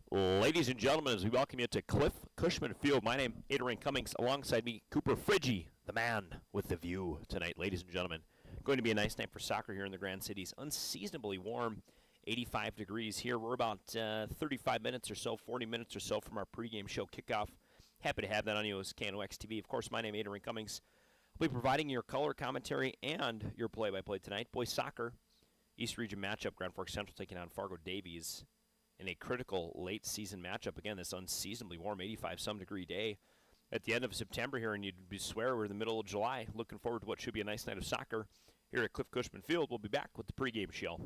Ladies and gentlemen, as we welcome you to Cliff Cushman Field, my name is Adrian Cummings. Alongside me, Cooper Friggy, the man with the view tonight. Ladies and gentlemen, going to be a nice night for soccer here in the Grand Cities. Unseasonably warm, 85 degrees here. We're about 35 minutes or so, 40 minutes or so from our pregame show kickoff. Happy to have that on you as KNOX TV. Of course, my name is Adrian Cummings. I'll be providing your color commentary and your play-by-play tonight. Boys soccer, East Region matchup, Grand Forks Central taking on Fargo Davies in a critical late-season matchup. Again, this unseasonably warm 85-some degree day at the end of September here, and you'd swear we're in the middle of July. Looking forward to what should be a nice night of soccer here at Cliff Cushman Field. We'll be back with the pregame show.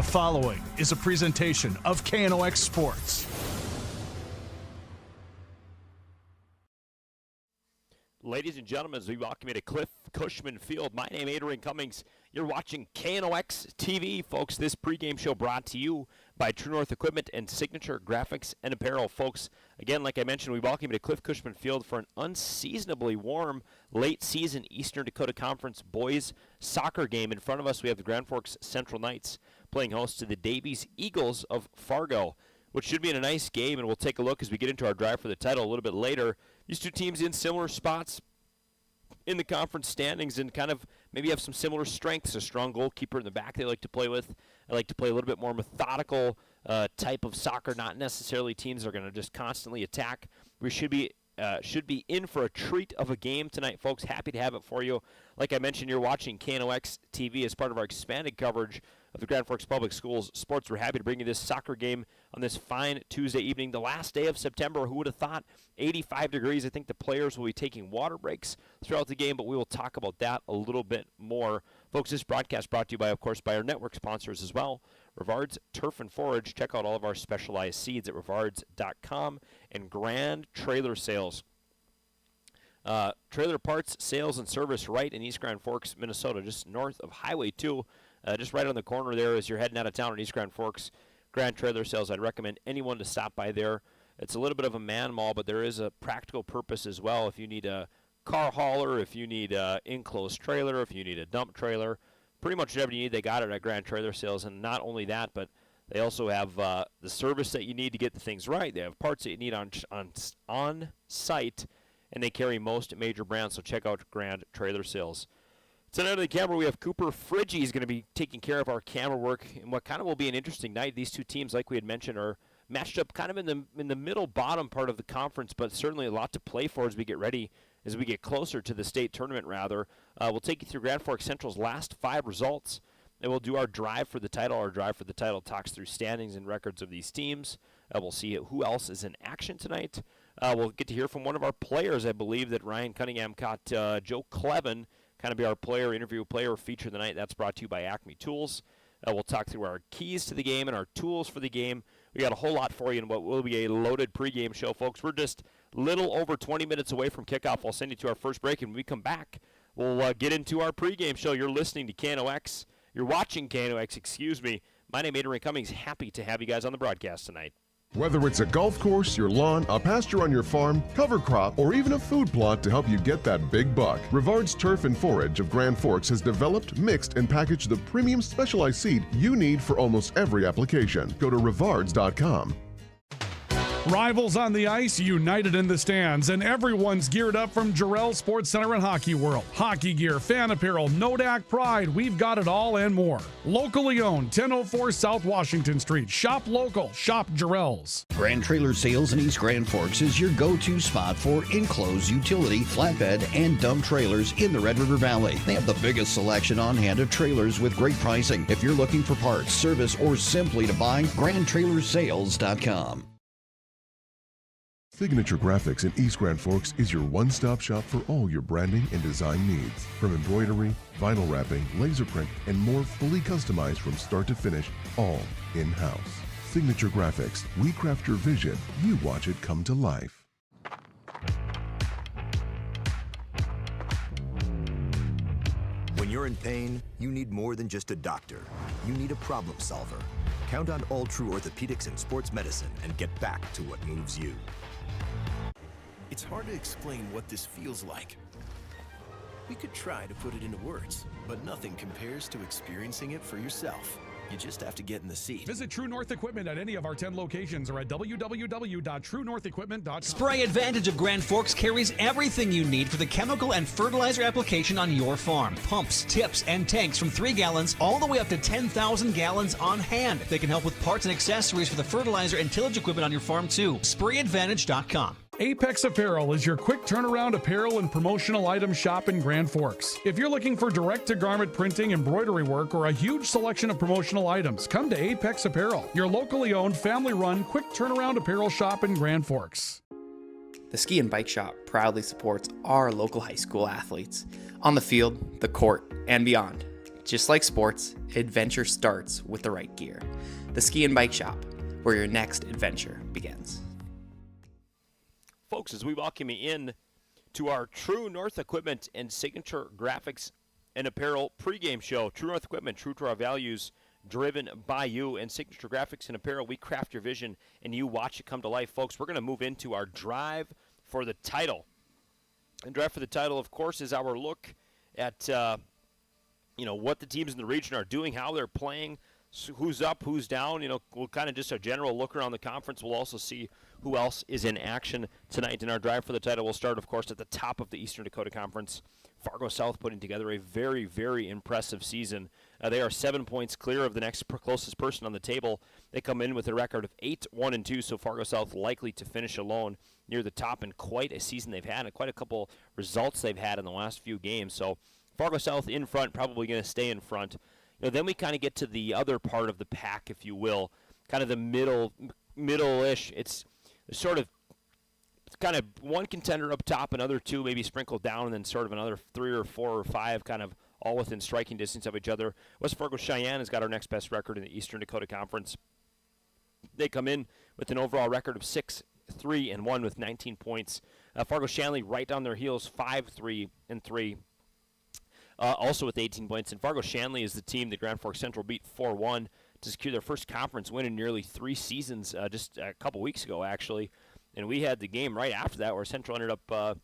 The following is a presentation of KNOX Sports. Ladies and gentlemen, as we welcome you to Cliff Cushman Field, my name is Adrian Cummings. You're watching KNOX TV, folks. This pregame show brought to you by True North Equipment and Signature Graphics and Apparel. Folks, again, like I mentioned, we welcome you to Cliff Cushman Field for an unseasonably warm late-season Eastern Dakota Conference boys soccer game. In front of us, we have the Grand Forks Central Knights playing host to the Davies Eagles of Fargo, which should be in a nice game, and we'll take a look as we get into our drive for the title a little bit later. These two teams in similar spots in the conference standings and kind of maybe have some similar strengths. A strong goalkeeper in the back they like to play with. I like to play a little bit more methodical type of soccer, not necessarily teams that are going to just constantly attack. We should be in for a treat of a game tonight, folks. Happy to have it for you. Like I mentioned, you're watching KNOX TV as part of our expanded coverage of the Grand Forks Public Schools sports. We're happy to bring you this soccer game on this fine Tuesday evening, the last day of September. Who would have thought? 85 degrees. I think the players will be taking water breaks throughout the game, but we will talk about that a little bit more. Folks, this broadcast brought to you by, of course, by our network sponsors as well. Rivard's Turf and Forage. Check out all of our specialized seeds at rivards.com, and Grand Trailer Sales. Trailer parts, sales, and service right in East Grand Forks, Minnesota, just north of Highway 2. Just right on the corner there as you're heading out of town in East Grand Forks. Grand Trailer Sales. I'd recommend anyone to stop by there. It's a little bit of a man mall, but there is a practical purpose as well. If you need a car hauler, if you need an enclosed trailer, if you need a dump trailer, pretty much whatever you need, they got it at Grand Trailer Sales. And not only that, but they also have the service that you need to get the things right. They have parts that you need on site, and they carry most major brands. So check out Grand Trailer Sales. Tonight on the camera, we have Cooper Fridgie. He's going to be taking care of our camera work in what kind of will be an interesting night. These two teams, like we had mentioned, are matched up kind of in the middle bottom part of the conference, but certainly a lot to play for as we get ready, as we get closer to the state tournament, rather. We'll take you through Grand Forks Central's last 5 results, and we'll do our drive for the title. Our drive for the title talks through standings and records of these teams. We'll see who else is in action tonight. We'll get to hear from one of our players. I believe that Ryan Cunningham caught Joe Clevin kind of be our player feature of the night. That's brought to you by Acme Tools. We'll talk through our keys to the game and our tools for the game. We got a whole lot for you in what will be a loaded pregame show, folks. We're just little over 20 minutes away from kickoff. I'll send you to our first break, and when we come back, we'll get into our pregame show. You're listening to KNOX. You're watching KNOX, excuse me. My name is Adrian Cummings. Happy to have you guys on the broadcast tonight. Whether it's a golf course, your lawn, a pasture on your farm, cover crop, or even a food plot to help you get that big buck, Rivard's Turf and Forage of Grand Forks has developed, mixed, and packaged the premium specialized seed you need for almost every application. Go to rivards.com. Rivals on the ice, united in the stands, and everyone's geared up from Jarrell Sports Center and Hockey World. Hockey gear, fan apparel, Nodak Pride, we've got it all and more. Locally owned, 1004 South Washington Street. Shop local, shop Jarrell's. Grand Trailer Sales in East Grand Forks is your go-to spot for enclosed utility, flatbed, and dump trailers in the Red River Valley. They have the biggest selection on hand of trailers with great pricing. If you're looking for parts, service, or simply to buy, GrandTrailersales.com. Signature Graphics in East Grand Forks is your one-stop shop for all your branding and design needs. From embroidery, vinyl wrapping, laser print, and more, fully customized from start to finish, all in-house. Signature Graphics. We craft your vision. You watch it come to life. When you're in pain, you need more than just a doctor. You need a problem solver. Count on All True Orthopedics and Sports Medicine and get back to what moves you. It's hard to explain what this feels like. We could try to put it into words, but nothing compares to experiencing it for yourself. You just have to get in the seat. Visit True North Equipment at any of our 10 locations or at www.truenorthequipment.com. Spray Advantage of Grand Forks carries everything you need for the chemical and fertilizer application on your farm. Pumps, tips, and tanks from 3 gallons all the way up to 10,000 gallons on hand. They can help with parts and accessories for the fertilizer and tillage equipment on your farm too. SprayAdvantage.com. Apex Apparel is your quick turnaround apparel and promotional item shop in Grand Forks. If you're looking for direct-to-garment printing, embroidery work, or a huge selection of promotional items, come to Apex Apparel, your locally owned, family-run, quick turnaround apparel shop in Grand Forks. The Ski and Bike Shop proudly supports our local high school athletes on the field, the court, and beyond. Just like sports, adventure starts with the right gear. The Ski and Bike Shop, where your next adventure begins. Folks, as we welcome you in to our True North Equipment and Signature Graphics and Apparel pregame show. True North Equipment, true to our values, driven by you. And Signature Graphics and Apparel, we craft your vision and you watch it come to life. Folks, we're going to move into our drive for the title. And drive for the title, of course, is our look at what the teams in the region are doing, how they're playing, who's up, who's down. We'll kind of just a general look around the conference. We'll also see who else is in action tonight in our drive for the title. We'll start, of course, at the top of the Eastern Dakota Conference. Fargo South putting together a very, very impressive season. They are 7 points clear of the next closest person on the table. They come in with a record of 8-1-2, so Fargo South likely to finish alone near the top, and quite a season they've had and quite a couple results they've had in the last few games. So Fargo South in front, probably going to stay in front. Then we kind of get to the other part of the pack, if you will, kind of the middle-ish. It's sort of kind of one contender up top, another two maybe sprinkled down, and then sort of another 3 or 4 or 5 kind of all within striking distance of each other. West Fargo Cheyenne has got our next best record in the Eastern Dakota Conference. They come in with an overall record of 6-3-1 with 19 points. Fargo Shanley right on their heels, 5-3-3. Also with 18 points. And Fargo Shanley is the team that Grand Forks Central beat 4-1 to secure their first conference win in nearly 3 seasons, just a couple weeks ago, actually. And we had the game right after that where Central ended up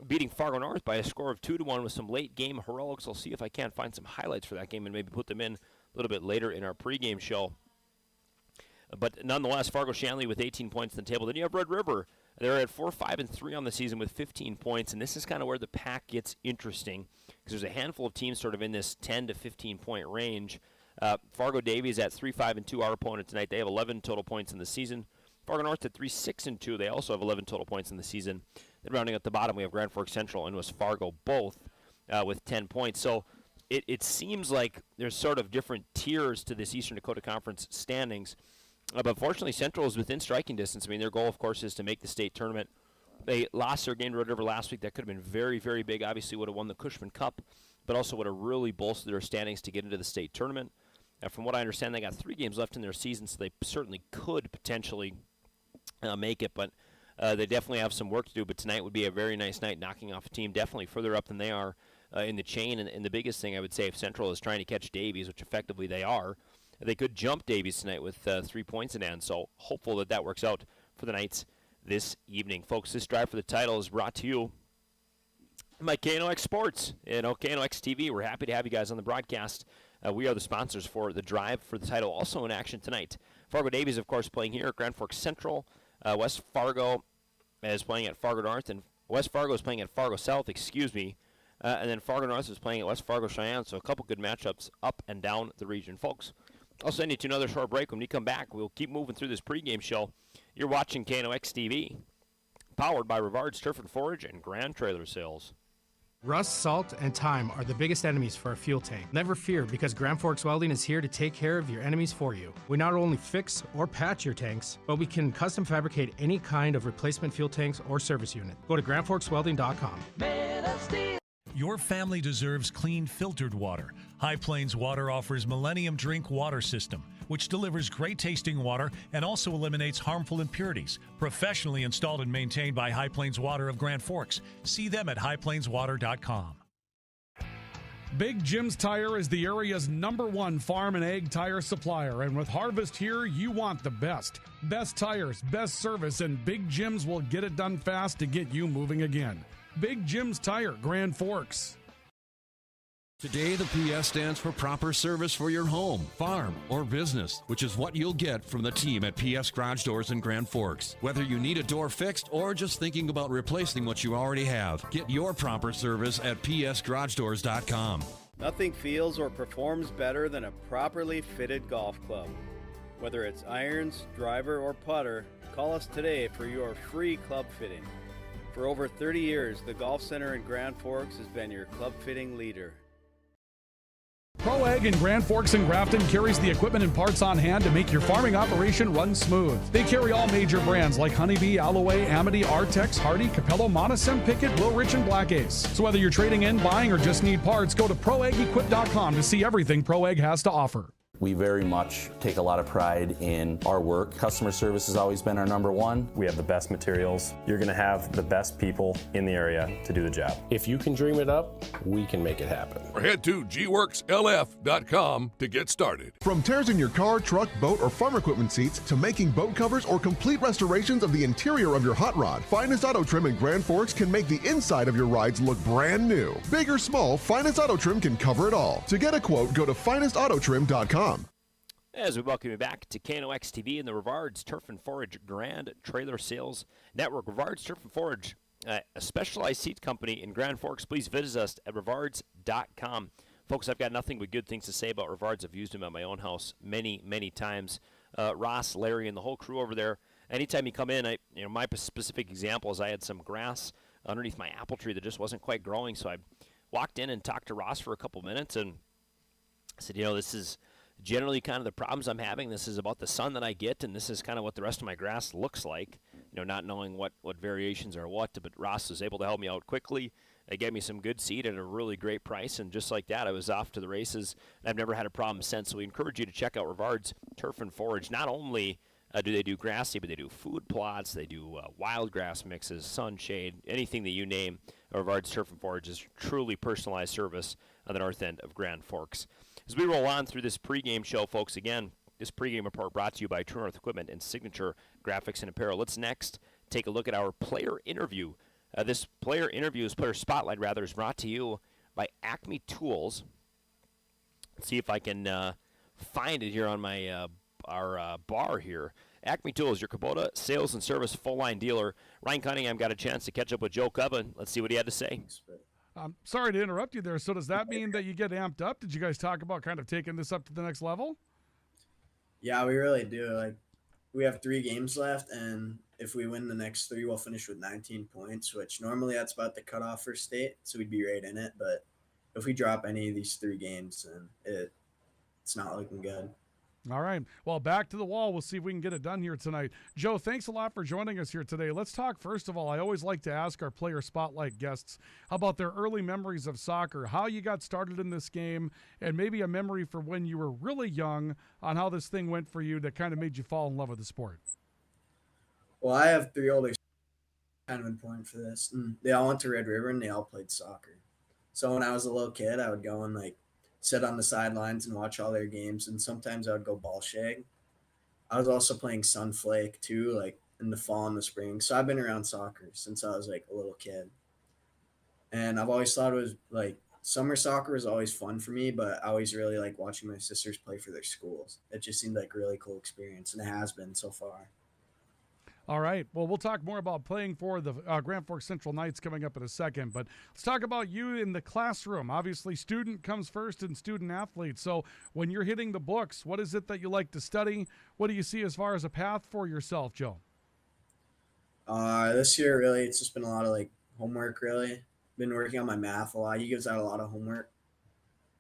beating Fargo North by a score of 2-1 with some late game heroics. I'll see if I can't find some highlights for that game and maybe put them in a little bit later in our pregame show. But nonetheless, Fargo Shanley with 18 points on the table. Then you have Red River. They're at 4-5-3 on the season with 15 points, and this is kind of where the pack gets interesting because there's a handful of teams sort of in this 10 to 15 point range. Fargo Davies at 3-5-2, our opponent tonight. They have 11 total points in the season. Fargo North at 3-6-2. They also have 11 total points in the season. Then rounding at the bottom, we have Grand Forks Central and West Fargo both with 10 points. So it seems like there's sort of different tiers to this Eastern Dakota Conference standings. But fortunately, Central is within striking distance. I mean, their goal, of course, is to make the state tournament. They lost their game to Red River last week. That could have been very, very big. Obviously, would have won the Cushman Cup, but also would have really bolstered their standings to get into the state tournament. From what I understand, they got 3 games left in their season, so they certainly could potentially make it. But they definitely have some work to do. But tonight would be a very nice night, knocking off a team definitely further up than they are in the chain. And the biggest thing I would say, if Central is trying to catch Davies, which effectively they are, they could jump Davies tonight with 3 points in hand. So hopeful that that works out for the Knights this evening. Folks, this drive for the title is brought to you by KNOX Sports. KNOX TV, we're happy to have you guys on the broadcast. We are the sponsors for the drive for the title, also in action tonight. Fargo Davies, of course, playing here at Grand Forks Central. West Fargo is playing at Fargo North, and West Fargo is playing at Fargo South, and then Fargo North is playing at West Fargo Cheyenne, so a couple good matchups up and down the region. Folks, I'll send you to another short break. When we come back, we'll keep moving through this pregame show. You're watching KNOX TV, powered by Rivard's Turf and Forage and Grand Trailer Sales. Rust, salt, and time are the biggest enemies for a fuel tank. Never fear, because Grand Forks Welding is here to take care of your enemies for you. We not only fix or patch your tanks, but we can custom fabricate any kind of replacement fuel tanks or service unit. Go to grandforkswelding.com. Your family deserves clean, filtered water. High Plains Water offers Millennium Drink Water System, which delivers great-tasting water and also eliminates harmful impurities. Professionally installed and maintained by High Plains Water of Grand Forks. See them at highplainswater.com. Big Jim's Tire is the area's #1 farm and ag tire supplier, and with harvest here, you want the best. Best tires, best service, and Big Jim's will get it done fast to get you moving again. Big Jim's Tire, Grand Forks. Today, the PS stands for proper service for your home, farm, or business, which is what you'll get from the team at PS Garage Doors in Grand Forks. Whether you need a door fixed or just thinking about replacing what you already have, get your proper service at psgaragedoors.com. Nothing feels or performs better than a properly fitted golf club. Whether it's irons, driver, or putter, call us today for your free club fitting. For over 30 years, the Golf Center in Grand Forks has been your club fitting leader. Pro Ag in Grand Forks and Grafton carries the equipment and parts on hand to make your farming operation run smooth. They carry all major brands like Honeybee, Alloway, Amity, Artex, Hardy, Capello, Monosem, Pickett, Wilrich, and Black Ace. So whether you're trading in, buying, or just need parts, go to ProAgEquip.com to see everything Pro Ag has to offer. We very much take a lot of pride in our work. Customer service has always been our number one. We have the best materials. You're going to have the best people in the area to do the job. If you can dream it up, we can make it happen. Or head to gworkslf.com to get started. From tears in your car, truck, boat, or farm equipment seats to making boat covers or complete restorations of the interior of your hot rod, Finest Auto Trim in Grand Forks can make the inside of your rides look brand new. Big or small, Finest Auto Trim can cover it all. To get a quote, go to finestautotrim.com. As we welcome you back to KNOX TV and the Rivards Turf and Forage Grand Trailer Sales Network. Rivards Turf and Forage, a specialized seed company in Grand Forks. Please visit us at rivards.com. Folks, I've got nothing but good things to say about Rivards. I've used them at my own house many, many times. Ross, Larry, and the whole crew over there. Anytime you come in, my specific example is I had some grass underneath my apple tree that just wasn't quite growing. So I walked in and talked to Ross for a couple minutes and I said, this is generally kind of the problems I'm having. This is about the sun that I get, and this is kind of what the rest of my grass looks like, not knowing what variations are what. But Ross was able to help me out quickly. They gave me some good seed at a really great price, and just like that, I was off to the races, and I've never had a problem since. So we encourage you to check out Rivards Turf and Forage. Not only do they do grass seed, but they do food plots, they do wild grass mixes, sunshade, anything that you name. Rivards Turf and Forage is truly personalized service on the north end of Grand Forks. As we roll on through this pregame show, folks, again, this pregame report brought to you by True North Equipment and Signature Graphics and Apparel. Let's next take a look at our player interview. This player spotlight, is brought to you by Acme Tools. Let's see if I can find it here on my our bar here. Acme Tools, your Kubota sales and service full-line dealer. Ryan Cunningham got a chance to catch up with Joe Coven. Let's see what he had to say. I'm sorry to interrupt you there. So does that mean that you get amped up? Did you guys talk about kind of taking this up to the next level? Yeah, we really do. We have 3 games left, and if we win the next 3, we'll finish with 19 points, which normally that's about the cutoff for state, so we'd be right in it. But if we drop any of these 3 games, then it's not looking good. All right. Well, back to the wall. We'll see if we can get it done here tonight. Joe, thanks a lot for joining us here today. Let's talk, first of all, I always like to ask our player spotlight guests about their early memories of soccer, how you got started in this game, and maybe a memory for when you were really young on how this thing went for you that kind of made you fall in love with the sport. Well, I have 3 older kind of important for this. And they all went to Red River, and they all played soccer. So when I was a little kid, I would go and, sit on the sidelines and watch all their games, and sometimes I would go ball shag. I was also playing Sunflake too, in the fall and the spring. So I've been around soccer since I was a little kid. And I've always thought it was summer soccer was always fun for me, but I always really like watching my sisters play for their schools. It just seemed like a really cool experience, and it has been so far. All right. Well, we'll talk more about playing for the Grand Forks Central Knights coming up in a second, but let's talk about you in the classroom. Obviously, student comes first and student athlete. So when you're hitting the books, what is it that you like to study? What do you see as far as a path for yourself, Joe? This year, really, it's just been a lot of homework, really. Been working on my math a lot. He gives out a lot of homework.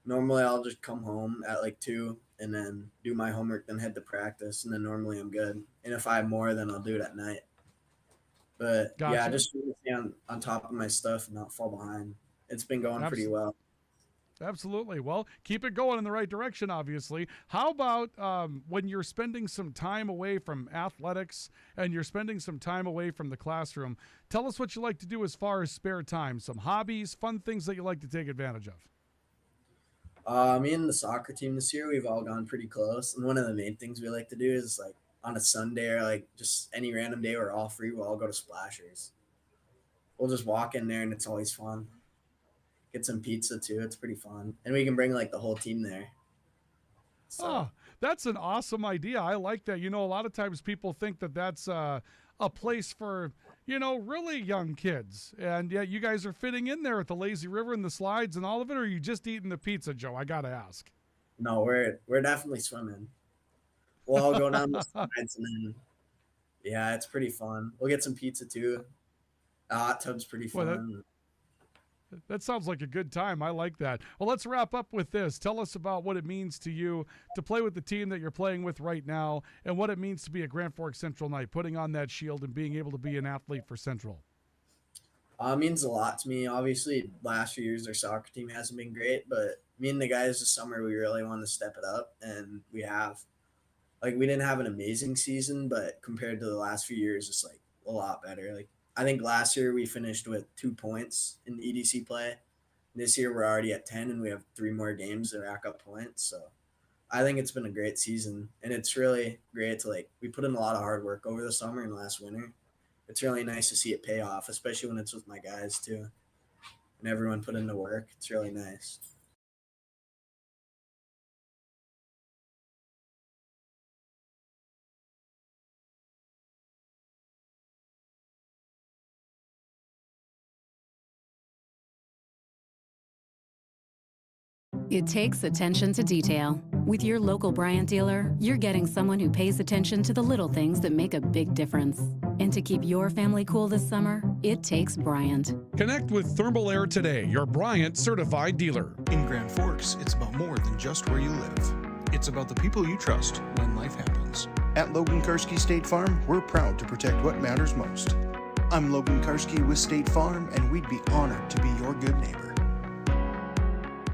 Normally, I'll just come home at 2 and then do my homework, then head to practice, and then normally I'm good. And if I have more, then I'll do it at night. But, Gotcha. Yeah, just stay on top of my stuff and not fall behind. It's been going pretty well. Absolutely. Well, keep it going in the right direction, obviously. How about when you're spending some time away from athletics and you're spending some time away from the classroom? Tell us what you like to do as far as spare time, some hobbies, fun things that you like to take advantage of. Me and the soccer team this year, we've all gone pretty close. And one of the main things we like to do is on a Sunday or just any random day we're all free, we'll all go to Splashers. We'll just walk in there and it's always fun. Get some pizza too. It's pretty fun. And we can bring the whole team there. So. Oh, that's an awesome idea. I like that. A lot of times people think that that's a place for, really young kids. And yet you guys are fitting in there at the lazy river and the slides and all of it, or are you just eating the pizza, Joe? I got to ask. No, we're definitely swimming. We'll all go down the slides and then, yeah, it's pretty fun. We'll get some pizza too. The hot tub's pretty fun. That sounds like a good time. I like that. Well, let's wrap up with this. Tell us about what it means to you to play with the team that you're playing with right now and what it means to be a Grand Forks Central Knight, putting on that shield and being able to be an athlete for Central. It means a lot to me. Obviously, last few years, our soccer team hasn't been great, but me and the guys this summer, we really want to step it up, and we have. Like, we didn't have an amazing season, but compared to the last few years, it's, like, a lot better. Like, I think last year we finished with 2 points in EDC play. This year we're already at 10, and we have 3 more games to rack up points. So I think it's been a great season, and it's really great to, like, we put in a lot of hard work over the summer and last winter. It's really nice to see it pay off, especially when it's with my guys too, and everyone put in the work. It's really nice. It takes attention to detail. With your local Bryant dealer, you're getting someone who pays attention to the little things that make a big difference. And to keep your family cool this summer, it takes Bryant. Connect with Thermal Air today, your Bryant certified dealer. In Grand Forks, it's about more than just where you live. It's about the people you trust when life happens. At Logan Karski State Farm, we're proud to protect what matters most. I'm Logan Karski with State Farm, and we'd be honored to be your good neighbor.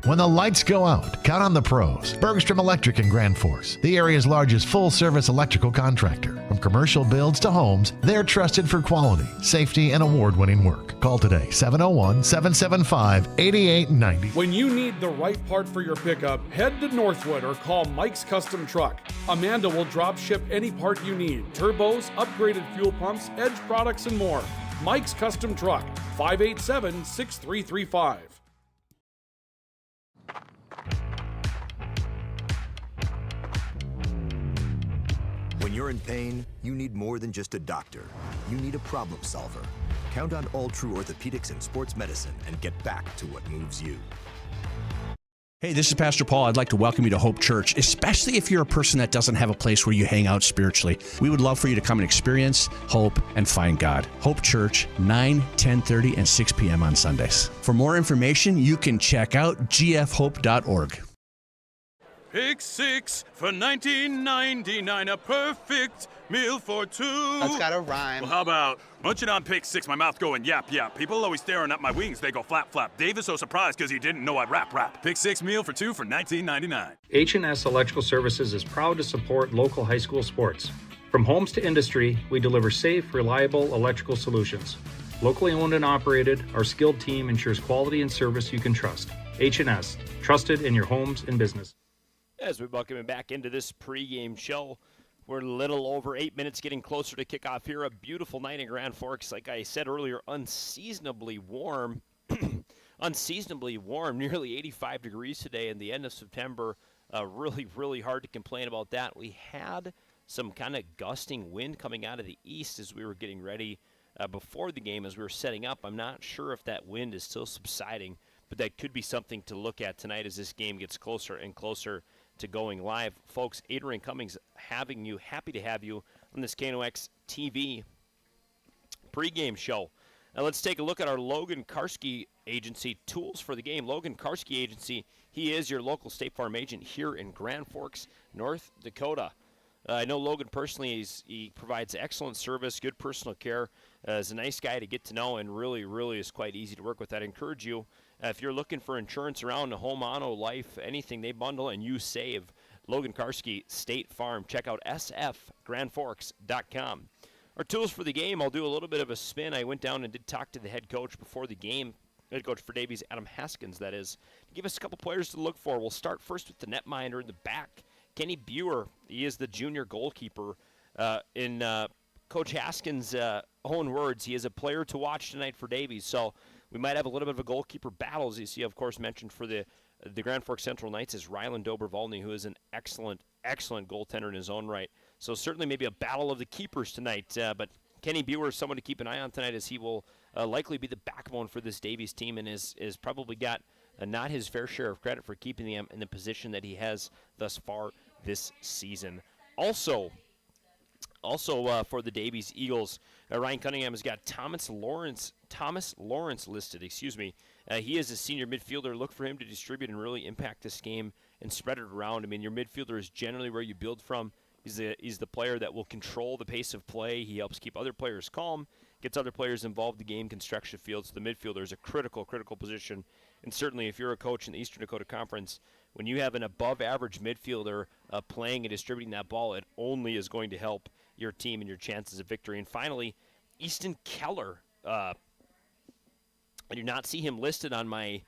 When the lights go out, count on the pros. Bergstrom Electric in Grand Forks, the area's largest full-service electrical contractor. From commercial builds to homes, they're trusted for quality, safety, and award-winning work. Call today, 701-775-8890. When you need the right part for your pickup, head to Northwood or call Mike's Custom Truck. Amanda will drop ship any part you need. Turbos, upgraded fuel pumps, Edge products, and more. Mike's Custom Truck, 587-6335. When you're in pain, you need more than just a doctor. You need a problem solver. Count on All True Orthopedics and Sports Medicine and get back to what moves you. Hey, this is Pastor Paul. I'd like to welcome you to Hope Church, especially if you're a person that doesn't have a place where you hang out spiritually. We would love for you to come and experience hope and find God. Hope Church, 9, 10:30, and 6 p.m. on Sundays. For more information, you can check out gfhope.org. Pick 6 for $19.99, a perfect meal for two. That's gotta rhyme. Well, how about munching on Pick 6, my mouth going yap, yap. People always staring at my wings, they go flap, flap. Dave is so surprised because he didn't know I'd rap. Pick 6 meal for two for $19.99. H&S Electrical Services is proud to support local high school sports. From homes to industry, we deliver safe, reliable electrical solutions. Locally owned and operated, our skilled team ensures quality and service you can trust. H&S, trusted in your homes and business. As we welcome him back into this pregame show, we're a little over 8 minutes getting closer to kickoff here. A beautiful night in Grand Forks. Like I said earlier, unseasonably warm. Nearly 85 degrees today in the end of September. Really, really hard to complain about that. We had some kind of gusting wind coming out of the east as we were getting ready before the game, as we were setting up. I'm not sure if that wind is still subsiding, but that could be something to look at tonight as this game gets closer and closer to going live. Folks, Adrian Cummings happy to have you on this KNOX TV pregame show. Now let's take a look at our Logan Karski agency tools for the game. Logan Karski agency, he is your local State Farm agent here in Grand Forks, North Dakota. I know Logan personally. He provides excellent service, good personal care. Is a nice guy to get to know, and really, really is quite easy to work with. I'd encourage you, if you're looking for insurance around home, auto, life, anything they bundle and you save, Logan Karski, State Farm. Check out sfgrandforks.com. Our tools for the game, I'll do a little bit of a spin. I went down and did talk to the head coach before the game, head coach for Davies, Adam Haskins, that is, to give us a couple players to look for. We'll start first with the netminder in the back. Kenny Buer, he is the junior goalkeeper. In Coach Haskins' own words, he is a player to watch tonight for Davies. So we might have a little bit of a goalkeeper battle, as you see, of course, mentioned for the Grand Forks Central Knights is Ryland Dobrovolny, who is an excellent goaltender in his own right. So certainly maybe a battle of the keepers tonight. But Kenny Buer is someone to keep an eye on tonight, as he will likely be the backbone for this Davies team, and is probably got not his fair share of credit for keeping them in the position that he has thus far this season. Also for the Davies Eagles, Ryan Cunningham has got Thomas Lawrence listed, He is a senior midfielder. Look for him to distribute and really impact this game and spread it around. I mean, your midfielder is generally where you build from. He's the player that will control the pace of play. He helps keep other players calm, gets other players involved in the game, can stretch the field. So the midfielder is a critical position. And certainly if you're a coach in the Eastern Dakota Conference, when you have an above-average midfielder playing and distributing that ball, it only is going to help your team and your chances of victory. And finally, Easton Keller. I do not see him listed on my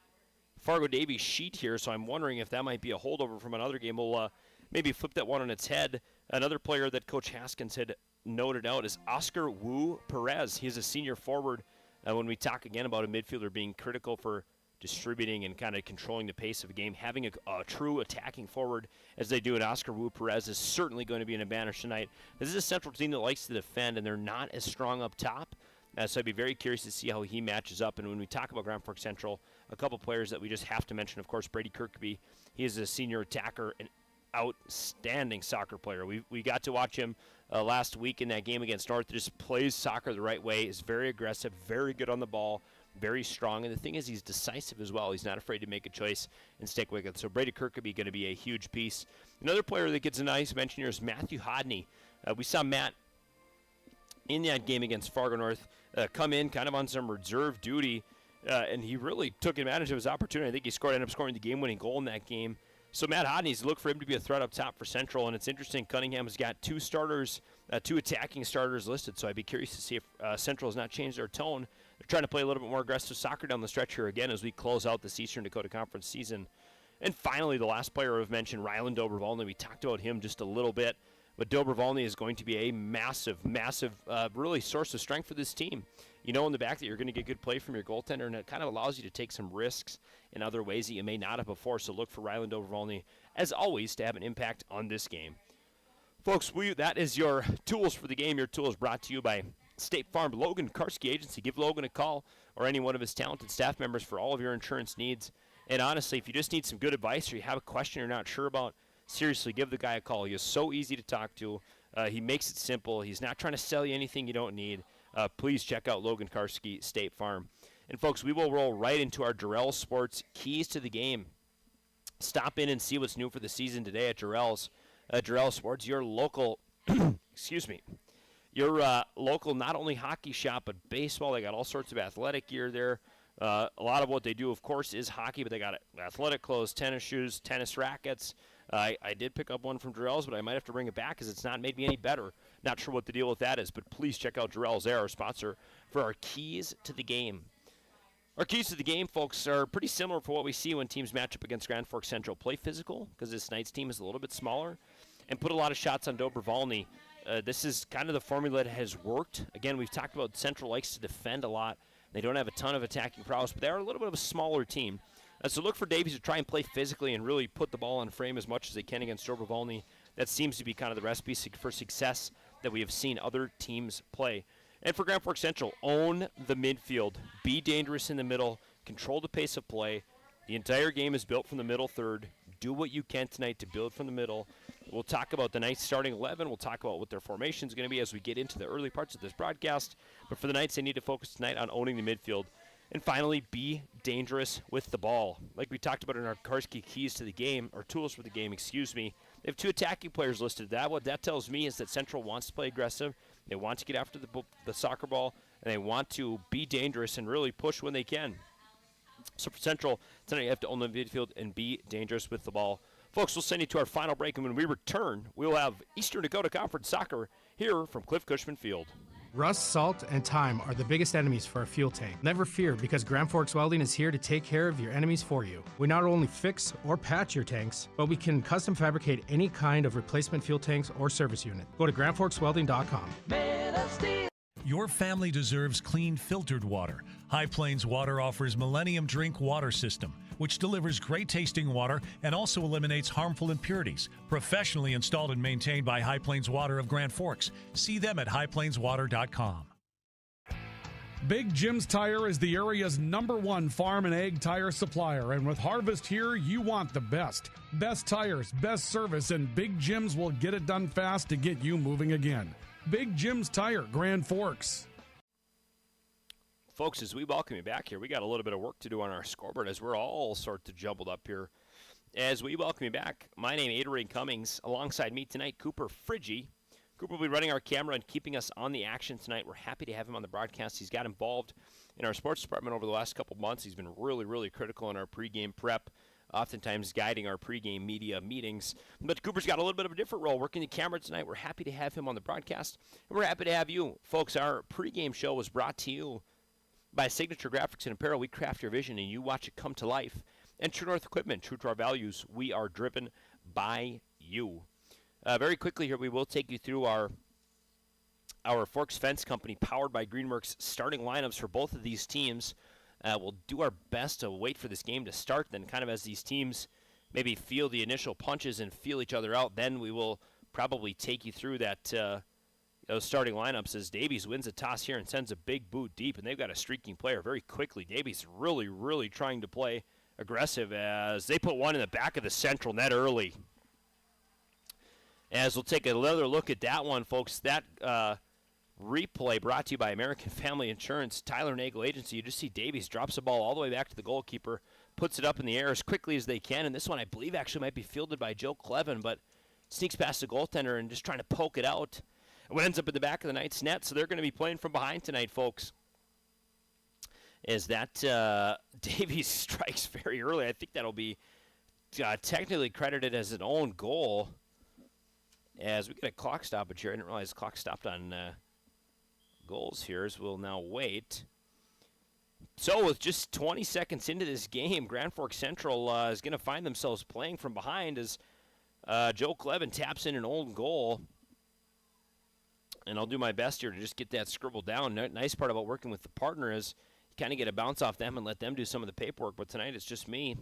Fargo Davies sheet here, so I'm wondering if that might be a holdover from another game. We'll maybe flip that one on its head. Another player that Coach Haskins had noted out is Oscar Wu Perez. He's a senior forward. When we talk again about a midfielder being critical for distributing and kind of controlling the pace of a game, having a true attacking forward as they do at Oscar Wu Perez is certainly going to be an advantage tonight. This is a Central team that likes to defend, and they're not as strong up top. So I'd be very curious to see how he matches up. And when we talk about Grand Forks Central, a couple players that we just have to mention, of course, Brady Kirkby. He is a senior attacker, an outstanding soccer player. We got to watch him last week in that game against North. He just plays soccer the right way, is very aggressive, very good on the ball, very strong. And the thing is, he's decisive as well. He's not afraid to make a choice and stick with it. So Brady Kirkby going to be a huge piece. Another player that gets a nice mention here is Matthew Hodney. We saw Matt in that game against Fargo North come in kind of on some reserve duty, and he really took advantage of his opportunity. I think he ended up scoring the game-winning goal in that game. So Matt Hodney's look for him to be a threat up top for Central, and it's interesting. Cunningham has got two attacking starters listed, so I'd be curious to see if Central has not changed their tone. They're trying to play a little bit more aggressive soccer down the stretch here again as we close out this Eastern Dakota Conference season. And finally, the last player I've mentioned, Ryland Dobrovolny. We talked about him just a little bit, but Dobrovolny is going to be a massive, really source of strength for this team. You know in the back that you're going to get good play from your goaltender, and it kind of allows you to take some risks in other ways that you may not have before. So look for Ryland Dobrovolny, as always, to have an impact on this game. Folks, that is your tools for the game. Your tools brought to you by State Farm Logan Karski Agency. Give Logan a call or any one of his talented staff members for all of your insurance needs. And honestly, if you just need some good advice or you have a question you're not sure about, seriously, give the guy a call. He is so easy to talk to. He makes it simple. He's not trying to sell you anything you don't need. Please check out Logan Karski State Farm. And folks, we will roll right into our Jarrell Sports Keys to the Game. Stop in and see what's new for the season today at Jarrell's. Jarrell Sports, your local, your local not only hockey shop, but baseball. They got all sorts of athletic gear there. A lot of what they do, of course, is hockey, but they got athletic clothes, tennis shoes, tennis rackets. I did pick up one from Jarrell's, but I might have to bring it back because it's not made me any better. Not sure what the deal with that is, but please check out Jarrell's there, our sponsor, for our Keys to the Game. Our keys to the game, folks, are pretty similar for what we see when teams match up against Grand Forks Central. Play physical, because this night's team is a little bit smaller, and put a lot of shots on Dobrovolny. This is kind of the formula that has worked. Again, we've talked about Central likes to defend a lot. They don't have a ton of attacking prowess, but they are a little bit of a smaller team. So look for Davies to try and play physically and really put the ball on frame as much as they can against Dobrovolny. That seems to be kind of the recipe for success that we have seen other teams play. And for Grand Forks Central, own the midfield. Be dangerous in the middle. Control the pace of play. The entire game is built from the middle third. Do what you can tonight to build from the middle. We'll talk about the night's starting 11. We'll talk about what their formation is going to be as we get into the early parts of this broadcast. But for the Knights, they need to focus tonight on owning the midfield. And finally, be dangerous with the ball. Like we talked about in our Karski keys to the game, or tools for the game, They have two attacking players listed. What that tells me is that Central wants to play aggressive. They want to get after the soccer ball, and they want to be dangerous and really push when they can. So for Central, tonight you have to own the midfield and be dangerous with the ball. Folks, we'll send you to our final break, and when we return, we'll have Eastern Dakota Conference Soccer here from Cliff Cushman Field. Rust, salt, and time are the biggest enemies for a fuel tank. Never fear, because Grand Forks Welding is here to take care of your enemies for you. We not only fix or patch your tanks, but we can custom fabricate any kind of replacement fuel tanks or service unit. Go to grandforkswelding.com. Your family deserves clean, filtered water. High Plains Water offers Millennium Drink Water System, which delivers great tasting water and also eliminates harmful impurities. Professionally installed and maintained by High Plains Water of Grand Forks. See them at highplainswater.com. Big Jim's Tire is the area's #1 farm and ag tire supplier, and with harvest here, you want the best. Best tires, best service, and Big Jim's will get it done fast to get you moving again. Big Jim's Tire, Grand Forks. Folks, as we welcome you back here, we got a little bit of work to do on our scoreboard as we're all sort of jumbled up here. As we welcome you back, my name is Adrian Cummings. Alongside me tonight, Cooper Fridgie. Cooper will be running our camera and keeping us on the action tonight. We're happy to have him on the broadcast. He's got involved in our sports department over the last couple months. He's been really, really critical in our pregame prep, oftentimes guiding our pregame media meetings. But Cooper's got a little bit of a different role working the camera tonight. We're happy to have him on the broadcast, and we're happy to have you. Folks, our pregame show was brought to you by Signature Graphics and Apparel. We craft your vision, and you watch it come to life. And True North Equipment, true to our values, we are driven by you. Very quickly here, we will take you through our Forks Fence Company, powered by Greenworks, starting lineups for both of these teams. We'll do our best to wait for this game to start, then kind of as these teams maybe feel the initial punches and feel each other out, then we will probably take you through that those starting lineups as Davies wins a toss here and sends a big boot deep, and they've got a streaking player very quickly. Davies really, really trying to play aggressive as they put one in the back of the central net early. As we'll take another look at that one, folks, that replay brought to you by American Family Insurance, Tyler Nagel Agency. You just see Davies drops the ball all the way back to the goalkeeper, puts it up in the air as quickly as they can, and this one I believe actually might be fielded by Joe Clevin, but sneaks past the goaltender and just trying to poke it out. What ends up in the back of the Knights net, so they're going to be playing from behind tonight, folks. Is that Davies strikes very early. I think that'll be technically credited as an own goal. As we get a clock stoppage here. I didn't realize the clock stopped on goals here, as we'll now wait. So with just 20 seconds into this game, Grand Forks Central is going to find themselves playing from behind as Joe Clevin taps in an own goal. And I'll do my best here to just get that scribbled down. Nice part about working with the partner is you kind of get a bounce off them and let them do some of the paperwork. But tonight it's just me.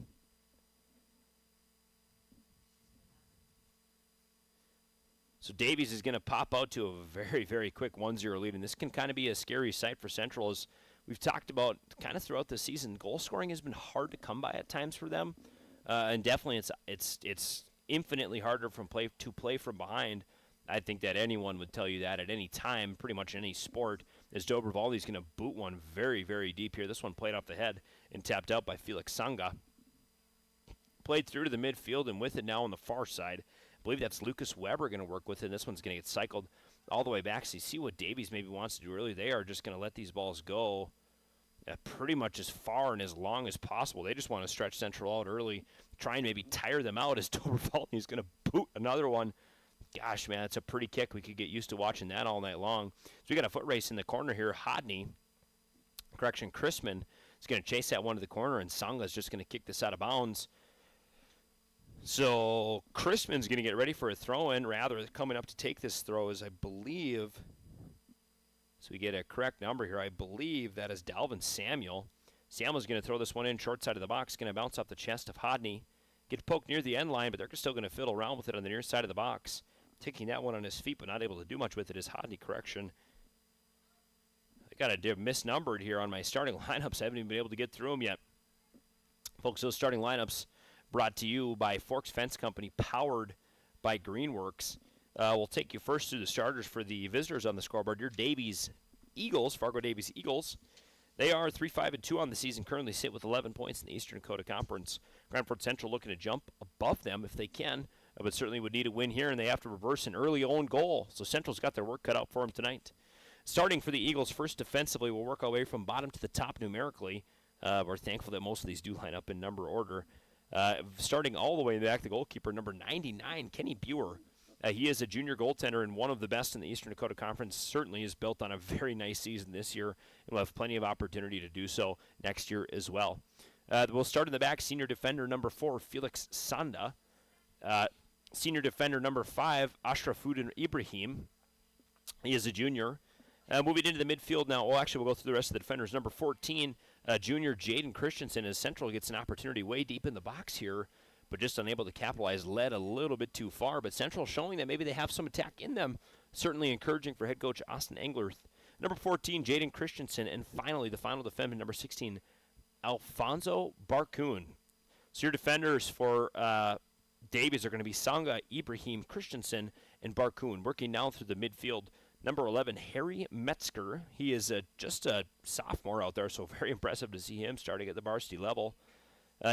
So Davies is going to pop out to a very, very quick 1-0 lead. And this can kind of be a scary sight for Central. As we've talked about kind of throughout the season, goal scoring has been hard to come by at times for them. And definitely it's infinitely harder to play from behind. I think that anyone would tell you that at any time, pretty much any sport, as Dobrovaldi's going to boot one very, very deep here. This one played off the head and tapped out by Felix Sanga. Played through to the midfield, and with it now on the far side, I believe that's Lucas Weber going to work with it, and this one's going to get cycled all the way back. So you see what Davies maybe wants to do early. They are just going to let these balls go pretty much as far and as long as possible. They just want to stretch Central out early, try and maybe tire them out as Dobrovaldi is going to boot another one. Gosh, man, it's a pretty kick. We could get used to watching that all night long. So we got a foot race in the corner here. Chrisman is going to chase that one to the corner, and Sanga's just going to kick this out of bounds. So Chrisman's going to get ready for a throw-in. Rather, coming up to take this throw is, I believe, so we get a correct number here. I believe that is Dalvin Samuel. Samuel's going to throw this one in short side of the box. Going to bounce off the chest of Hodney. Get poked near the end line, but they're still going to fiddle around with it on the near side of the box. Taking that one on his feet, but not able to do much with it is Hodney. Correction. I got a misnumbered here on my starting lineups. I haven't even been able to get through them yet. Folks, those starting lineups brought to you by Forks Fence Company, powered by Greenworks. We'll take you first through the starters for the visitors on the scoreboard. Your Davies Eagles, Fargo Davies Eagles. They are 3-5-2 on the season, currently sit with 11 points in the Eastern Dakota Conference. Grand Forks Central looking to jump above them if they can, but certainly would need a win here, and they have to reverse an early own goal. So Central's got their work cut out for them tonight. Starting for the Eagles, first defensively, we'll work our way from bottom to the top numerically. We're thankful that most of these do line up in number order. Starting all the way back, the goalkeeper, number 99, Kenny Buer. He is a junior goaltender and one of the best in the Eastern Dakota Conference. Certainly is built on a very nice season this year and will have plenty of opportunity to do so next year as well. We'll start in the back, senior defender number 4, Felix Sanda. Senior defender number 5, Ashrafuddin Ibrahim. He is a junior. Moving into the midfield now, we'll go through the rest of the defenders. Number 14, junior Jaden Christensen, as Central gets an opportunity way deep in the box here, but just unable to capitalize, led a little bit too far. But Central showing that maybe they have some attack in them. Certainly encouraging for head coach Austin Englerth. Number 14, Jaden Christensen. And finally, the final defenseman, number 16, Alfonso Barkun. So your defenders for Davies are going to be Sanga, Ibrahim, Christensen, and Barkun. Working down through the midfield, Number 11, Harry Metzger. He is just a sophomore out there, so very impressive to see him starting at the varsity level.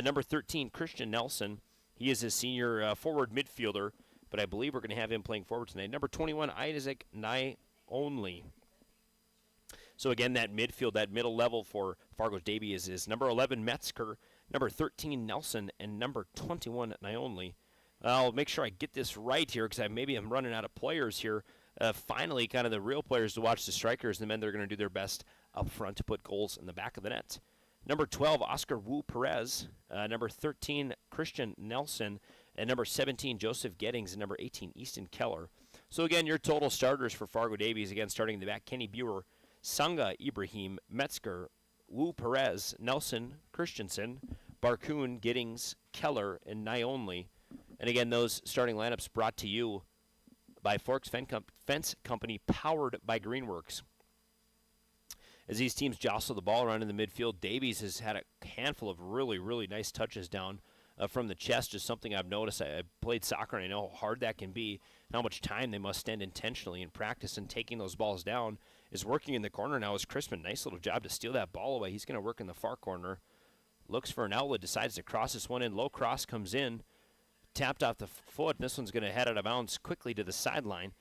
Number 13, Christian Nelson. He is a senior forward midfielder, but I believe we're going to have him playing forward tonight. Number 21, Isaac Only. So again, that midfield, that middle level for Fargo's Davies is number 11, Metzger, number 13, Nelson, and number 21, Only. I'll make sure I get this right here because maybe I'm running out of players here. Finally, kind of the real players to watch, the strikers, the men that are going to do their best up front to put goals in the back of the net. Number 12, Oscar Wu Perez. Number 13, Christian Nelson. And number 17, Joseph Gettings. And number 18, Easton Keller. So again, your total starters for Fargo Davies, again, starting in the back, Kenny Buer, Sanga Ibrahim, Metzger, Wu Perez, Nelson, Christensen, Barkoon, Giddings, Keller, and Only. And again, those starting lineups brought to you by Forks Fence Company, powered by Greenworks. As these teams jostle the ball around in the midfield, Davies has had a handful of really, really nice touches down from the chest, just something I've noticed. I played soccer, and I know how hard that can be, how much time they must spend intentionally in practice, and taking those balls down is working in the corner now. Is Crispin, nice little job to steal that ball away. He's going to work in the far corner. Looks for an outlet, decides to cross this one in. Low cross comes in, tapped off the foot. This one's going to head out of bounds quickly to the sideline.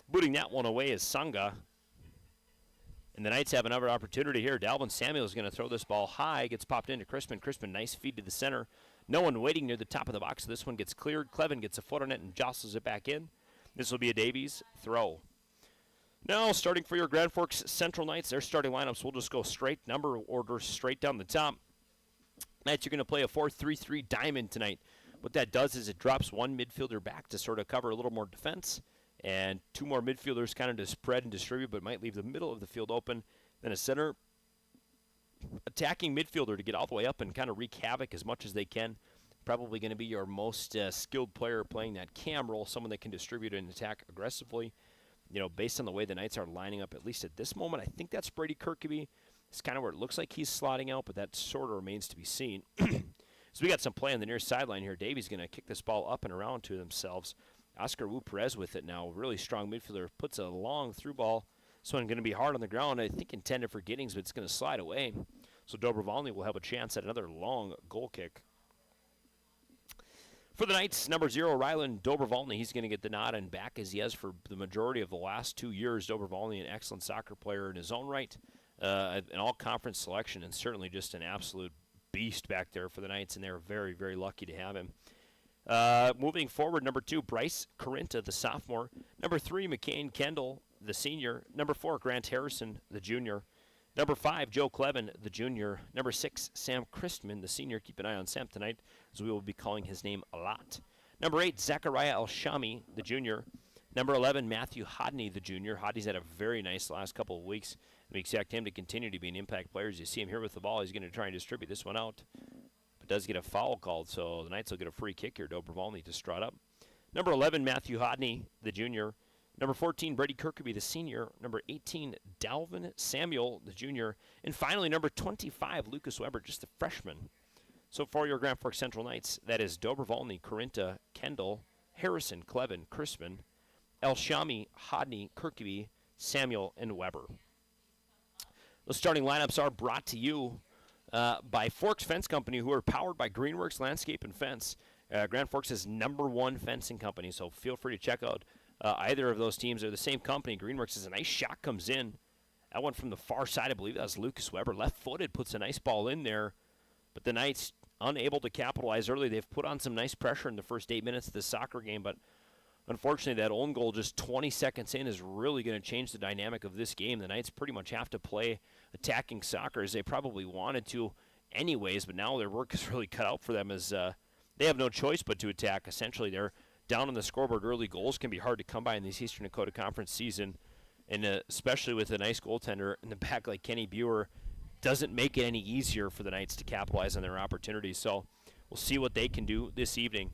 Booting that one away is Sanga. And the Knights have another opportunity here. Dalvin Samuel is going to throw this ball high. Gets popped into Crispin. Crispin, nice feed to the center. No one waiting near the top of the box. So this one gets cleared. Clevin gets a foot on it and jostles it back in. This will be a Davies throw. Now, starting for your Grand Forks Central Knights, their starting lineups, we'll just go straight number order straight down the top. Knights, you're going to play a 4-3-3 diamond tonight. What that does is it drops one midfielder back to sort of cover a little more defense, and two more midfielders kind of to spread and distribute, but might leave the middle of the field open. Then a center attacking midfielder to get all the way up and kind of wreak havoc as much as they can. Probably going to be your most skilled player playing that cam role, someone that can distribute and attack aggressively. You know, based on the way the Knights are lining up, at least at this moment, I think that's Brady Kirkeby. It's kind of where it looks like he's slotting out, but that sort of remains to be seen. So we got some play on the near sideline here. Davies going to kick this ball up and around to themselves. Oscar Wu Perez with it now. Really strong midfielder. Puts a long through ball. This one going to be hard on the ground. I think intended for Giddings, but it's going to slide away. So Dobrovolny will have a chance at another long goal kick. For the Knights, number 0, Rylan Dobrovolny. He's going to get the nod and back as he has for the majority of the last 2 years. Dobrovolny, an excellent soccer player in his own right. An all-conference selection, and certainly just an absolute beast back there for the Knights, and they're very, very lucky to have him. Moving forward, number 2, Bryce Corinta, the sophomore. Number 3, McCain Kendall, the senior. Number 4, Grant Harrison, the junior. Number 5, Joe Clevin, the junior. Number 6, Sam Christman, the senior. Keep an eye on Sam tonight, as we will be calling his name a lot. Number 8, Zachariah El-Shami, the junior. Number 11, Matthew Hodney, the junior. Hodney's had a very nice last couple of weeks. We expect him to continue to be an impact player. As you see him here with the ball, he's going to try and distribute this one out. But does get a foul called, so the Knights will get a free kick here. Dobrovolny to strut up. Number 11, Matthew Hodney, the junior. Number 14, Brady Kirkeby, the senior. Number 18, Dalvin Samuel, the junior. And finally, number 25, Lucas Weber, just a freshman. So for your Grand Forks Central Knights, that is Dobrovolny, Corinta, Kendall, Harrison, Clevin, Crispin, El-Shami, Hodney, Kirkeby, Samuel, and Weber. The starting lineups are brought to you by Forks Fence Company, who are powered by Greenworks Landscape and Fence. Grand Forks is #1 fencing company, so feel free to check out either of those teams. They're the same company. Greenworks is a nice shot, comes in. That one from the far side, I believe that was Lucas Weber. Left-footed, puts a nice ball in there. But the Knights unable to capitalize early. They've put on some nice pressure in the first 8 minutes of the soccer game, but unfortunately, that own goal just 20 seconds in is really going to change the dynamic of this game. The Knights pretty much have to play attacking soccer as they probably wanted to anyways, but now their work is really cut out for them as they have no choice but to attack. Essentially, they're down on the scoreboard early. Goals can be hard to come by in this Eastern Dakota Conference season, and especially with a nice goaltender in the back like Kenny Buer, doesn't make it any easier for the Knights to capitalize on their opportunities. So we'll see what they can do this evening.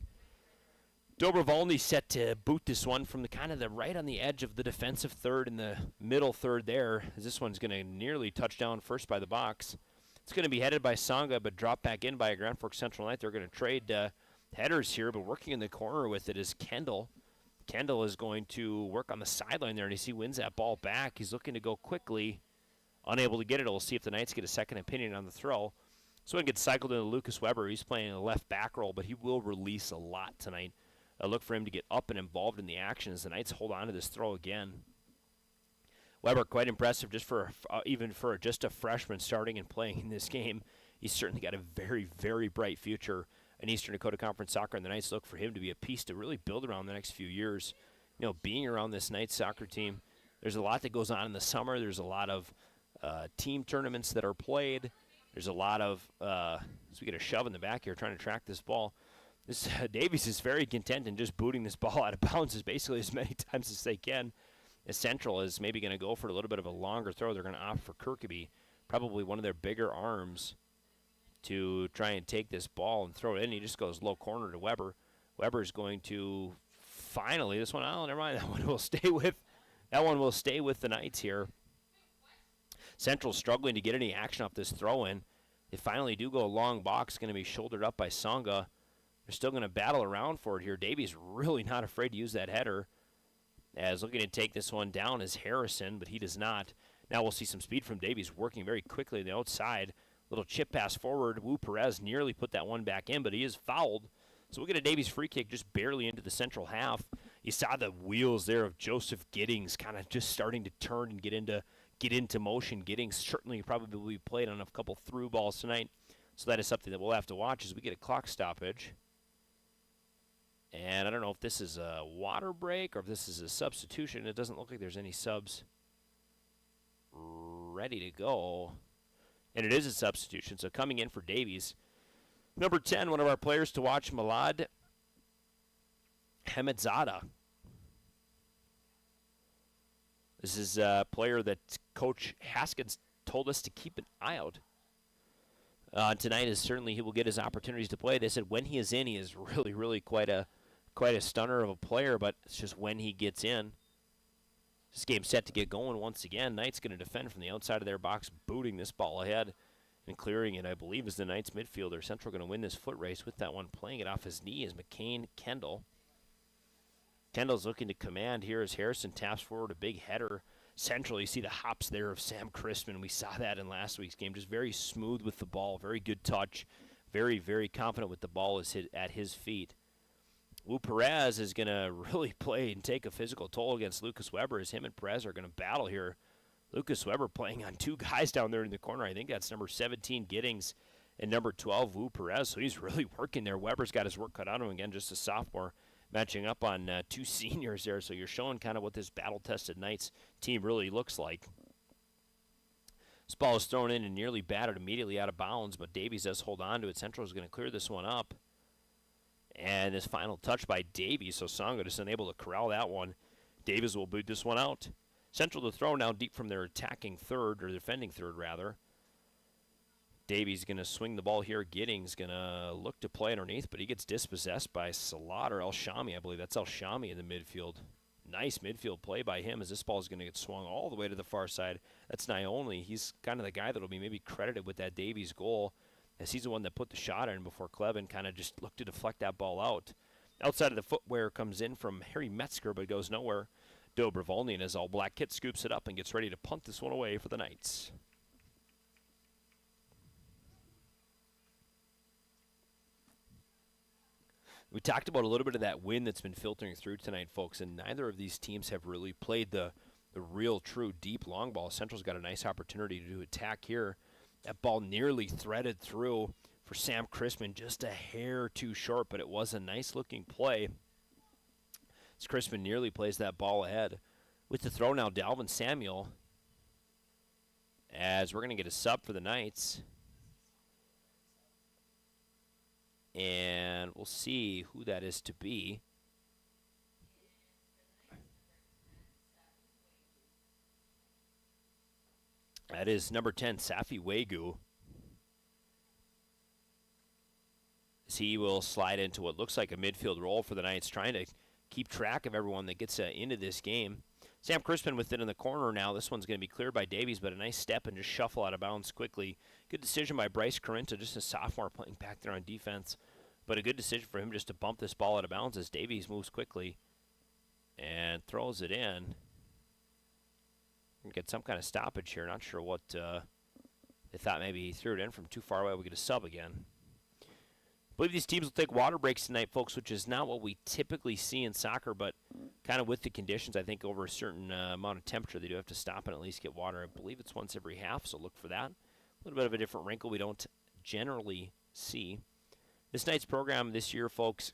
Dobrovolny set to boot this one from the kind of the right on the edge of the defensive third and the middle third there, as this one's going to nearly touch down first by the box. It's going to be headed by Sanga, but dropped back in by a Grand Forks Central Knight. They're going to trade headers here, but working in the corner with it is Kendall. Kendall is going to work on the sideline there, and as he wins that ball back, he's looking to go quickly. Unable to get it. We'll see if the Knights get a second opinion on the throw. So it gets cycled into Lucas Weber. He's playing a left back role, but he will release a lot tonight. I look for him to get up and involved in the action as the Knights hold on to this throw again. Weber, quite impressive just for even for just a freshman starting and playing in this game. He's certainly got a very, very bright future in Eastern Dakota Conference soccer, and the Knights look for him to be a piece to really build around the next few years. You know, being around this Knights soccer team, there's a lot that goes on in the summer. There's a lot of team tournaments that are played. There's a lot of, so we get a shove in the back here trying to track this ball. This Davies is very content in just booting this ball out of bounds as basically as many times as they can. As Central is maybe going to go for a little bit of a longer throw. They're going to opt for Kirkeby, probably one of their bigger arms, to try and take this ball and throw it in. He just goes low corner to Weber. Weber's going to finally, this one, oh, never mind, that one will stay with the Knights here. Central struggling to get any action off this throw-in. They finally do go a long box, going to be shouldered up by Songa. They're still going to battle around for it here. Davies really not afraid to use that header. As looking to take this one down is Harrison, but he does not. Now we'll see some speed from Davies working very quickly on the outside. Little chip pass forward. Wu Perez nearly put that one back in, but he is fouled. So we'll get a Davies free kick just barely into the central half. You saw the wheels there of Joseph Giddings kind of just starting to turn and get into motion. Giddings certainly probably played on a couple through balls tonight. So that is something that we'll have to watch as we get a clock stoppage. And I don't know if this is a water break or if this is a substitution. It doesn't look like there's any subs ready to go. And it is a substitution. So coming in for Davies, number 10, one of our players to watch, Malad Hamidzada. This is a player that Coach Haskins told us to keep an eye out. Tonight is certainly he will get his opportunities to play. They said when he is in, he is really, really quite a stunner of a player, but it's just when he gets in. This game's set to get going once again. Knights going to defend from the outside of their box, booting this ball ahead and clearing it, I believe, is the Knights midfielder. Central going to win this foot race with that one, playing it off his knee is McCain Kendall. Kendall's looking to command here as Harrison taps forward a big header. Central, you see the hops there of Sam Crispin. We saw that in last week's game. Just very smooth with the ball, very good touch, very, very confident with the ball is hit at his feet. Wu Perez is going to really play and take a physical toll against Lucas Weber as him and Perez are going to battle here. Lucas Weber playing on two guys down there in the corner. I think that's number 17, Giddings, and number 12, Wu Perez. So he's really working there. Weber's got his work cut out of him again, just a sophomore, matching up on two seniors there. So you're showing kind of what this battle-tested Knights team really looks like. This ball is thrown in and nearly batted immediately out of bounds, but Davies does hold on to it. Central is going to clear this one up. And this final touch by Davies, so Songa just unable to corral that one. Davies will boot this one out. Central to throw now deep from their attacking third, or defending third, rather. Davies going to swing the ball here. Giddings going to look to play underneath, but he gets dispossessed by Salat or El Shami, I believe. That's El Shami in the midfield. Nice midfield play by him as this ball is going to get swung all the way to the far side. That's Naoli. He's kind of the guy that will be maybe credited with that Davies goal, as he's the one that put the shot in before Klevin kind of just looked to deflect that ball out. Outside of the footwear comes in from Harry Metzger, but goes nowhere. Dobrovolny, as all black kit, scoops it up and gets ready to punt this one away for the Knights. We talked about a little bit of that wind that's been filtering through tonight, folks, and neither of these teams have really played the real, true, deep long ball. Central's got a nice opportunity to attack here. That ball nearly threaded through for Sam Crispin, just a hair too short, but it was a nice-looking play. As Crispin nearly plays that ball ahead. With the throw now, Dalvin Samuel, as we're going to get a sub for the Knights. And we'll see who that is to be. That is number 10, Safi Wegu. As he will slide into what looks like a midfield role for the Knights, trying to keep track of everyone that gets into this game. Sam Crispin with it in the corner now. This one's going to be cleared by Davies, but a nice step and just shuffle out of bounds quickly. Good decision by Bryce Corinta, just a sophomore playing back there on defense. But a good decision for him just to bump this ball out of bounds as Davies moves quickly. and throws it in. Get some kind of stoppage here. Not sure what they thought. Maybe he threw it in from too far away. We get a sub again. I believe these teams will take water breaks tonight, folks, which is not what we typically see in soccer, but kind of with the conditions, I think over a certain amount of temperature, they do have to stop and at least get water. I believe it's once every half, so look for that. A little bit of a different wrinkle we don't generally see. This night's program this year, folks,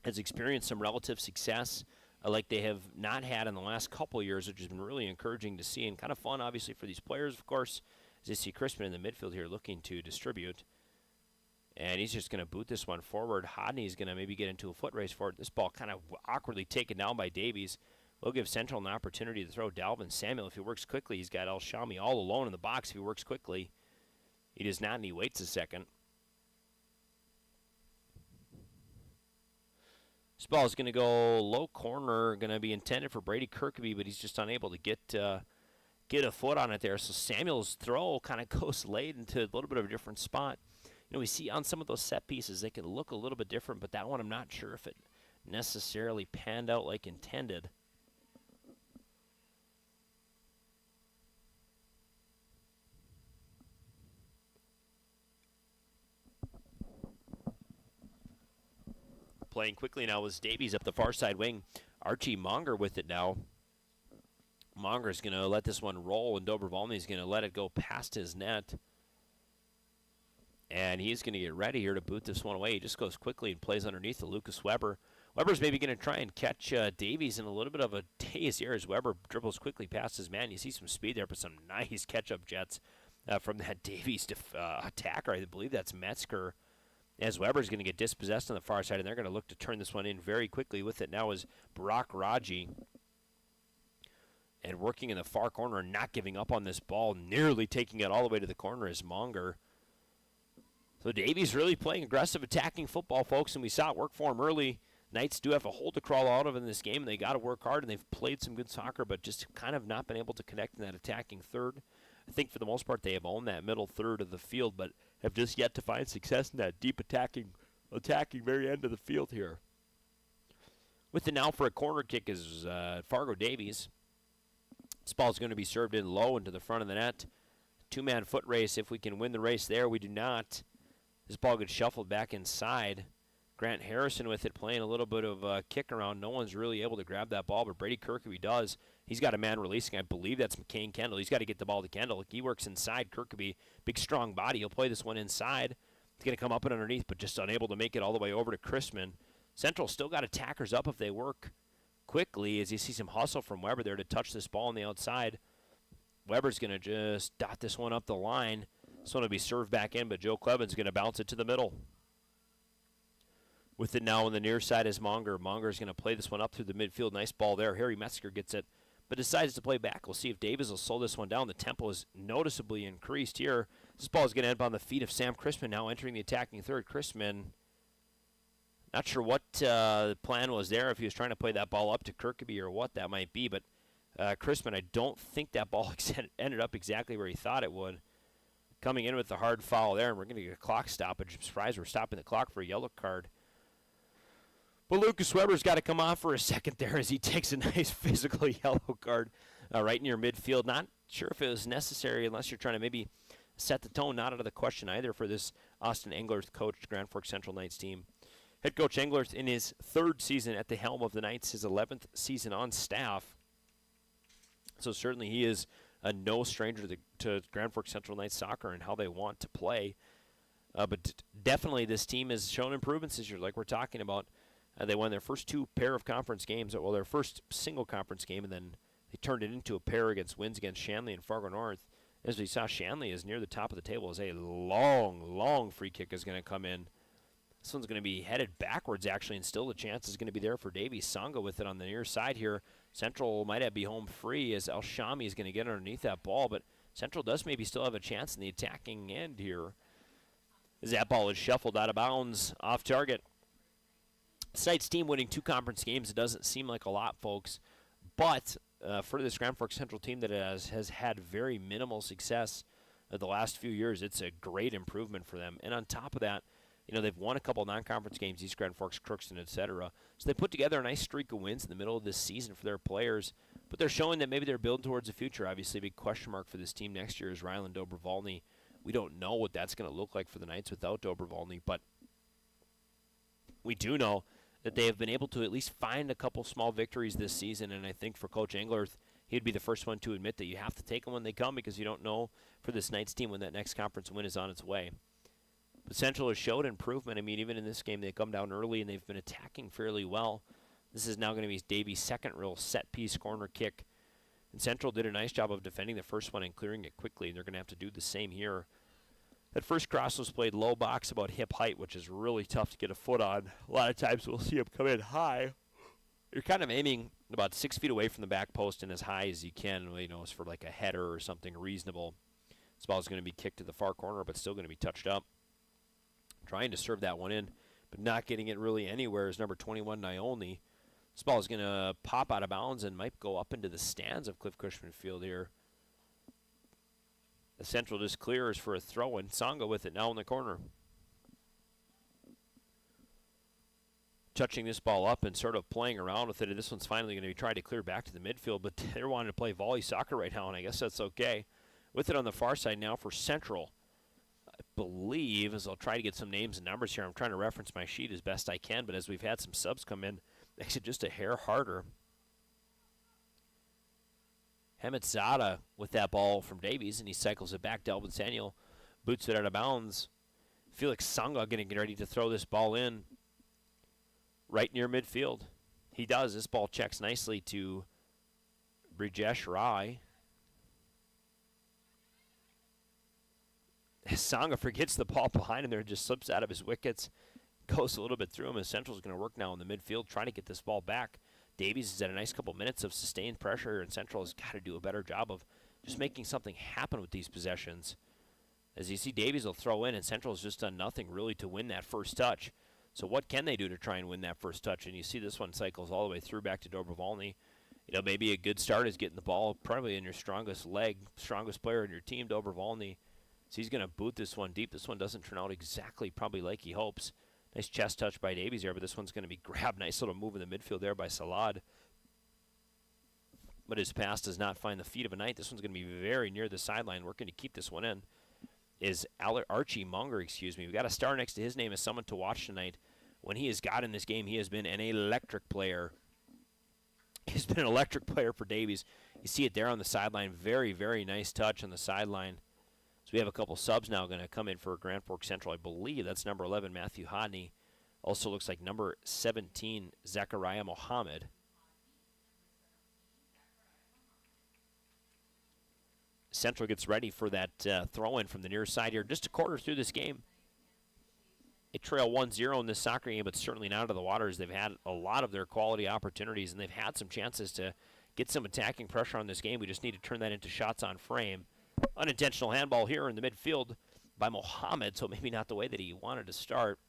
has experienced some relative success like they have not had in the last couple of years, which has been really encouraging to see and kind of fun, obviously, for these players, of course, as you see Crispin in the midfield here looking to distribute. And he's just going to boot this one forward. Hodney's going to maybe get into a foot race for it. This ball kind of awkwardly taken down by Davies. We'll give Central an opportunity to throw Dalvin Samuel. If he works quickly, he's got El Shami all alone in the box. If he works quickly, he does not, and he waits a second. This ball is going to go low corner, going to be intended for Brady Kirkby, but he's just unable to get a foot on it there. So Samuel's throw kind of goes late into a little bit of a different spot. You know, we see on some of those set pieces, they can look a little bit different, but that one I'm not sure if it necessarily panned out like intended. Playing quickly now is Davies up the far side wing. Archie Monger with it now. Monger's going to let this one roll, and Dobrovolny's going to let it go past his net. And he's going to get ready here to boot this one away. He just goes quickly and plays underneath to Lucas Weber. Weber's maybe going to try and catch Davies in a little bit of a daze here as Weber dribbles quickly past his man. You see some speed there, but some nice catch-up jets from that Davies attacker. I believe that's Metzger. As Weber's going to get dispossessed on the far side, and they're going to look to turn this one in very quickly. With it now is Barak Raji. And working in the far corner and not giving up on this ball, nearly taking it all the way to the corner is Monger. So Davies really playing aggressive attacking football, folks, and we saw it work for him early. Knights do have a hole to crawl out of in this game, and they got to work hard, and they've played some good soccer, but just kind of not been able to connect in that attacking third. I think for the most part they have owned that middle third of the field, but have just yet to find success in that deep attacking very end of the field here. With it now for a corner kick is Fargo Davies. This ball is going to be served in low into the front of the net. Two-man foot race. If we can win the race there, we do not. This ball gets shuffled back inside. Grant Harrison with it, playing a little bit of kick around. No one's really able to grab that ball, but Brady Kirkby does. He's got a man releasing. I believe that's McCain Kendall. He's got to get the ball to Kendall. He works inside. Kirkby, big, strong body. He'll play this one inside. It's going to come up and underneath, but just unable to make it all the way over to Chrisman. Central still got attackers up if they work quickly, as you see some hustle from Weber there to touch this ball on the outside. Weber's going to just dot this one up the line. This one will be served back in, but Joe Clevin's going to bounce it to the middle. With it now on the near side is Monger. Monger's going to play this one up through the midfield. Nice ball there. Harry Metzger gets it, but decides to play back. We'll see if Davies will slow this one down. The tempo is noticeably increased here. This ball is going to end up on the feet of Sam Chrisman, now entering the attacking third. Chrisman, not sure what the plan was there, if he was trying to play that ball up to Kirkby or what that might be, but Chrisman, I don't think that ball ended up exactly where he thought it would. Coming in with the hard foul there, and we're going to get a clock stoppage. I'm surprised we're stopping the clock for a yellow card. But Lucas Weber's got to come off for a second there as he takes a nice physical yellow card right near midfield. Not sure if it was necessary unless you're trying to maybe set the tone. Not out of the question either for this Austin Englerth coached Grand Forks Central Knights team. Head coach Englerth in his third season at the helm of the Knights, his 11th season on staff. So certainly he is no stranger to Grand Forks Central Knights soccer and how they want to play. But definitely this team has shown improvements this year, like we're talking about. They won their first two pair of conference games, well, their first single conference game, and then they turned it into a pair against wins against Shanley and Fargo North. As we saw, Shanley is near the top of the table as a long free kick is going to come in. This one's going to be headed backwards, actually, and still the chance is going to be there for Davies. Songa with it on the near side here. Central might be home free as El Shami is going to get underneath that ball, but Central does maybe still have a chance in the attacking end here. As that ball is shuffled out of bounds off target. Knights team winning 2 conference games, it doesn't seem like a lot, folks, but for this Grand Forks Central team that has had very minimal success the last few years, it's a great improvement for them. And on top of that, they've won a couple non-conference games, East Grand Forks, Crookston, etc. So they put together a nice streak of wins in the middle of this season for their players. But they're showing that maybe they're building towards the future. Obviously, a big question mark for this team next year is Ryland Dobrovolny. We don't know what that's going to look like for the Knights without Dobrovolny, but we do know that they have been able to at least find a couple small victories this season, and I think for Coach Englerth, he'd be the first one to admit that you have to take them when they come because you don't know for this Knights team when that next conference win is on its way. But Central has showed improvement. I mean, even in this game, they come down early, and they've been attacking fairly well. This is now going to be Davies' second real set-piece corner kick. And Central did a nice job of defending the first one and clearing it quickly, and they're going to have to do the same here. That first cross was played low box about hip height, which is really tough to get a foot on. A lot of times we'll see him come in high. You're kind of aiming about 6 feet away from the back post and as high as you can, as for like a header or something reasonable. This ball is going to be kicked to the far corner, but still going to be touched up. Trying to serve that one in, but not getting it really anywhere is number 21, Nyolny. This ball is going to pop out of bounds and might go up into the stands of Cliff Cushman Field here. The Central just clears for a throw, and Songa with it now in the corner. Touching this ball up and sort of playing around with it. This one's finally going to be trying to clear back to the midfield, but they're wanting to play volley soccer right now, and I guess that's okay. With it on the far side now for Central. I believe, as I'll try to get some names and numbers here, I'm trying to reference my sheet as best I can, but as we've had some subs come in, makes it just a hair harder. Hemitzada with that ball from Davies, and he cycles it back. Delvin Samuel boots it out of bounds. Felix Songa going to get ready to throw this ball in right near midfield. He does. This ball checks nicely to Brijesh Rai. Songa forgets the ball behind him there, just slips out of his wickets, goes a little bit through him, and Central's going to work now in the midfield, trying to get this ball back. Davies has had a nice couple minutes of sustained pressure, and Central has got to do a better job of just making something happen with these possessions. As you see, Davies will throw in, and Central has just done nothing really to win that first touch. So what can they do to try and win that first touch? And you see this one cycles all the way through back to Dobrovolny. Maybe a good start is getting the ball probably in your strongest leg, strongest player in your team, Dobrovolny. So he's going to boot this one deep. This one doesn't turn out exactly probably like he hopes. Nice chest touch by Davies there, but this one's going to be grabbed. Nice little move in the midfield there by Salad. But his pass does not find the feet of a Knight. This one's going to be very near the sideline, working to keep this one in. Is Archie Munger, We've got a star next to his name as someone to watch tonight. When he has got in this game, he has been an electric player. He's been an electric player for Davies. You see it there on the sideline. Very, very nice touch on the sideline. So we have a couple subs now going to come in for Grand Forks Central. I believe that's number 11, Matthew Hodney. Also looks like number 17, Zachariah Mohammed. Central gets ready for that throw-in from the near side here. Just a quarter through this game. They trail 1-0 in this soccer game, but certainly not out of the water as they've had a lot of their quality opportunities, and they've had some chances to get some attacking pressure on this game. We just need to turn that into shots on frame. Unintentional handball here in the midfield by Mohammed, so maybe not the way that he wanted to start.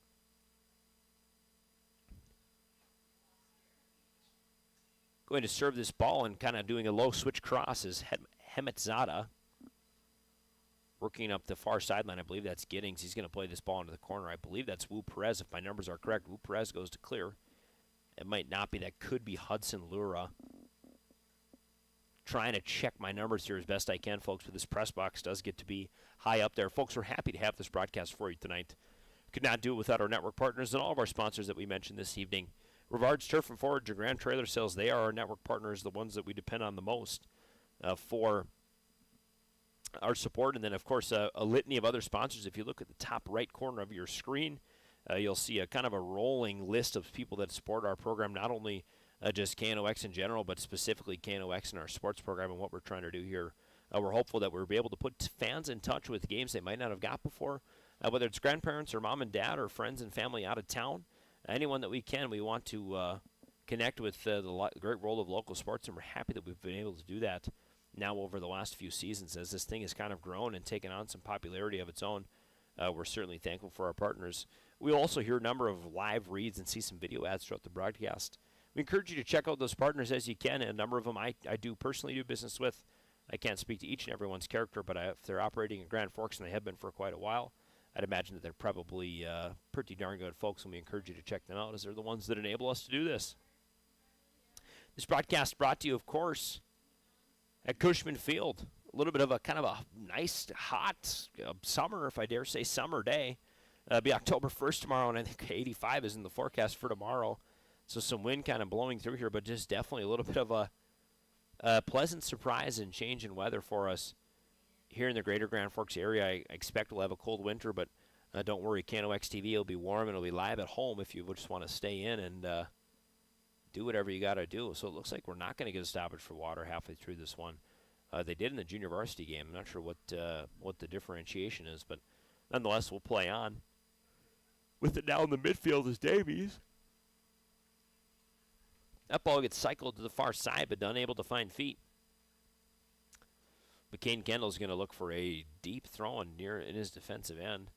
Going to serve this ball and kind of doing a low switch cross is Hemitzada. Working up the far sideline, I believe that's Giddings. He's going to play this ball into the corner. I believe that's Wu Perez, if my numbers are correct. Wu Perez goes to clear. It might not be. That could be Hudson Lura. Trying to check my numbers here as best I can, folks, but this press box does get to be high up there. Folks, we're happy to have this broadcast for you tonight. Could not do it without our network partners and all of our sponsors that we mentioned this evening. Rivard's Turf and Forage, your Grand Trailer Sales, they are our network partners, the ones that we depend on the most for our support. And then, of course, a litany of other sponsors. If you look at the top right corner of your screen, you'll see a kind of a rolling list of people that support our program, not only just KNOX in general, but specifically KNOX in our sports program and what we're trying to do here. We're hopeful that we'll be able to put fans in touch with games they might not have got before, whether it's grandparents or mom and dad or friends and family out of town. Anyone that we can, we want to connect with the great role of local sports, and we're happy that we've been able to do that now over the last few seasons as this thing has kind of grown and taken on some popularity of its own. We're certainly thankful for our partners. We'll also hear a number of live reads and see some video ads throughout the broadcast. We encourage you to check out those partners as you can, and a number of them I do personally do business with. I can't speak to each and everyone's character, but if they're operating in Grand Forks, and they have been for quite a while, I'd imagine that they're probably pretty darn good folks, and we encourage you to check them out, as they're the ones that enable us to do this. This broadcast brought to you, of course, at Cushman Field. A little bit of a kind of a nice, hot summer, if I dare say, summer day. It'll be October 1st tomorrow, and I think 85 is in the forecast for tomorrow. So some wind kind of blowing through here, but just definitely a little bit of a pleasant surprise and change in weather for us here in the greater Grand Forks area. I expect we'll have a cold winter, but don't worry, KNOX TV will be warm, and it'll be live at home if you just want to stay in and do whatever you got to do. So it looks like we're not going to get a stoppage for water halfway through this one. They did in the junior varsity game. I'm not sure what the differentiation is, but nonetheless, we'll play on. With it now in the midfield is Davies. That ball gets cycled to the far side, but unable to find feet. McCain Kendall's going to look for a deep throw in his defensive end.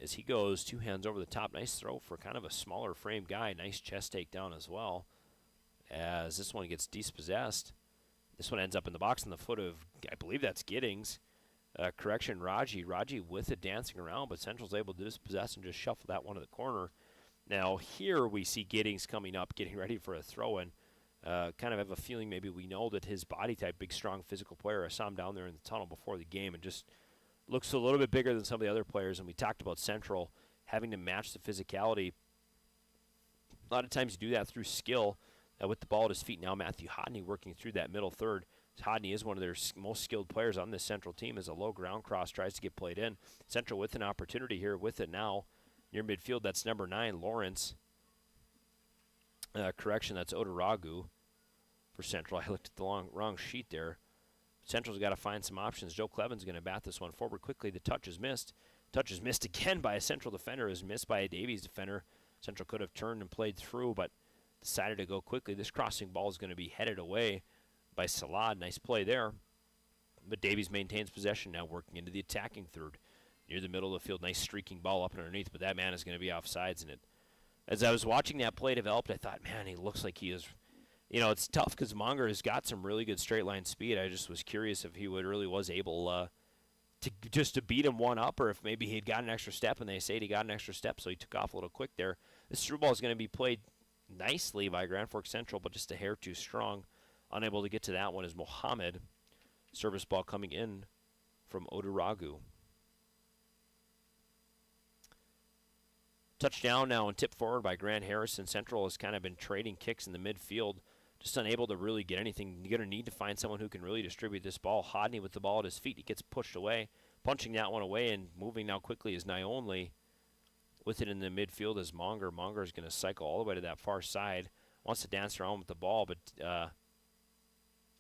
As he goes 2 hands over the top. Nice throw for kind of a smaller frame guy. Nice chest takedown as well. As this one gets dispossessed. This one ends up in the box on the foot of, I believe that's Giddings. Correction, Raji. Raji with it dancing around, but Central's able to dispossess and just shuffle that one to the corner. Now here we see Giddings coming up, getting ready for a throw-in. Kind of have a feeling maybe we know that his body type, big, strong, physical player. I saw him down there in the tunnel before the game and just looks a little bit bigger than some of the other players. And we talked about Central having to match the physicality. A lot of times you do that through skill. With the ball at his feet now, Matthew Hodney working through that middle third. Hodney is one of their most skilled players on this Central team as a low ground cross tries to get played in. Central with an opportunity here with it now. Near midfield, that's number 9, Lawrence. Correction, that's Odaragu for Central. I looked at the wrong sheet there. Central's got to find some options. Joe Cleven's going to bat this one forward quickly. The touch is missed. Touch is missed again by a Central defender. Is missed by a Davies defender. Central could have turned and played through, but decided to go quickly. This crossing ball is going to be headed away by Salad. Nice play there. But Davies maintains possession now, working into the attacking third. Near the middle of the field, nice streaking ball up and underneath, but that man is going to be offsides in it. As I was watching that play developed, I thought, man, he looks like he is, it's tough because Monger has got some really good straight line speed. I just was curious if he was able to beat him one up, or if maybe he'd got an extra step, and they say he got an extra step, so he took off a little quick there. This through ball is going to be played nicely by Grand Forks Central, but just a hair too strong. Unable to get to that one is Mohammed. Service ball coming in from Odaragu. Touchdown now and tipped forward by Grant Harrison. Central has kind of been trading kicks in the midfield, just unable to really get anything. You're going to need to find someone who can really distribute this ball. Hodney with the ball at his feet. He gets pushed away, punching that one away, and moving now quickly is Nyonli. With it in the midfield is Monger. Monger is going to cycle all the way to that far side. Wants to dance around with the ball, but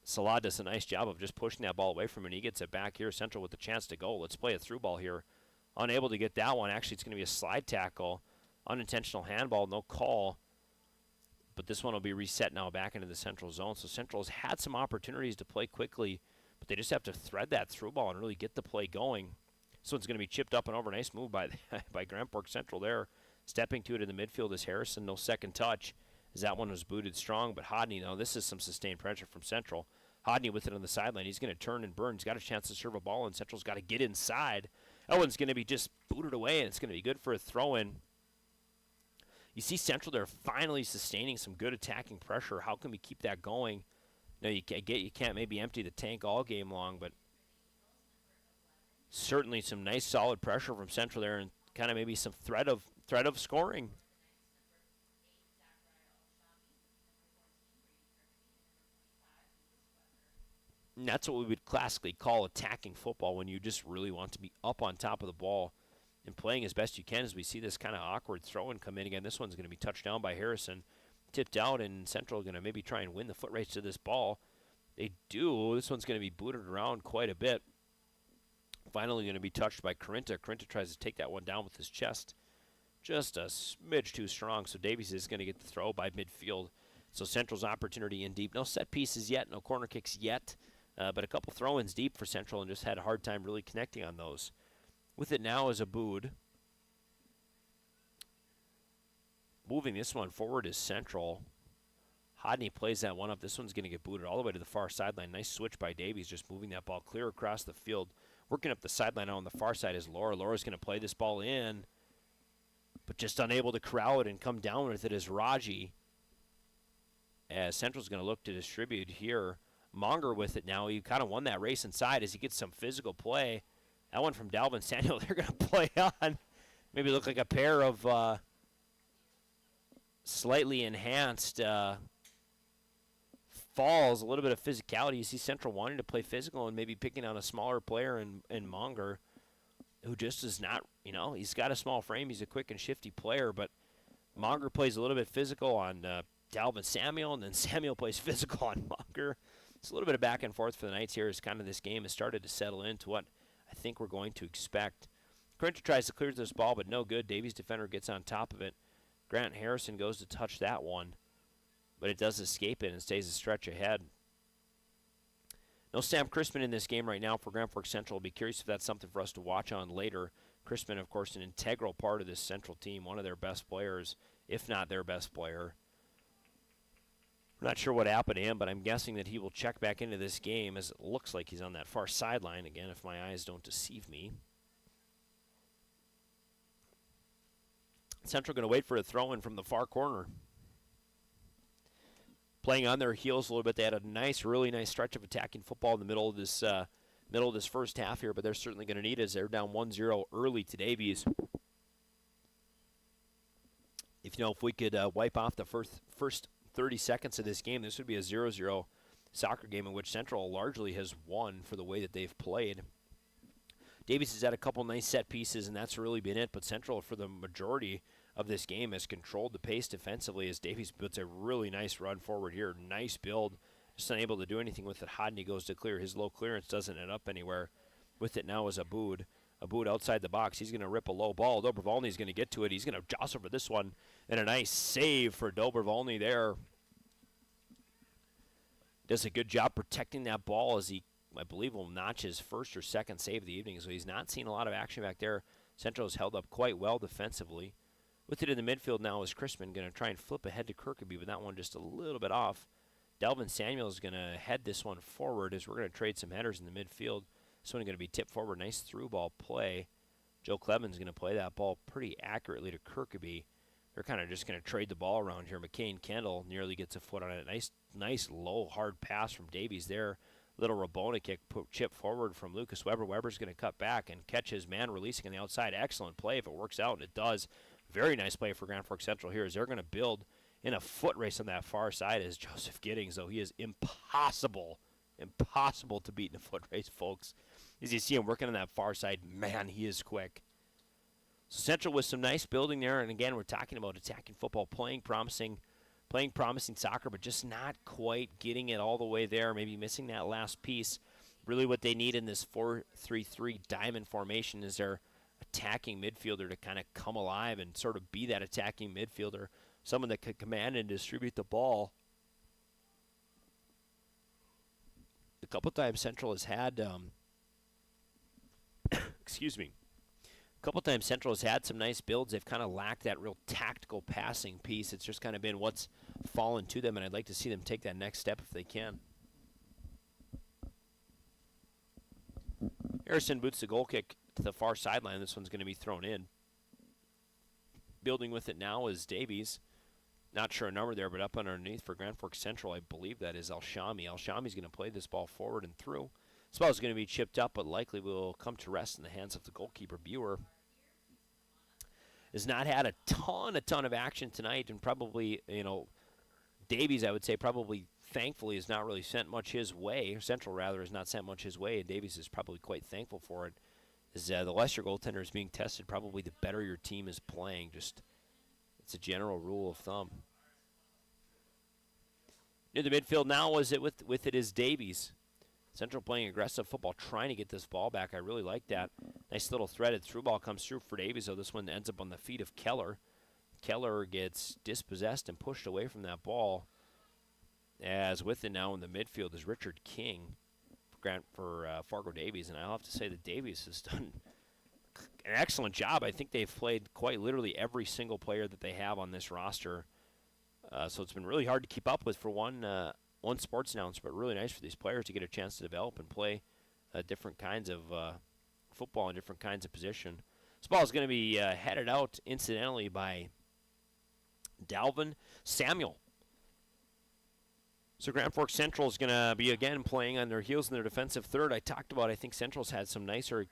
Salah does a nice job of just pushing that ball away from him, and he gets it back here. Central with the chance to go. Let's play a through ball here. Unable to get that one. Actually, it's going to be a slide tackle. Unintentional handball, no call. But this one will be reset now back into the Central zone. So Central's had some opportunities to play quickly, but they just have to thread that through ball and really get the play going. This one's going to be chipped up and over. Nice move by Grand Forks Central there. Stepping to it in the midfield is Harrison. No second touch, as that one was booted strong. But Hodney, now this is some sustained pressure from Central. Hodney with it on the sideline. He's going to turn and burn. He's got a chance to serve a ball, and Central's got to get inside. That one's going to be just booted away, and it's going to be good for a throw-in. You see Central there finally sustaining some good attacking pressure. How can we keep that going? Now, you can't maybe empty the tank all game long, but certainly some nice solid pressure from Central there, and kind of maybe some threat of scoring. And that's what we would classically call attacking football, when you just really want to be up on top of the ball and playing as best you can. As we see this kind of awkward throw-in come in again. This one's going to be touched down by Harrison. Tipped out, and Central going to maybe try and win the foot race to this ball. They do. This one's going to be booted around quite a bit. Finally going to be touched by Corinta. Corinta tries to take that one down with his chest. Just a smidge too strong, so Davies is going to get the throw by midfield. So Central's opportunity in deep. No set pieces yet, no corner kicks yet, but a couple throw-ins deep for Central, and just had a hard time really connecting on those. With it now is Abood. Moving this one forward is Central. Hodney plays that one up. This one's going to get booted all the way to the far sideline. Nice switch by Davies, just moving that ball clear across the field. Working up the sideline on the far side is Laura. Laura's going to play this ball in, but just unable to corral it and come down with it is Raji. As Central's going to look to distribute here. Monger with it now. He kind of won that race inside as he gets some physical play. That one from Dalvin Samuel, they're going to play on. Maybe look like a pair of slightly enhanced falls, a little bit of physicality. You see Central wanting to play physical and maybe picking on a smaller player in Monger, who just is not, he's got a small frame. He's a quick and shifty player, but Monger plays a little bit physical on Dalvin Samuel, and then Samuel plays physical on Monger. It's a little bit of back and forth for the Knights here as kind of this game has started to settle into what I think we're going to expect. Corinthians tries to clear this ball, but no good. Davies' defender gets on top of it. Grant Harrison goes to touch that one, but it does escape it and stays a stretch ahead. No Sam Crispin in this game right now for Grand Forks Central. I'll be curious if that's something for us to watch on later. Crispin, of course, an integral part of this Central team, one of their best players, if not their best player. I'm not sure what happened to him, but I'm guessing that he will check back into this game as it looks like he's on that far sideline again, if my eyes don't deceive me. Central going to wait for a throw-in from the far corner. Playing on their heels a little bit. They had a really nice stretch of attacking football in the middle of this first half here, but they're certainly going to need it as they're down 1-0 early to Davies. If we could wipe off the first 30 seconds of this game, this would be a 0-0 soccer game in which Central largely has won for the way that they've played. Davies has had a couple nice set pieces, and that's really been it, but Central, for the majority of this game, has controlled the pace defensively as Davies puts a really nice run forward here. Nice build. Just unable to do anything with it. Hodney goes to clear. His low clearance doesn't end up anywhere. With it now is Aboud. Aboud outside the box. He's going to rip a low ball. Dobrovolny's going to get to it. He's going to jostle for this one. And a nice save for Dobrovolny there. Does a good job protecting that ball as he, I believe, will notch his first or second save of the evening. So he's not seen a lot of action back there. Central has held up quite well defensively. With it in the midfield now is Crispin going to try and flip ahead to Kirkeby, but that one just a little bit off. Dalvin Samuel is going to head this one forward as we're going to trade some headers in the midfield. This one going to be tipped forward. Nice through ball play. Joe Clevens going to play that ball pretty accurately to Kirkeby. They're kind of just going to trade the ball around here. McCain Kendall nearly gets a foot on it. Nice low, hard pass from Davies there. Little Rabona kick, chip forward from Lucas Weber. Weber's going to cut back and catch his man releasing on the outside. Excellent play if it works out, and it does. Very nice play for Grand Forks Central here as they're going to build in a foot race on that far side as Joseph Giddings, though he is impossible to beat in a foot race, folks. As you see him working on that far side, man, he is quick. So Central with some nice building there, and again, we're talking about attacking football, playing promising soccer, but just not quite getting it all the way there, maybe missing that last piece. Really what they need in this 4-3-3 diamond formation is their attacking midfielder to kind of come alive and sort of be that attacking midfielder, someone that could command and distribute the ball. A couple times Central has had, A couple times Central has had some nice builds. They've kind of lacked that real tactical passing piece. It's just kind of been what's fallen to them, and I'd like to see them take that next step if they can. Harrison boots the goal kick to the far sideline. This one's going to be thrown in. Building with it now is Davies. Not sure a number there, but up underneath for Grand Forks Central, I believe that is Alshami. Alshami's going to play this ball forward and through. This ball is going to be chipped up, but likely will come to rest in the hands of the goalkeeper. Buer has not had a ton of action tonight, and probably, Davies, I would say, probably thankfully has not really sent much his way. Central, rather, has not sent much his way, and Davies is probably quite thankful for it. As the less your goaltender is being tested, probably the better your team is playing. Just, it's a general rule of thumb. Near the midfield now, is it with it is Davies. Central playing aggressive football, trying to get this ball back. I really like that. Nice little threaded through ball comes through for Davies, though this one ends up on the feet of Keller. Keller gets dispossessed and pushed away from that ball. As with it now in the midfield is Richard King for Fargo Davies, and I'll have to say that Davies has done an excellent job. I think they've played quite literally every single player that they have on this roster. So it's been really hard to keep up with for one sports announcer, but really nice for these players to get a chance to develop and play different kinds of football in different kinds of position. This ball is going to be headed out, incidentally, by Dalvin Samuel. So Grand Forks Central is going to be, again, playing on their heels in their defensive third. I talked about, I think Central's had some nicer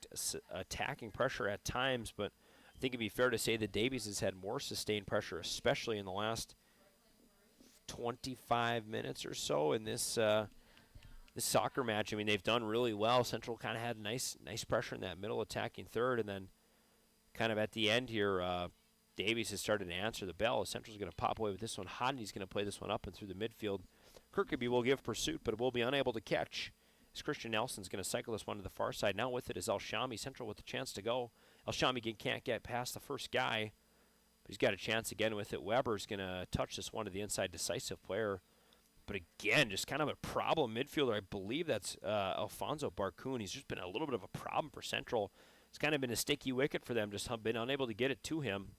attacking pressure at times, but I think it'd be fair to say that Davies has had more sustained pressure, especially in the last 25 minutes or so in this soccer match. I mean, they've done really well. Central kind of had nice pressure in that middle attacking third, and then kind of at the end here, Davies has started to answer the bell. Central's going to pop away with this one. Hodney's going to play this one up and through the midfield. Kirkaby will give pursuit, but will be unable to catch. As Christian Nelson's going to cycle this one to the far side. Now with it is El-Shami. Central with a chance to go. El-Shami can't get past the first guy, but he's got a chance again with it. Weber's going to touch this one to the inside decisive player. But again, just kind of a problem midfielder. I believe that's Alfonso Barcoon. He's just been a little bit of a problem for Central. It's kind of been a sticky wicket for them, just been unable to get it to him.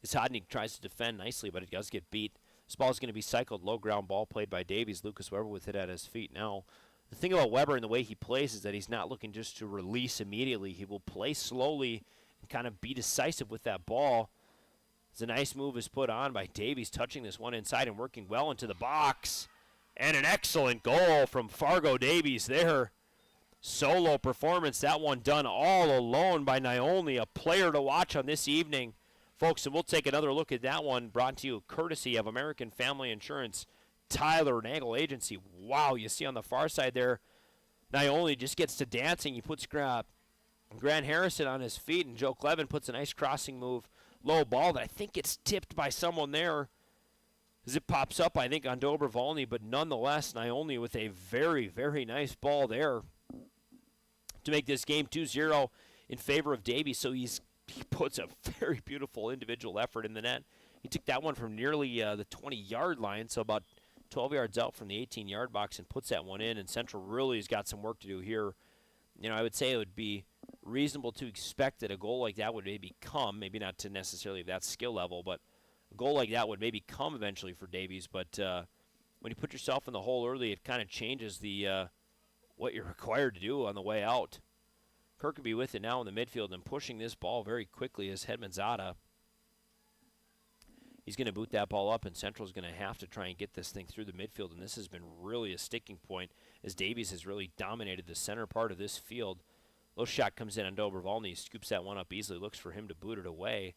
As Hodney tries to defend nicely, but it does get beat. This ball is going to be cycled. Low ground ball played by Davies. Lucas Weber with it at his feet now. The thing about Weber and the way he plays is that he's not looking just to release immediately. He will play slowly and kind of be decisive with that ball. It's a nice move is put on by Davies, touching this one inside and working well into the box. And an excellent goal from Fargo Davies there. Solo performance, that one done all alone by Naolny, a player to watch on this evening. Folks, and we'll take another look at that one, brought to you courtesy of American Family Insurance, Tyler Nagel Agency. Wow, you see on the far side there, Naolny just gets to dancing. He puts Grant Harrison on his feet, and Joe Clevin puts a nice crossing move. Low ball that I think gets tipped by someone there as it pops up, I think, on Dobrovolny, but nonetheless, Naolny with a very, very nice ball there to make this game 2-0 in favor of Davies. So he puts a very beautiful individual effort in the net. He took that one from nearly the 20-yard line, so about 12 yards out from the 18-yard box, and puts that one in, and Central really has got some work to do here. You know, I would say it would be reasonable to expect that a goal like that would maybe come, maybe not to necessarily that skill level, but a goal like that would maybe come eventually for Davies. But when you put yourself in the hole early, it kind of changes the what you're required to do on the way out. Kirkaby with it now in the midfield and pushing this ball very quickly as Hedmanzada. He's going to boot that ball up, and Central's going to have to try and get this thing through the midfield, and this has been really a sticking point as Davies has really dominated the center part of this field. Low shot comes in on Dobrovolny. He scoops that one up easily, looks for him to boot it away.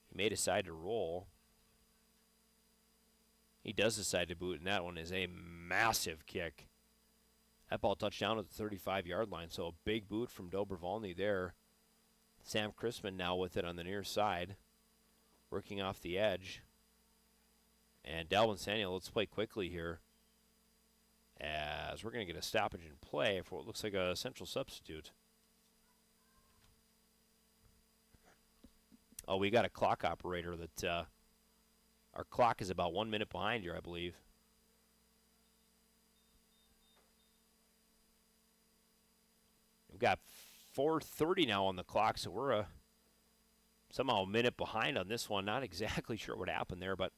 He may decide to roll. He does decide to boot, and that one is a massive kick. That ball touched down at the 35-yard line, so a big boot from Dobrovolny there. Sam Chrisman now with it on the near side, working off the edge. And Dalvin Samuel, let's play quickly here, as we're going to get a stoppage in play for what looks like a Central substitute. Oh, we got a clock operator that our clock is about 1 minute behind here, I believe. We've got 4:30 now on the clock, so we're somehow a minute behind on this one. Not exactly sure what happened there, but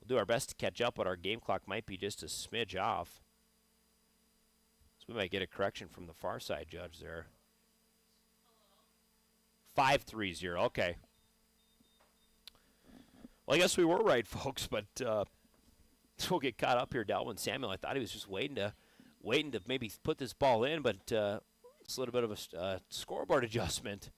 we'll do our best to catch up, but our game clock might be just a smidge off. So we might get a correction from the far side judge there. 5:30, okay. Well, I guess we were right, folks, but we'll get caught up here. Dalvin Samuel, I thought he was just waiting to maybe put this ball in, but it's a little bit of a scoreboard adjustment.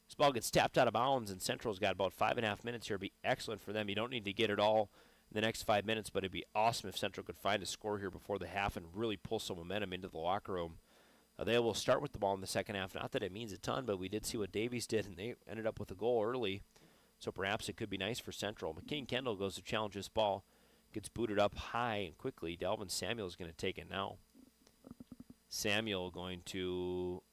This ball gets tapped out of bounds, and Central's got about 5.5 minutes here. It'd be excellent for them. You don't need to get it all in the next 5 minutes, but it'd be awesome if Central could find a score here before the half and really pull some momentum into the locker room. They will start with the ball in the second half. Not that it means a ton, but we did see what Davies did, and they ended up with a goal early. So perhaps it could be nice for Central. McKean Kendall goes to challenge this ball. Gets booted up high and quickly. Dalvin Samuel is going to take it now. Samuel going to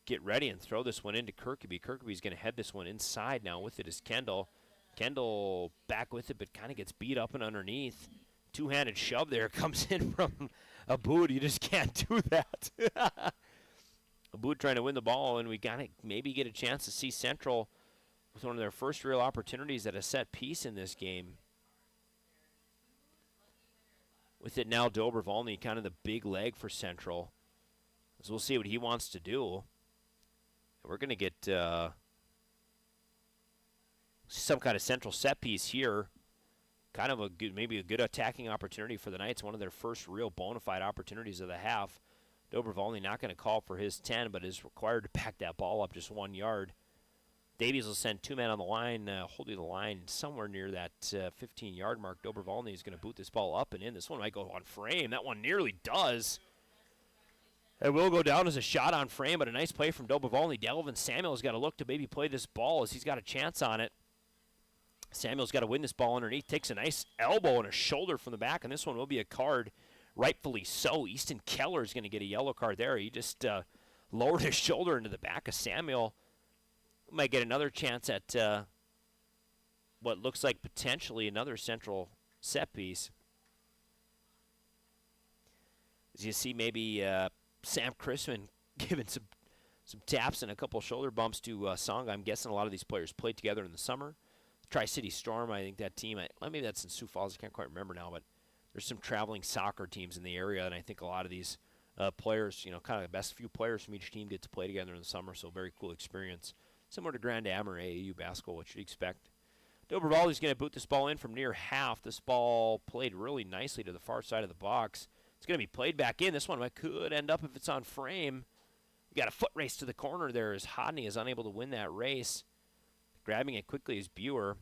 get ready and throw this one into Kirkaby. Kirkaby's going to head this one inside now. With it is Kendall. Kendall back with it, but kind of gets beat up and underneath. Two-handed shove there comes in from Aboud. You just can't do that. Aboud trying to win the ball, and we got to maybe get a chance to see Central with one of their first real opportunities at a set piece in this game. With it now, Dobrovolny, kind of the big leg for Central. So we'll see what he wants to do. We're going to get some kind of central set piece here. Kind of maybe a good attacking opportunity for the Knights. One of their first real bona fide opportunities of the half. Dobrovolny not going to call for his 10, but is required to back that ball up just 1 yard. Davies will send 2 men on the line, holding the line somewhere near that 15-yard mark. Dobrovolny is going to boot this ball up and in. This one might go on frame. That one nearly does. It will go down as a shot on frame, but a nice play from Dobrovolny. Delvin Samuel's got to look to maybe play this ball as he's got a chance on it. Samuel's got to win this ball underneath. Takes a nice elbow and a shoulder from the back, and this one will be a card. Rightfully so. Easton Keller is going to get a yellow card there. He just lowered his shoulder into the back of Samuel. Might get another chance at what looks like potentially another central set piece. As you see, maybe Sam Chrisman giving some taps and a couple shoulder bumps to Song. I'm guessing a lot of these players played together in the summer. Tri-City Storm, I think that team, maybe that's in Sioux Falls, I can't quite remember now, but there's some traveling soccer teams in the area, and I think a lot of these players, kind of the best few players from each team get to play together in the summer, so very cool experience. Similar to Grand Am or AAU basketball, what you'd expect. Dobrovolny's going to boot this ball in from near half. This ball played really nicely to the far side of the box. It's going to be played back in. This one could end up if it's on frame. You got a foot race to the corner there as Hodney is unable to win that race. Grabbing it quickly is Buer.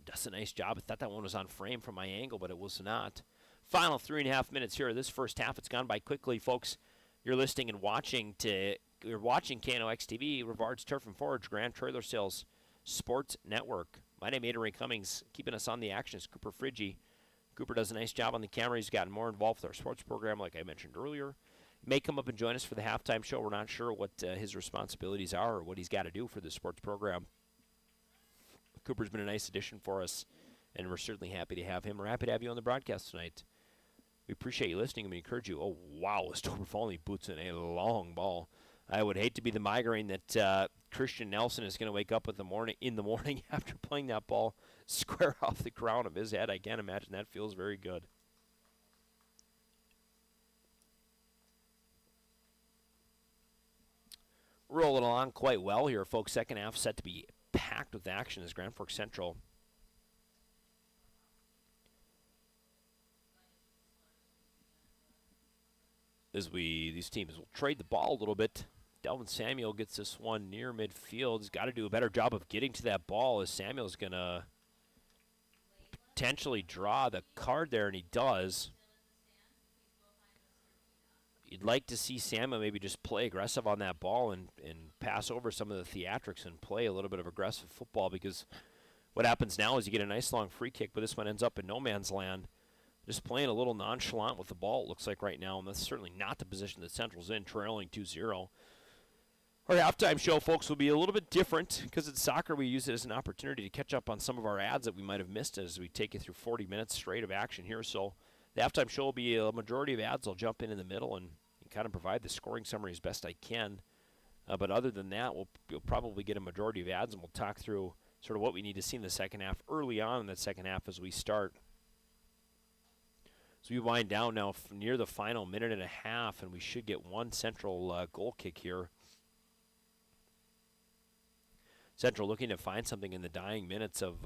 Does a nice job. I thought that one was on frame from my angle, but it was not. Final 3.5 minutes here of this first half. It's gone by quickly, folks. You're listening and watching KNOX TV, Rivard's Turf and Forage, Grand Trailer Sales Sports Network. My name is Adrian Cummings. Keeping us on the action is Cooper Fridgie. Cooper does a nice job on the camera. He's gotten more involved with our sports program, like I mentioned earlier. He may come up and join us for the halftime show. We're not sure what his responsibilities are or what he's got to do for the sports program. Cooper's been a nice addition for us, and we're certainly happy to have him. We're happy to have you on the broadcast tonight. We appreciate you listening, and we encourage you. Oh, wow, Dobrovolny boots in a long ball. I would hate to be the migraine that Christian Nelson is going to wake up with in the morning after playing that ball square off the crown of his head. I can't imagine that feels very good. Rolling along quite well here, folks. Second half set to be packed with action as Grand Forks Central these teams will trade the ball a little bit. Delvin Samuel gets this one near midfield. He's got to do a better job of getting to that ball as Samuel's going to potentially draw the card there, and he does. You'd like to see Samuel maybe just play aggressive on that ball and pass over some of the theatrics and play a little bit of aggressive football, because what happens now is you get a nice long free kick, but this one ends up in no man's land. Just playing a little nonchalant with the ball, it looks like right now, and that's certainly not the position that Central's in, trailing 2-0. Our halftime show, folks, will be a little bit different because it's soccer. We use it as an opportunity to catch up on some of our ads that we might have missed as we take you through 40 minutes straight of action here. So the halftime show will be a majority of ads. I'll jump in the middle and kind of provide the scoring summary as best I can. But other than that, we'll probably get a majority of ads, and we'll talk through sort of what we need to see in the second half, early on in that second half as we start. So we wind down now near the final minute and a half, and we should get one Central goal kick here. Central looking to find something in the dying minutes of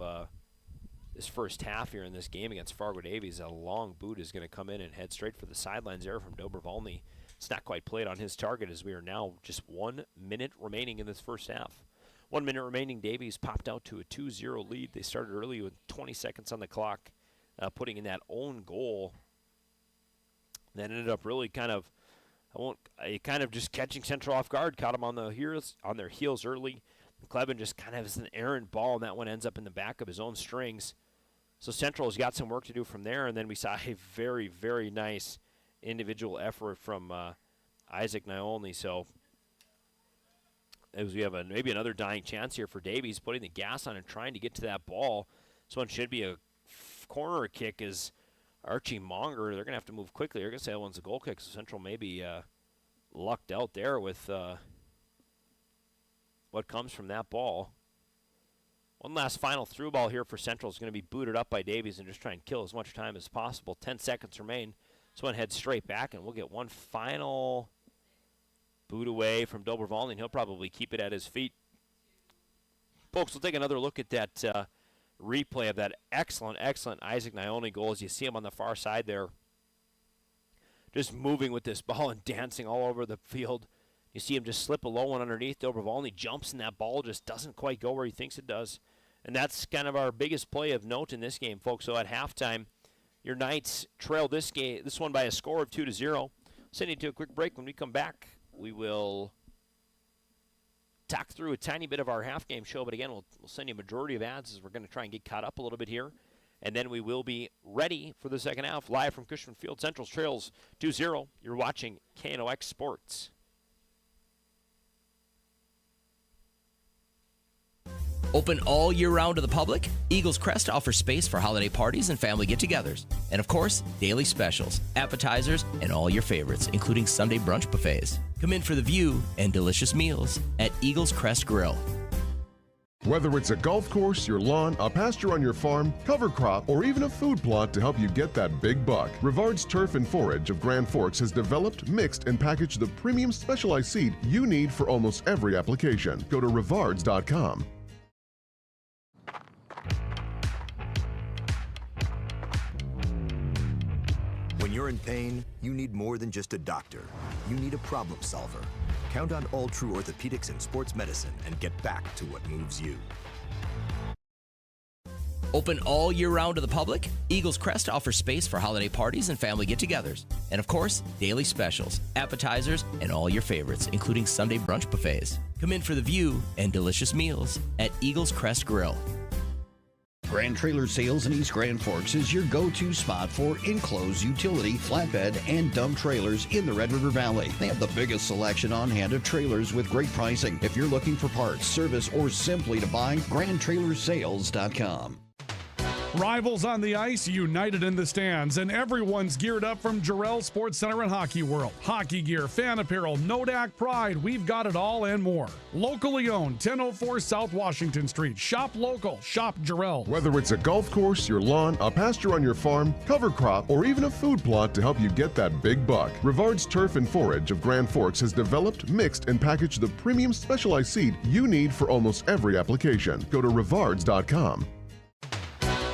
this first half here in this game against Fargo Davies. A long boot is going to come in and head straight for the sidelines there from Dobrovolny. It's not quite played on his target as we are now just 1 minute remaining in this first half. 1 minute remaining, Davies popped out to a 2-0 lead. They started early with 20 seconds on the clock, putting in that own goal. That ended up really kind of just catching Central off guard, caught them on their heels early. Kleben just kind of has an errant ball, and that one ends up in the back of his own strings. So Central has got some work to do from there, and then we saw a very, very nice individual effort from Isaac Nyolny. So as we have maybe another dying chance here for Davies, putting the gas on and trying to get to that ball. This one should be a corner kick as Archie Monger. They're going to have to move quickly. They're going to say that one's a goal kick, so Central may be lucked out there with what comes from that ball. One last final through ball here for Central is going to be booted up by Davies and just try and kill as much time as possible. 10 seconds remain. This one heads straight back, and we'll get one final boot away from Dobrovolny, and he'll probably keep it at his feet. Folks, we'll take another look at that replay of that excellent Isaac Nione goal as you see him on the far side there, just moving with this ball and dancing all over the field. You see him just slip a low one underneath. Dobrovolny jumps, and that ball just doesn't quite go where he thinks it does. And that's kind of our biggest play of note in this game, folks. So at halftime, your Knights trail this one by a score of 2-0. Send you to a quick break. When we come back, we will talk through a tiny bit of our half-game show. But again, we'll send you a majority of ads as we're going to try and get caught up a little bit here. And then we will be ready for the second half, live from Cushman Field. Central's trails 2-0. You're watching KNOX Sports. Open all year round to the public, Eagles Crest offers space for holiday parties and family get-togethers. And of course, daily specials, appetizers, and all your favorites, including Sunday brunch buffets. Come in for the view and delicious meals at Eagles Crest Grill. Whether it's a golf course, your lawn, a pasture on your farm, cover crop, or even a food plot to help you get that big buck, Rivard's Turf and Forage of Grand Forks has developed, mixed, and packaged the premium specialized seed you need for almost every application. Go to rivards.com. When you're in pain, you need more than just a doctor. You need a problem solver. Count on All True Orthopedics and Sports Medicine and get back to what moves you. Open all year round to the public, Eagles Crest offers space for holiday parties and family get-togethers. And of course, daily specials, appetizers, and all your favorites, including Sunday brunch buffets. Come in for the view and delicious meals at Eagles Crest Grill. Grand Trailer Sales in East Grand Forks is your go-to spot for enclosed utility, flatbed, and dump trailers in the Red River Valley. They have the biggest selection on hand of trailers with great pricing. If you're looking for parts, service, or simply to buy, GrandTrailersSales.com. Rivals on the ice, united in the stands, and everyone's geared up from Jarrell Sports Center and Hockey World. Hockey gear, fan apparel, Nodak Pride, we've got it all and more. Locally owned, 1004 South Washington Street. Shop local, shop Jarrell. Whether it's a golf course, your lawn, a pasture on your farm, cover crop, or even a food plot to help you get that big buck, Rivard's Turf and Forage of Grand Forks has developed, mixed, and packaged the premium specialized seed you need for almost every application. Go to rivards.com.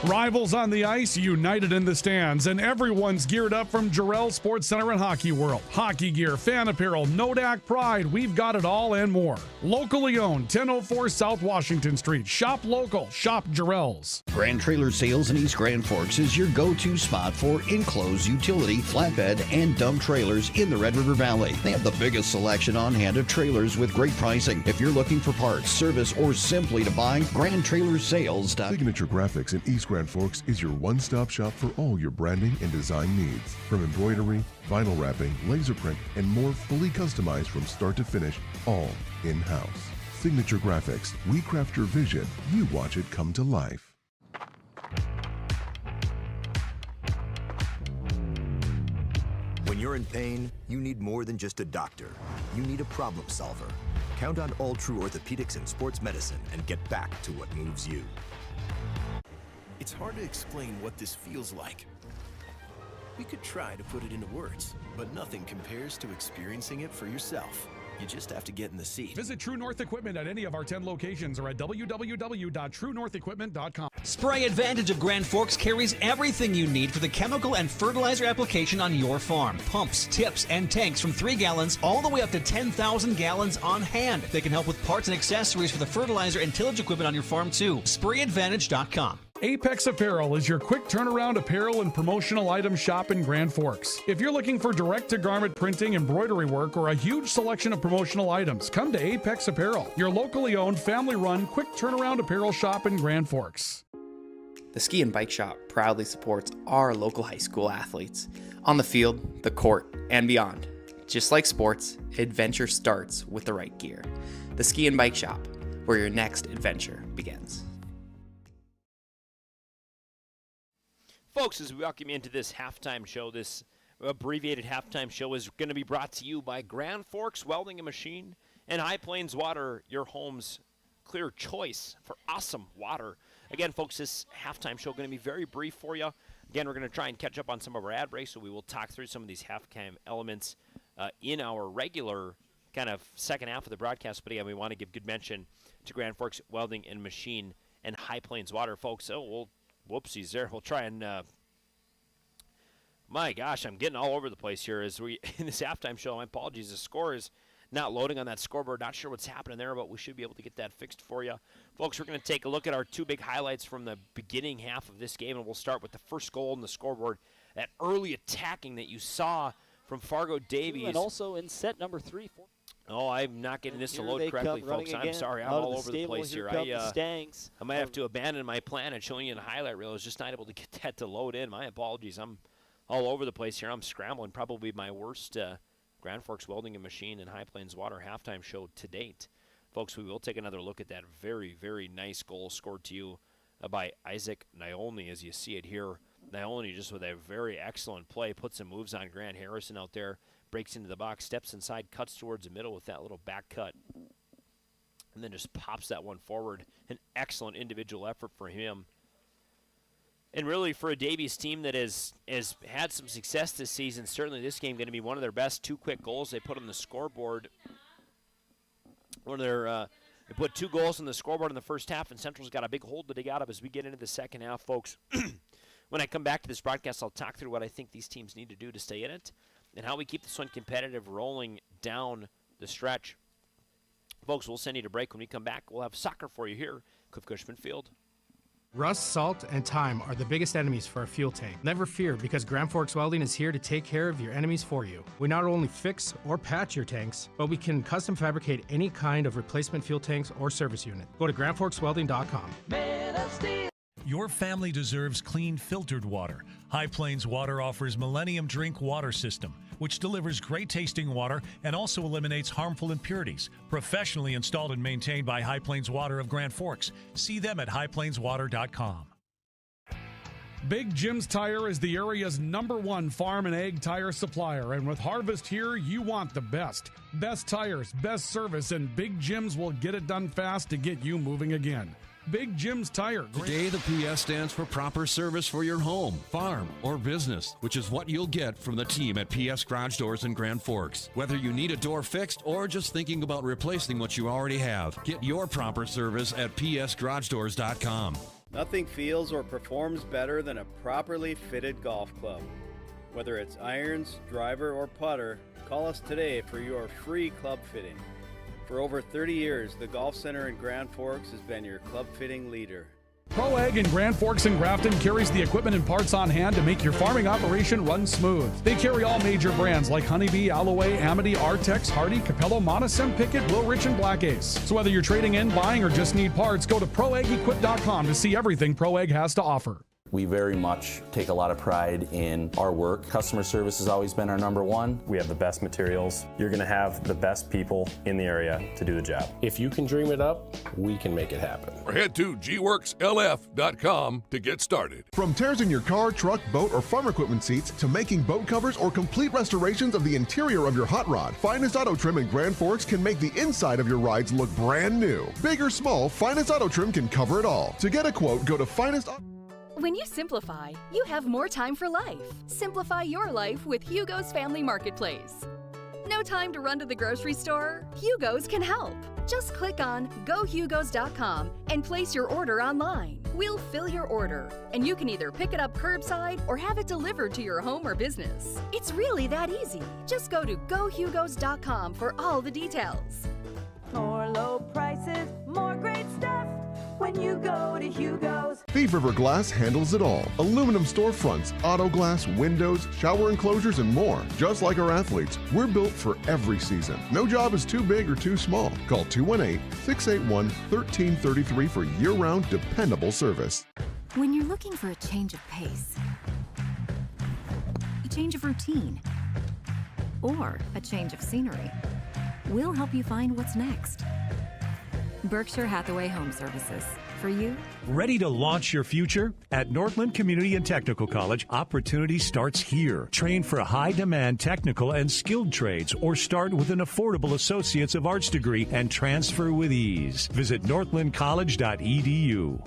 Rivals on the ice, united in the stands, and everyone's geared up from Jarrell Sports Center and Hockey World. Hockey gear, fan apparel, Nodak Pride, we've got it all and more. Locally owned, 1004 South Washington Street. Shop local, shop Jarrell's. Grand Trailer Sales in East Grand Forks is your go-to spot for enclosed utility, flatbed, and dump trailers in the Red River Valley. They have the biggest selection on hand of trailers with great pricing. If you're looking for parts, service, or simply to buy, GrandTrailersSales.com. Signature Graphics in East Grand Forks is your one-stop shop for all your branding and design needs. From embroidery, vinyl wrapping, laser print, and more fully customized from start to finish, all in-house. Signature Graphics, we craft your vision, you watch it come to life. When you're in pain, you need more than just a doctor. You need a problem solver. Count on All True Orthopedics and Sports Medicine and get back to what moves you. It's hard to explain what this feels like. We could try to put it into words, but nothing compares to experiencing it for yourself. You just have to get in the seat. Visit True North Equipment at any of our 10 locations or at www.truenorthequipment.com. Spray Advantage of Grand Forks carries everything you need for the chemical and fertilizer application on your farm. Pumps, tips, and tanks from 3 gallons all the way up to 10,000 gallons on hand. They can help with parts and accessories for the fertilizer and tillage equipment on your farm too. SprayAdvantage.com. Apex Apparel is your quick turnaround apparel and promotional item shop in Grand Forks. If you're looking for direct-to-garment printing, embroidery work, or a huge selection of promotional items, come to Apex Apparel, your locally owned, family-run, quick turnaround apparel shop in Grand Forks. The Ski and Bike Shop proudly supports our local high school athletes on the field, the court, and beyond. Just like sports, adventure starts with the right gear. The Ski and Bike Shop, where your next adventure begins. Folks, as we welcome you into this halftime show, this abbreviated halftime show is going to be brought to you by Grand Forks Welding and Machine and High Plains Water, your home's clear choice for awesome water. Again, folks, this halftime show is going to be very brief for you. Again, we're going to try and catch up on some of our ad breaks, so we will talk through some of these halftime elements in our regular kind of second half of the broadcast. But again, we want to give good mention to Grand Forks Welding and Machine and High Plains Water, folks. Whoopsies there. We'll try and my gosh, I'm getting all over the place here as we in this halftime show. My apologies. The score is not loading on that scoreboard. Not sure what's happening there, but we should be able to get that fixed for you. Folks, we're going to take a look at our two big highlights from the beginning half of this game, and we'll start with the first goal on the scoreboard, that early attacking that you saw from Fargo Davies. And also in set number 3. Oh, I'm not getting this to load correctly, folks. I'm sorry. I'm all over the place here. I might have to abandon my plan and showing you the highlight reel. I was just not able to get that to load in. My apologies. I'm all over the place here. I'm scrambling. Probably my worst Grand Forks Welding and Machine and High Plains Water halftime show to date. Folks, we will take another look at that very, very nice goal scored to you by Isaac Nyolny, as you see it here. Nyolny just with a very excellent play, puts some moves on Grant Harrison out there, breaks into the box, steps inside, cuts towards the middle with that little back cut, and then just pops that one forward. An excellent individual effort for him. And really, for a Davies team that has had some success this season, certainly this game going to be one of their best. 2 quick goals they put on the scoreboard. They put 2 goals on the scoreboard in the first half, and Central's got a big hold to dig out of as we get into the second half, folks. When I come back to this broadcast, I'll talk through what I think these teams need to do to stay in it and how we keep this one competitive rolling down the stretch. Folks, we'll send you to break. When we come back, we'll have soccer for you here, Cliff Cushman Field. Rust, salt, and time are the biggest enemies for a fuel tank. Never fear, because Grand Forks Welding is here to take care of your enemies for you. We not only fix or patch your tanks, but we can custom fabricate any kind of replacement fuel tanks or service unit. Go to grandforkswelding.com. Your family deserves clean, filtered water. High Plains Water offers Millennium Drink Water System, which delivers great-tasting water and also eliminates harmful impurities. Professionally installed and maintained by High Plains Water of Grand Forks. See them at highplainswater.com. Big Jim's Tire is the area's #1 farm and ag tire supplier, and with harvest here, you want the best. Best tires, best service, and Big Jim's will get it done fast to get you moving again. Big Jim's Tire. Today, the PS stands for proper service for your home, farm, or business, which is what you'll get from the team at PS Garage Doors in Grand Forks. Whether you need a door fixed or just thinking about replacing what you already have, get your proper service at psgaragedoors.com. Nothing feels or performs better than a properly fitted golf club. Whether it's irons, driver, or putter, call us today for your free club fitting. For over 30 years, the Golf Center in Grand Forks has been your club fitting leader. Pro Ag in Grand Forks and Grafton carries the equipment and parts on hand to make your farming operation run smooth. They carry all major brands like Honeybee, Alloway, Amity, Artex, Hardy, Capello, Monosem, Pickett, Wilrich, and Black Ace. So whether you're trading in, buying, or just need parts, go to ProAgEquip.com to see everything Pro Ag has to offer. We very much take a lot of pride in our work. Customer service has always been our #1. We have the best materials. You're going to have the best people in the area to do the job. If you can dream it up, we can make it happen. Or head to gworkslf.com to get started. From tears in your car, truck, boat, or farm equipment seats to making boat covers or complete restorations of the interior of your hot rod, Finest Auto Trim in Grand Forks can make the inside of your rides look brand new. Big or small, Finest Auto Trim can cover it all. To get a quote, go to Finest Auto. When you simplify, you have more time for life. Simplify your life with Hugo's Family Marketplace. No time to run to the grocery store? Hugo's can help. Just click on GoHugos.com and place your order online. We'll fill your order, and you can either pick it up curbside or have it delivered to your home or business. It's really that easy. Just go to GoHugos.com for all the details. More low prices, more great stuff when you go to Hugo's. Thief River Glass handles it all. Aluminum storefronts, auto glass, windows, shower enclosures, and more. Just like our athletes, we're built for every season. No job is too big or too small. Call 218-681-1333 for year-round dependable service. When you're looking for a change of pace, a change of routine, or a change of scenery, we'll help you find what's next. Berkshire Hathaway Home Services. For you. Ready to launch your future? At Northland Community and Technical College, opportunity starts here. Train for high-demand technical and skilled trades or start with an affordable Associates of Arts degree and transfer with ease. Visit northlandcollege.edu.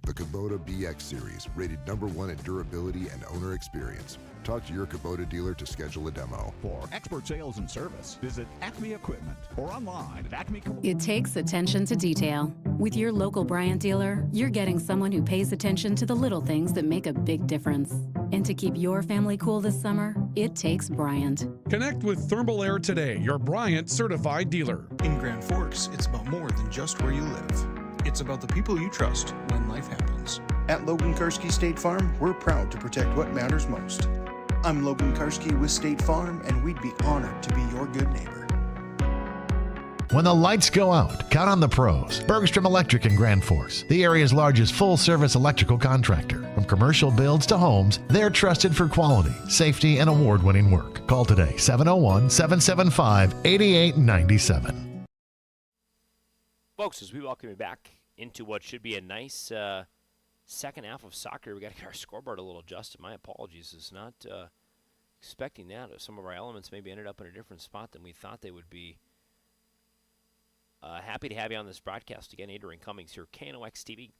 The the Kubota BX Series, rated #1 in durability and owner experience. Talk to your Kubota dealer to schedule a demo. For expert sales and service, visit Acme Equipment or online at Acme. It takes attention to detail. With your local Bryant dealer, you're getting someone who pays attention to the little things that make a big difference. And to keep your family cool this summer, it takes Bryant. Connect with Thermal Air today, your Bryant certified dealer. In Grand Forks, it's about more than just where you live. It's about the people you trust when life happens. At Logan Karski State Farm, we're proud to protect what matters most. I'm Logan Karski with State Farm, and we'd be honored to be your good neighbor. When the lights go out, count on the pros. Bergstrom Electric in Grand Forks, the area's largest full-service electrical contractor. From commercial builds to homes, they're trusted for quality, safety, and award-winning work. Call today, 701-775-8897. Folks, as we welcome you back into what should be a nice second half of soccer, we got to get our scoreboard a little adjusted. My apologies. Is not expecting that. Some of our elements maybe ended up in a different spot than we thought they would be. Happy to have you on this broadcast again. Adrian Cummings here, KNOX TV.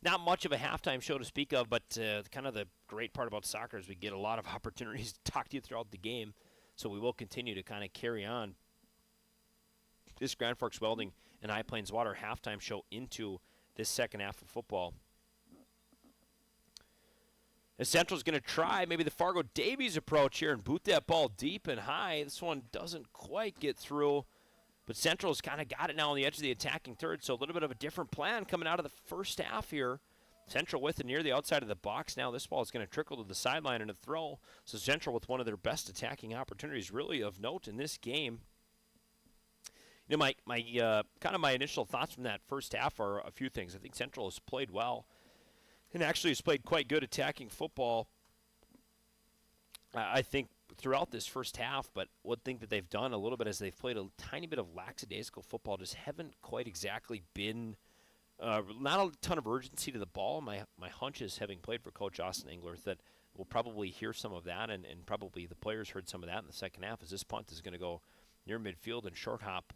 Not much of a halftime show to speak of, but kind of the great part about soccer is we get a lot of opportunities to talk to you throughout the game. So we will continue to kind of carry on this Grand Forks Welding and High Plains Water halftime show into this second half of football. As Central's going to try maybe the Fargo Davies approach here and boot that ball deep and high. This one doesn't quite get through, but Central's kind of got it now on the edge of the attacking third, so a little bit of a different plan coming out of the first half here. Central with it near the outside of the box. Now this ball is going to trickle to the sideline and a throw. So Central with one of their best attacking opportunities really of note in this game. You know, my initial thoughts from that first half are a few things. I think Central has played well and actually has played quite good attacking football, I think, throughout this first half. But one thing that they've done a little bit is they've played a tiny bit of lackadaisical football, just haven't quite exactly been not a ton of urgency to the ball. My hunch is, having played for Coach Austin Engler, that we'll probably hear some of that, and probably the players heard some of that in the second half, as this punt is going to go near midfield and short hop.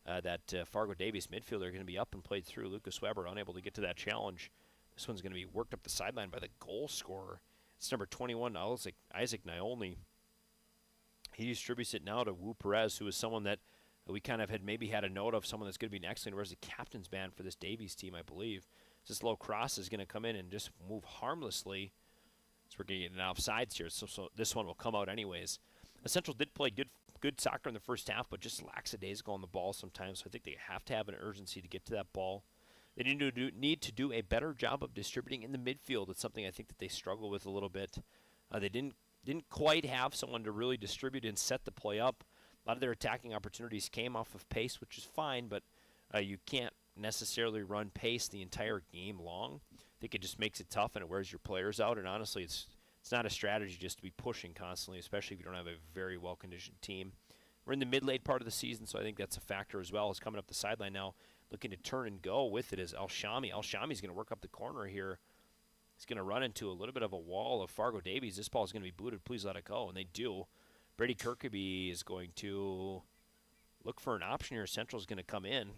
That Fargo Davies midfielder are going to be up and played through. Lucas Weber unable to get to that challenge. This one's going to be worked up the sideline by the goal scorer. It's number 21, Isaac Nyolny. He distributes it now to Wu Perez, who is someone that we kind of had maybe had a note of, someone that's going to be next. And where's the captain's band for this Davies team, I believe. This low cross is going to come in and just move harmlessly. So we're going to get an offsides here, so this one will come out anyways. Central did play good soccer in the first half, but just lackadaisical on the ball sometimes. So I think they have to have an urgency to get to that ball. They need to do a better job of distributing in the midfield. It's something I think that they struggle with a little bit. They didn't quite have someone to really distribute and set the play up. A lot of their attacking opportunities came off of pace, which is fine, but you can't necessarily run pace the entire game long. I think it just makes it tough and it wears your players out. And honestly, it's not a strategy just to be pushing constantly, especially if you don't have a very well-conditioned team. We're in the mid-late part of the season, so I think that's a factor as well. As coming up the sideline now, looking to turn and go with it is Al-Shami. Al-Shami's going to work up the corner here. He's going to run into a little bit of a wall of Fargo Davies. This ball is going to be booted. Please let it go, and they do. Brady Kirkeby is going to look for an option here. Central's going to come in.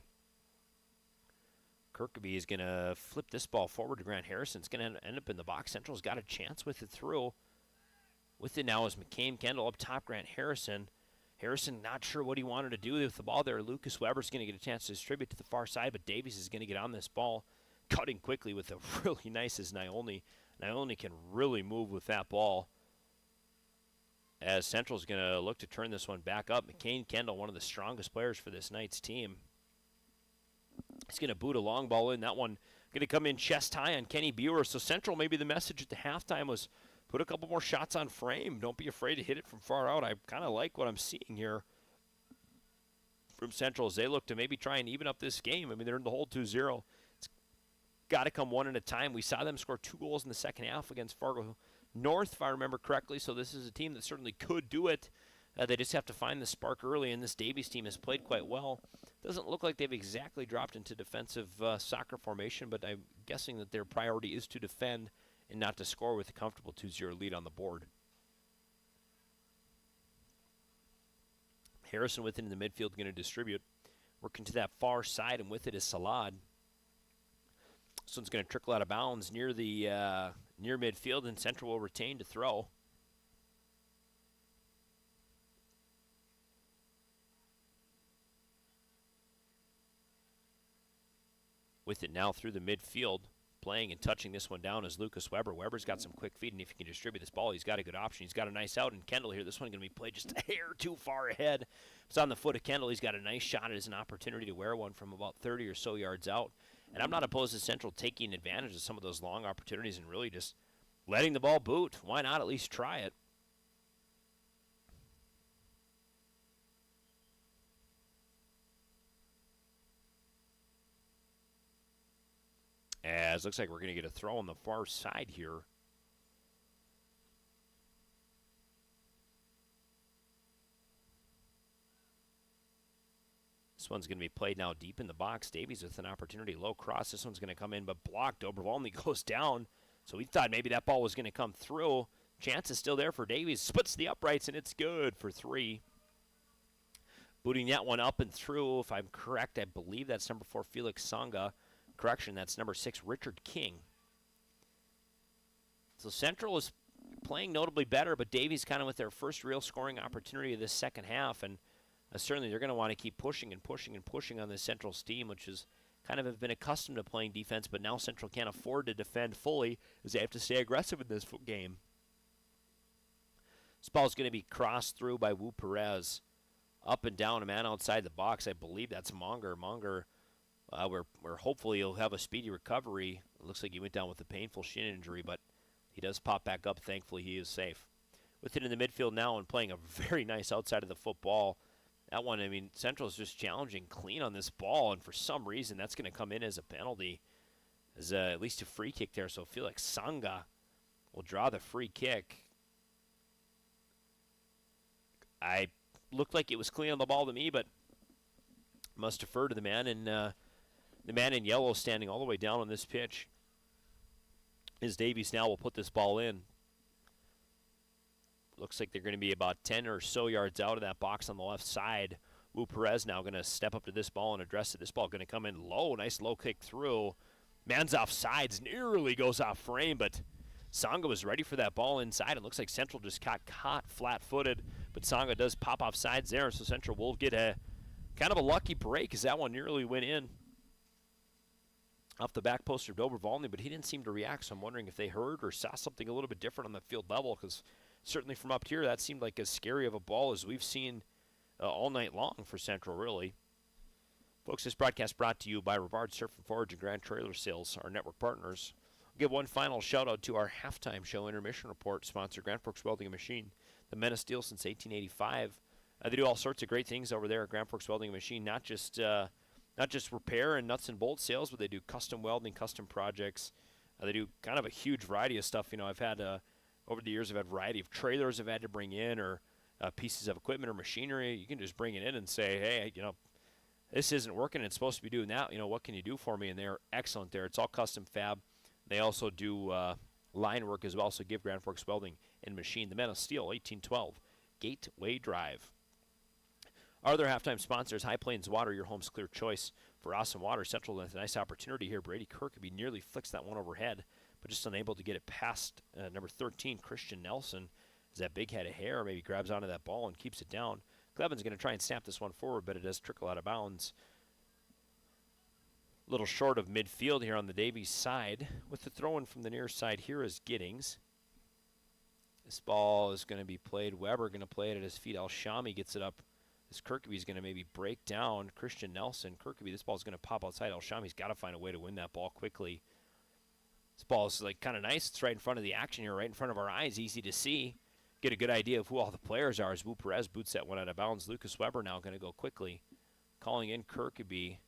Kirkeby is going to flip this ball forward to Grant Harrison. It's going to end up in the box. Central's got a chance with it through. With it now is McCain Kendall up top, Grant Harrison. Harrison not sure what he wanted to do with the ball there. Lucas Weber's going to get a chance to distribute to the far side, but Davies is going to get on this ball, cutting quickly with a really nice as Nyolny. Nyolny can really move with that ball. As Central's going to look to turn this one back up. McCain Kendall, one of the strongest players for this night's team. He's going to boot a long ball in. That one going to come in chest high on Kenny Buer. So Central, maybe the message at the halftime was put a couple more shots on frame. Don't be afraid to hit it from far out. I kind of like what I'm seeing here from Central as they look to maybe try and even up this game. I mean, they're in the hole 2-0. It's got to come one at a time. We saw them score 2 goals in the second half against Fargo North, if I remember correctly. So this is a team that certainly could do it. They just have to find the spark early, and this Davies team has played quite well. Doesn't look like they've exactly dropped into defensive soccer formation, but I'm guessing that their priority is to defend and not to score with a comfortable 2-0 lead on the board. Harrison with it in the midfield, going to distribute. Working to that far side, and with it is Salad. This one's going to trickle out of bounds near the near midfield, and Central will retain to throw. With it now through the midfield, playing and touching this one down is Lucas Weber. Weber's got some quick feet, and if he can distribute this ball, he's got a good option. He's got a nice out, and Kendall here, this one going to be played just a hair too far ahead. It's on the foot of Kendall. He's got a nice shot. It is an opportunity to wear one from about 30 or so yards out. And I'm not opposed to Central taking advantage of some of those long opportunities and really just letting the ball boot. Why not at least try it? As looks like we're going to get a throw on the far side here. This one's going to be played now deep in the box. Davies with an opportunity, low cross. This one's going to come in, but blocked. Dobrovolny goes down. So we thought maybe that ball was going to come through. Chance is still there for Davies. Splits the uprights, and it's good for 3. Booting that one up and through. If I'm correct, I believe that's number 4, Felix Sanga. Correction, that's number 6, Richard King. So Central is playing notably better, but Davies kind of with their first real scoring opportunity of this second half, and certainly they're going to want to keep pushing and pushing and pushing on this Central's team, which is kind of have been accustomed to playing defense, but now Central can't afford to defend fully as they have to stay aggressive in this game. This ball is going to be crossed through by Wu Perez. Up and down, a man outside the box. I believe that's Monger. Monger, where hopefully he'll have a speedy recovery. It looks like he went down with a painful shin injury, but he does pop back up. Thankfully, he is safe. With it in the midfield now and playing a very nice outside of the football. That one, I mean, Central's just challenging clean on this ball, and for some reason that's going to come in as a penalty, as at least a free kick there. So Felix Sanga will draw the free kick. I looked like it was clean on the ball to me, but must defer to the man in yellow standing all the way down on this pitch. As Davies now will put this ball in. Looks like they're going to be about 10 or so yards out of that box on the left side. Wu Perez now going to step up to this ball and address it. This ball going to come in low. Nice low kick through. Man's off sides. Nearly goes off frame, but Sanga was ready for that ball inside. It looks like Central just got caught flat-footed, but Sanga does pop off sides there, so Central will get a kind of a lucky break as that one nearly went in off the back post of Dobrovolny, but he didn't seem to react, so I'm wondering if they heard or saw something a little bit different on the field level, because certainly from up here, that seemed like as scary of a ball as we've seen all night long for Central, really. Folks, this broadcast brought to you by Rivard Surf and Forage and Grand Trailer Sales, our network partners. I'll give one final shout-out to our halftime show intermission report sponsor, Grand Forks Welding and Machine, the men of steel since 1885. They do all sorts of great things over there at Grand Forks Welding and Machine, not just repair and nuts and bolt sales, but they do custom welding, custom projects. They do kind of a huge variety of stuff. You know, I've had over the years, I've had a variety of trailers I've had to bring in, or pieces of equipment or machinery. You can just bring it in and say, hey, you know, this isn't working. It's supposed to be doing that. You know, what can you do for me? And they're excellent there. It's all custom fab. They also do line work as well. So give Grand Forks Welding and Machine, the men of steel, 1812 Gateway Drive. Our other halftime sponsors, High Plains Water, your home's clear choice for awesome water. Central with a nice opportunity here. Brady Kirkby nearly flicks that one overhead, but just unable to get it past number 13, Christian Nelson, as that big head of hair maybe grabs onto that ball and keeps it down. Cleven's going to try and snap this one forward, but it does trickle out of bounds. A little short of midfield here on the Davies side. With the throw-in from the near side here is Giddings. This ball is going to be played. Weber going to play it at his feet. Al-Shami gets it up. This Kirkby's going to maybe break down Christian Nelson. Kirkby, this ball's going to pop outside. Al-Shami's got to find a way to win that ball quickly. This ball is like kind of nice. It's right in front of the action here, right in front of our eyes. Easy to see. Get a good idea of who all the players are as Wu Perez boots that one out of bounds. Lucas Weber now going to go quickly. Calling in Kirkby.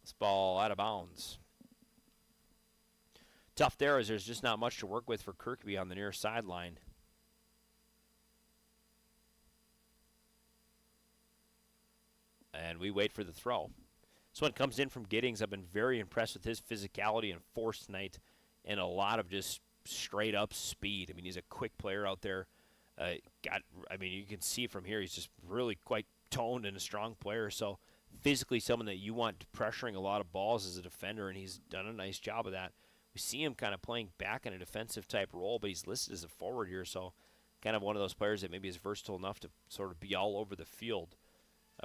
This ball out of bounds. Tough there as there's just not much to work with for Kirkby on the near sideline. And we wait for the throw. This one comes in from Giddings. I've been very impressed with his physicality and force tonight, and a lot of just straight up speed. I mean, he's a quick player out there. You can see from here he's just really quite toned and a strong player. So physically someone that you want pressuring a lot of balls as a defender, and he's done a nice job of that. We see him kind of playing back in a defensive type role, but he's listed as a forward here, so kind of one of those players that maybe is versatile enough to sort of be all over the field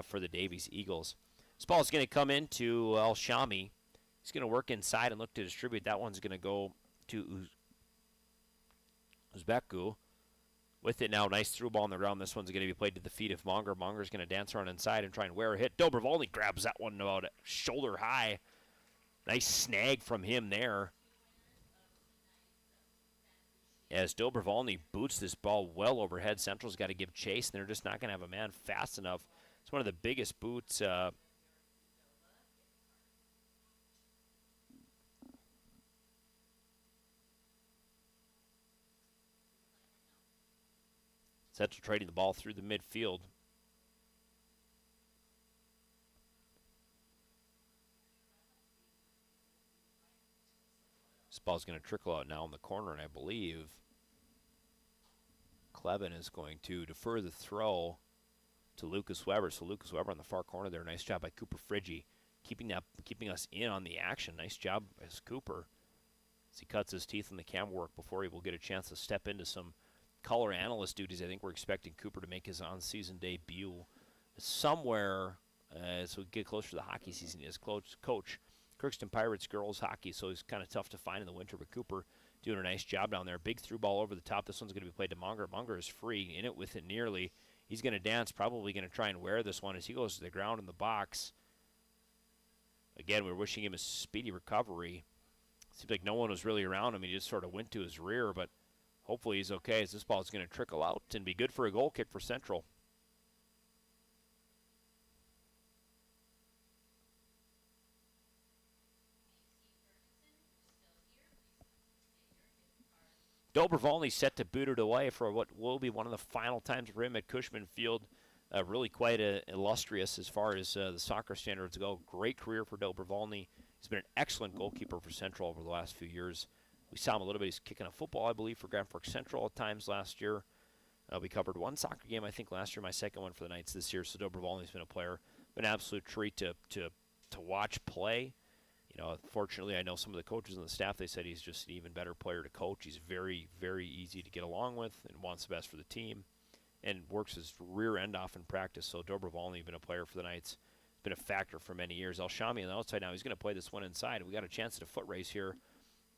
for the Davies Eagles. This ball is going to come into El Shami. He's going to work inside and look to distribute. That one's going to go to Uzbeku. With it now, nice through ball on the ground. This one's going to be played to the feet of Monger. Monger's going to dance around inside and try and wear a hit. Dobrovolny grabs that one about shoulder high. Nice snag from him there. As Dobrovolny boots this ball well overhead, Central's got to give chase, and they're just not going to have a man fast enough. It's one of the biggest boots Central trading the ball through the midfield. This ball's going to trickle out now in the corner, and I believe Kleben is going to defer the throw to Lucas Weber. So Lucas Weber on the far corner there. Nice job by Cooper Friggy, keeping us in on the action. Nice job as Cooper, as he cuts his teeth in the camera work before he will get a chance to step into some color analyst duties. I think we're expecting Cooper to make his on-season debut somewhere as we get closer to the hockey season. He is coach Kirkston Pirates girls hockey, so he's kind of tough to find in the winter, but Cooper doing a nice job down there. Big through ball over the top. This one's going to be played to Munger. Munger is free, in it with it nearly. He's going to dance, probably going to try and wear this one as he goes to the ground in the box. Again, we're wishing him a speedy recovery. Seems like no one was really around him. He just sort of went to his rear, but hopefully he's okay as this ball is going to trickle out and be good for a goal kick for Central. Dobrovolny set to boot it away for what will be one of the final times for him at Cushman Field. Really quite illustrious as far as the soccer standards go. Great career for Dobrovolny. He's been an excellent goalkeeper for Central over the last few years. We saw him a little bit. He's kicking a football, I believe, for Grand Forks Central at times last year. We covered one soccer game, I think, last year. My second one for the Knights this year. So Dobrovolny's been a player. Been an absolute treat to watch play. You know, fortunately, I know some of the coaches and the staff, they said he's just an even better player to coach. He's very, very easy to get along with and wants the best for the team and works his rear end off in practice. So Dobrovolny, been a player for the Knights, been a factor for many years. El Shami on the outside now. He's going to play this one inside. We got a chance at a foot race here.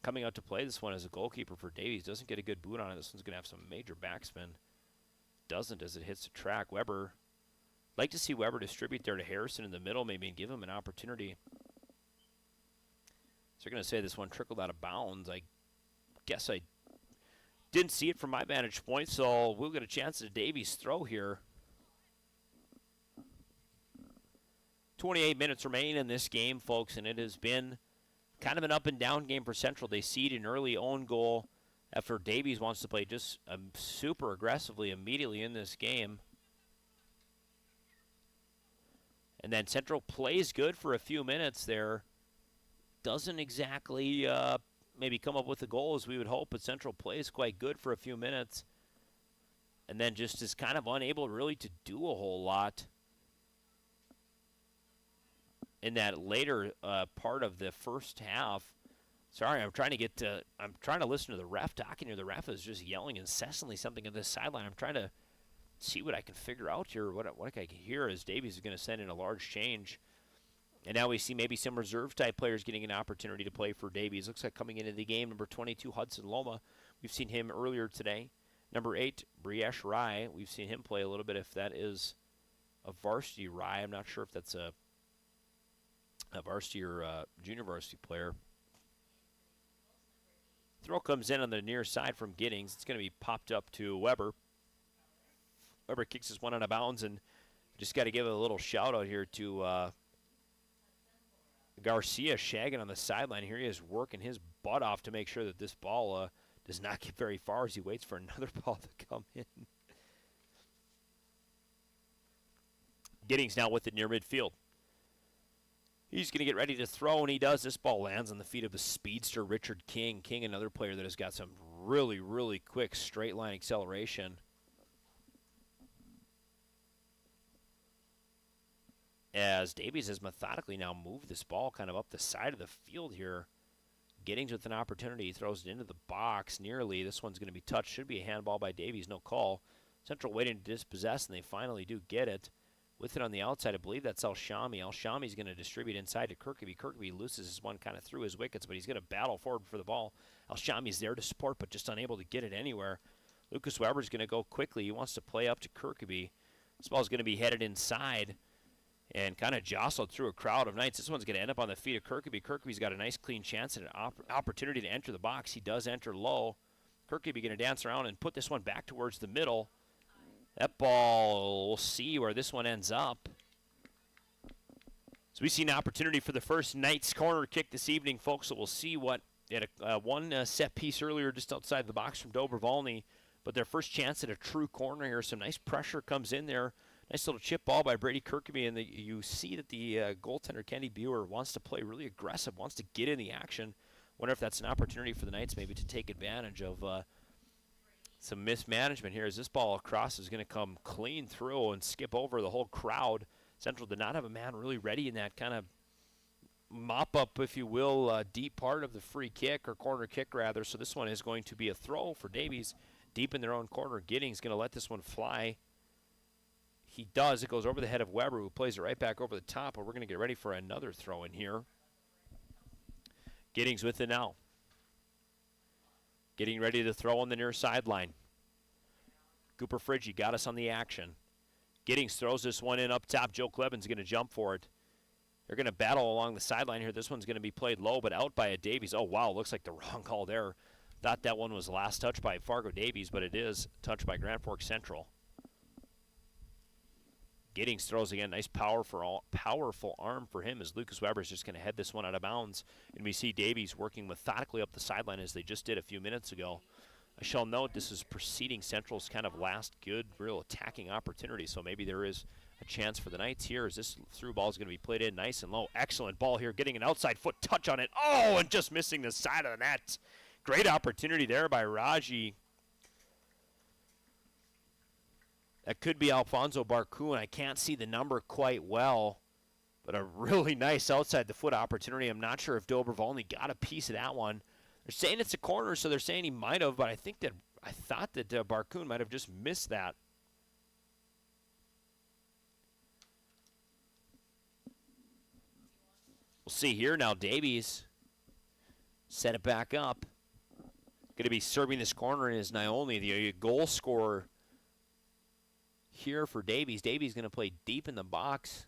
Coming out to play this one as a goalkeeper for Davies. Doesn't get a good boot on it. This one's going to have some major backspin. Doesn't as it hits the track. Weber, like to see Weber distribute there to Harrison in the middle maybe and give him an opportunity. So they're going to say this one trickled out of bounds. I guess I didn't see it from my vantage point, so we'll get a chance at Davies' throw here. 28 minutes remaining in this game, folks, and it has been kind of an up-and-down game for Central. They seed an early own goal after Davies wants to play just super aggressively immediately in this game. And then Central plays good for a few minutes there. Doesn't exactly maybe come up with the goal as we would hope, but Central plays quite good for a few minutes. And then just is kind of unable really to do a whole lot in that later part of the first half. Sorry, I'm trying to listen to the ref talking here. The ref is just yelling incessantly something on this sideline. I'm trying to see what I can figure out here, what I can hear as Davies is going to send in a large change. And now we see maybe some reserve-type players getting an opportunity to play for Davies. Looks like coming into the game, number 22, Hudson Loma. We've seen him earlier today. Number 8, Briesh Rai. We've seen him play a little bit if that is a varsity Rai. I'm not sure if that's a varsity or junior varsity player. Throw comes in on the near side from Giddings. It's going to be popped up to Weber. Weber kicks this one out of bounds, and just got to give a little shout-out here to Garcia shagging on the sideline. Here he is working his butt off to make sure that this ball does not get very far as he waits for another ball to come in. Giddings now with it near midfield. He's going to get ready to throw, and he does. This ball lands on the feet of the speedster, Richard King. King, another player that has got some really, really quick straight-line acceleration. as Davies has methodically now moved this ball kind of up the side of the field here. Giddings with an opportunity. He throws it into the box nearly. This one's going to be touched. Should be a handball by Davies. No call. Central waiting to dispossess, and they finally do get it. With it on the outside, I believe that's El-Shami. El-Shami's going to distribute inside to Kirkeby. Kirkeby loses his one kind of through his wickets, but he's going to battle forward for the ball. El-Shami's there to support, but just unable to get it anywhere. Lucas Weber's going to go quickly. He wants to play up to Kirkeby. This ball's going to be headed inside and kind of jostled through a crowd of Knights. This one's going to end up on the feet of Kirkeby. Kirkeby's got a nice clean chance and an opportunity to enter the box. He does enter low. Kirkeby going to dance around and put this one back towards the middle. That ball, we'll see where this one ends up. So we see an opportunity for the first Knights corner kick this evening, folks. So we'll see what, they had a one set piece earlier just outside the box from Dobrovolny, but their first chance at a true corner here. Some nice pressure comes in there. Nice little chip ball by Brady Kirkeby, and you see that the goaltender, Kenny Buer, wants to play really aggressive, wants to get in the action. Wonder if that's an opportunity for the Knights maybe to take advantage of some mismanagement here, as this ball across is going to come clean through and skip over the whole crowd. Central did not have a man really ready in that kind of mop-up, if you will, deep part of the free kick, or corner kick rather. So this one is going to be a throw for Davies deep in their own corner. Giddings going to let this one fly. He does. It goes over the head of Weber, who plays it right back over the top, and we're going to get ready for another throw in here. Giddings with it now. Getting ready to throw on the near sideline. Cooper Friggy got us on the action. Giddings throws this one in up top. Joe Cleven's going to jump for it. They're going to battle along the sideline here. This one's going to be played low, but out by a Davies. Oh, wow, looks like the wrong call there. Thought that one was last touched by Fargo Davies, but it is touched by Grand Forks Central. Giddings throws again. Nice powerful arm for him, as Lucas Weber's just going to head this one out of bounds. And we see Davies working methodically up the sideline as they just did a few minutes ago. I shall note this is preceding Central's kind of last good, real attacking opportunity. So maybe there is a chance for the Knights here, as this through ball is going to be played in nice and low. Excellent ball here, getting an outside foot touch on it. Oh, and just missing the side of the net. Great opportunity there by Raji. That could be Alfonso Barcoon. I can't see the number quite well, but a really nice outside the foot opportunity. I'm not sure if Dobrovolny got a piece of that one. They're saying it's a corner, so they're saying he might have, but I thought that Barcoon might have just missed that. We'll see here now. Davies set it back up. Going to be serving this corner is Naomi, the goal scorer here for Davies. Davies going to play deep in the box,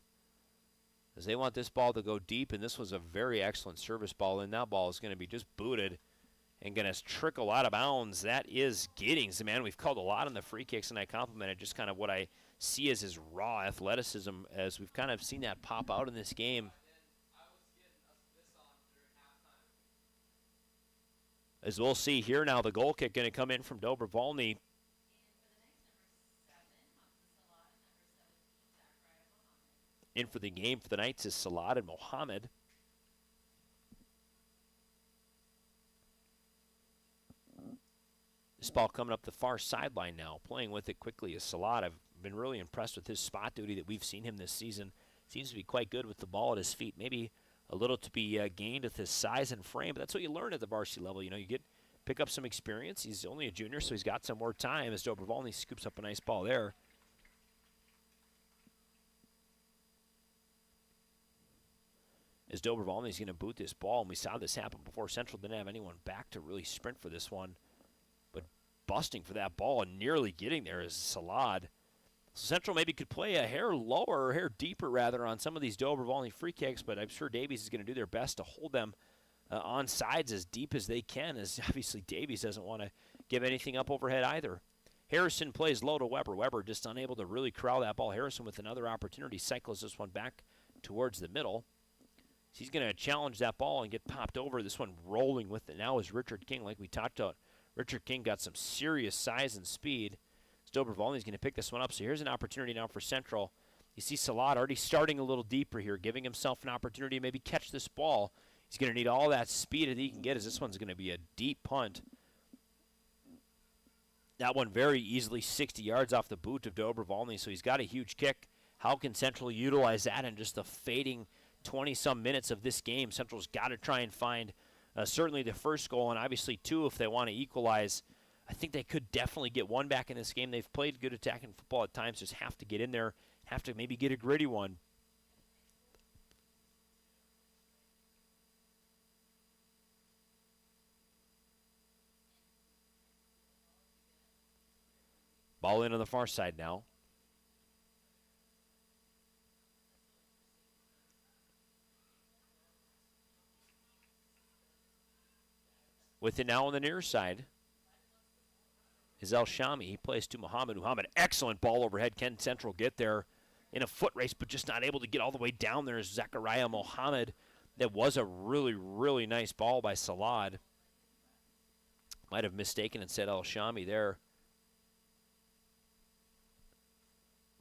as they want this ball to go deep, and this was a very excellent service ball, and that ball is going to be just booted and going to trickle out of bounds. That is Giddings, the man we've called a lot on the free kicks, and I complimented just kind of what I see as his raw athleticism, as we've kind of seen that pop out in this game. As we'll see here now, the goal kick going to come in from Dobrovolny. In for the game for the Knights is Salad and Mohammed. This ball coming up the far sideline now. Playing with it quickly is Salad. I've been really impressed with his spot duty that we've seen him this season. Seems to be quite good with the ball at his feet. Maybe a little to be gained with his size and frame, but that's what you learn at the varsity level. You know, you pick up some experience. He's only a junior, so he's got some more time, as Dobrovolny scoops up a nice ball there. As Dobrovolny's going to boot this ball, and we saw this happen before. Central didn't have anyone back to really sprint for this one, but busting for that ball and nearly getting there is Salad. So Central maybe could play a hair lower, or a hair deeper rather, on some of these Dobrovolny free kicks, but I'm sure Davies is going to do their best to hold them on sides as deep as they can, as obviously Davies doesn't want to give anything up overhead either. Harrison plays low to Weber. Weber just unable to really corral that ball. Harrison with another opportunity cycles this one back towards the middle. He's going to challenge that ball and get popped over. This one rolling with it now is Richard King, like we talked about. Richard King got some serious size and speed. Dobrovolny is going to pick this one up. So here's an opportunity now for Central. You see Salad already starting a little deeper here, giving himself an opportunity to maybe catch this ball. He's going to need all that speed that he can get, as this one's going to be a deep punt. That one very easily 60 yards off the boot of Dobrovolny, so he's got a huge kick. how can Central utilize that in just the fading 20-some minutes of this game? Central's got to try and find certainly the first goal, and obviously two if they want to equalize. I think they could definitely get one back in this game. They've played good attacking football at times, just have to get in there, have to maybe get a gritty one. Ball in on the far side now. With it now on the near side is El Shami. He plays to Muhammad. Muhammad, excellent ball overhead. Can Central get there in a foot race, but just not able to get all the way down there is Zachariah Mohammed. That was a really, really nice ball by Salad. Might have mistaken and said El Shami there.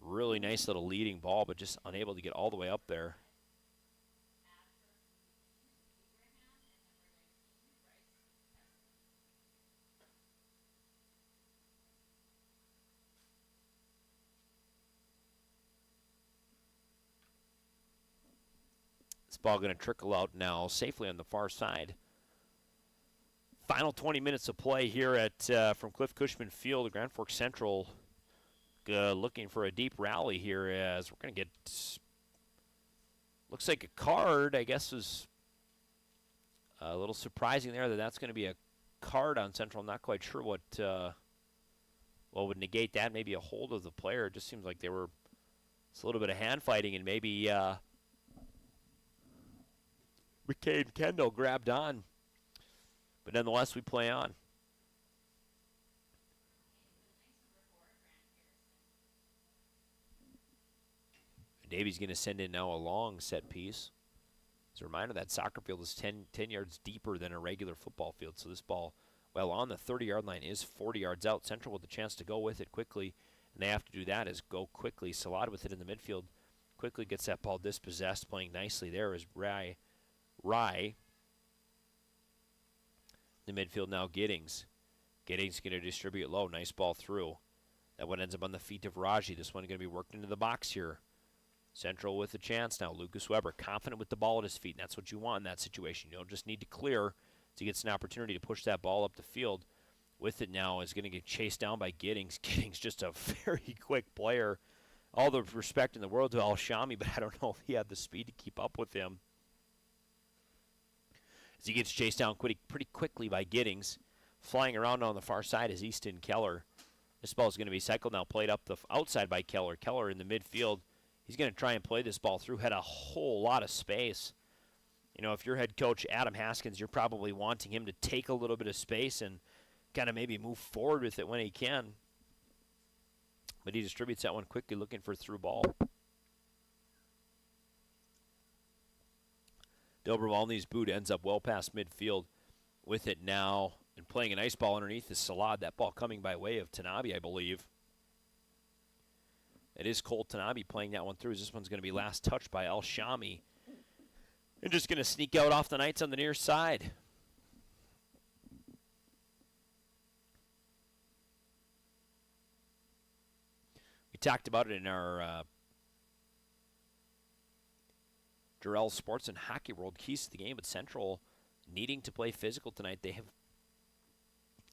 Really nice little leading ball, but just unable to get all the way up there. This ball going to trickle out now safely on the far side. Final 20 minutes of play here at from Cliff Cushman Field. Grand Forks Central looking for a deep rally here as we're going to get, looks like a card, I guess, is a little surprising there that that's going to be a card on Central. I'm not quite sure what would negate that. Maybe a hold of the player. It just seems like it's a little bit of hand fighting, and maybe McCain Kendall grabbed on. But nonetheless, we play on. Davies going to send in now a long set piece. As a reminder, that soccer field is 10 yards deeper than a regular football field. So this ball, well, on the 30-yard line is 40 yards out. Central with the chance to go with it quickly. And they have to do that is go quickly. Salad with it in the midfield. Quickly gets that ball dispossessed. Playing nicely there is Rye. The midfield now Giddings. Giddings going to distribute low. Nice ball through. That one ends up on the feet of Raji. This one going to be worked into the box here. Central with a chance now. Lucas Weber confident with the ball at his feet. And that's what you want in that situation. You don't just need to clear to get an opportunity to push that ball up the field. With it now is going to get chased down by Giddings. Giddings just a very quick player. All the respect in the world to Al Shami, but I don't know if he had the speed to keep up with him. As he gets chased down pretty quickly by Giddings. Flying around on the far side is Easton Keller. This ball is going to be cycled now, played up the outside by Keller. Keller in the midfield. He's going to try and play this ball through. Had a whole lot of space. You know, if you're head coach Adam Haskins, you're probably wanting him to take a little bit of space and kind of maybe move forward with it when he can. But he distributes that one quickly, looking for a through ball. Dobrovolny's boot ends up well past midfield with it now. And playing a nice ball underneath is Salad. That ball coming by way of Tanabe, I believe. It is Cole Tanabe playing that one through. This one's going to be last touched by El Shami. And just going to sneak out off the Knights on the near side. We talked about it in our Jarrell Sports and Hockey World keys to the game, but Central needing to play physical tonight. They have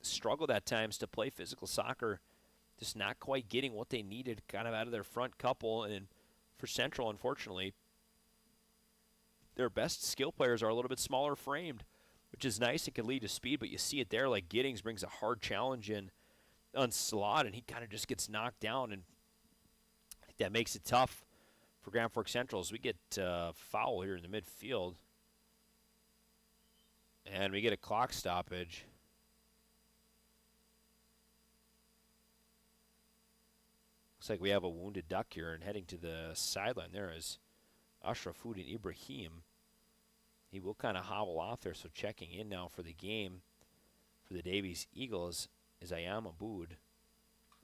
struggled at times to play physical soccer. Just not quite getting what they needed kind of out of their front couple. And for Central, unfortunately, their best skill players are a little bit smaller framed, which is nice. It can lead to speed, but you see it there. Like Giddings brings a hard challenge in on Slot, and he kind of just gets knocked down. And I think that makes it tough for Grand Forks Central as we get foul here in the midfield. And we get a clock stoppage. Looks like we have a wounded duck here, and heading to the sideline there is Ashrafuddin Ibrahim. He will kind of hobble off there, so checking in now for the game for the Davies Eagles is Ayam Aboud.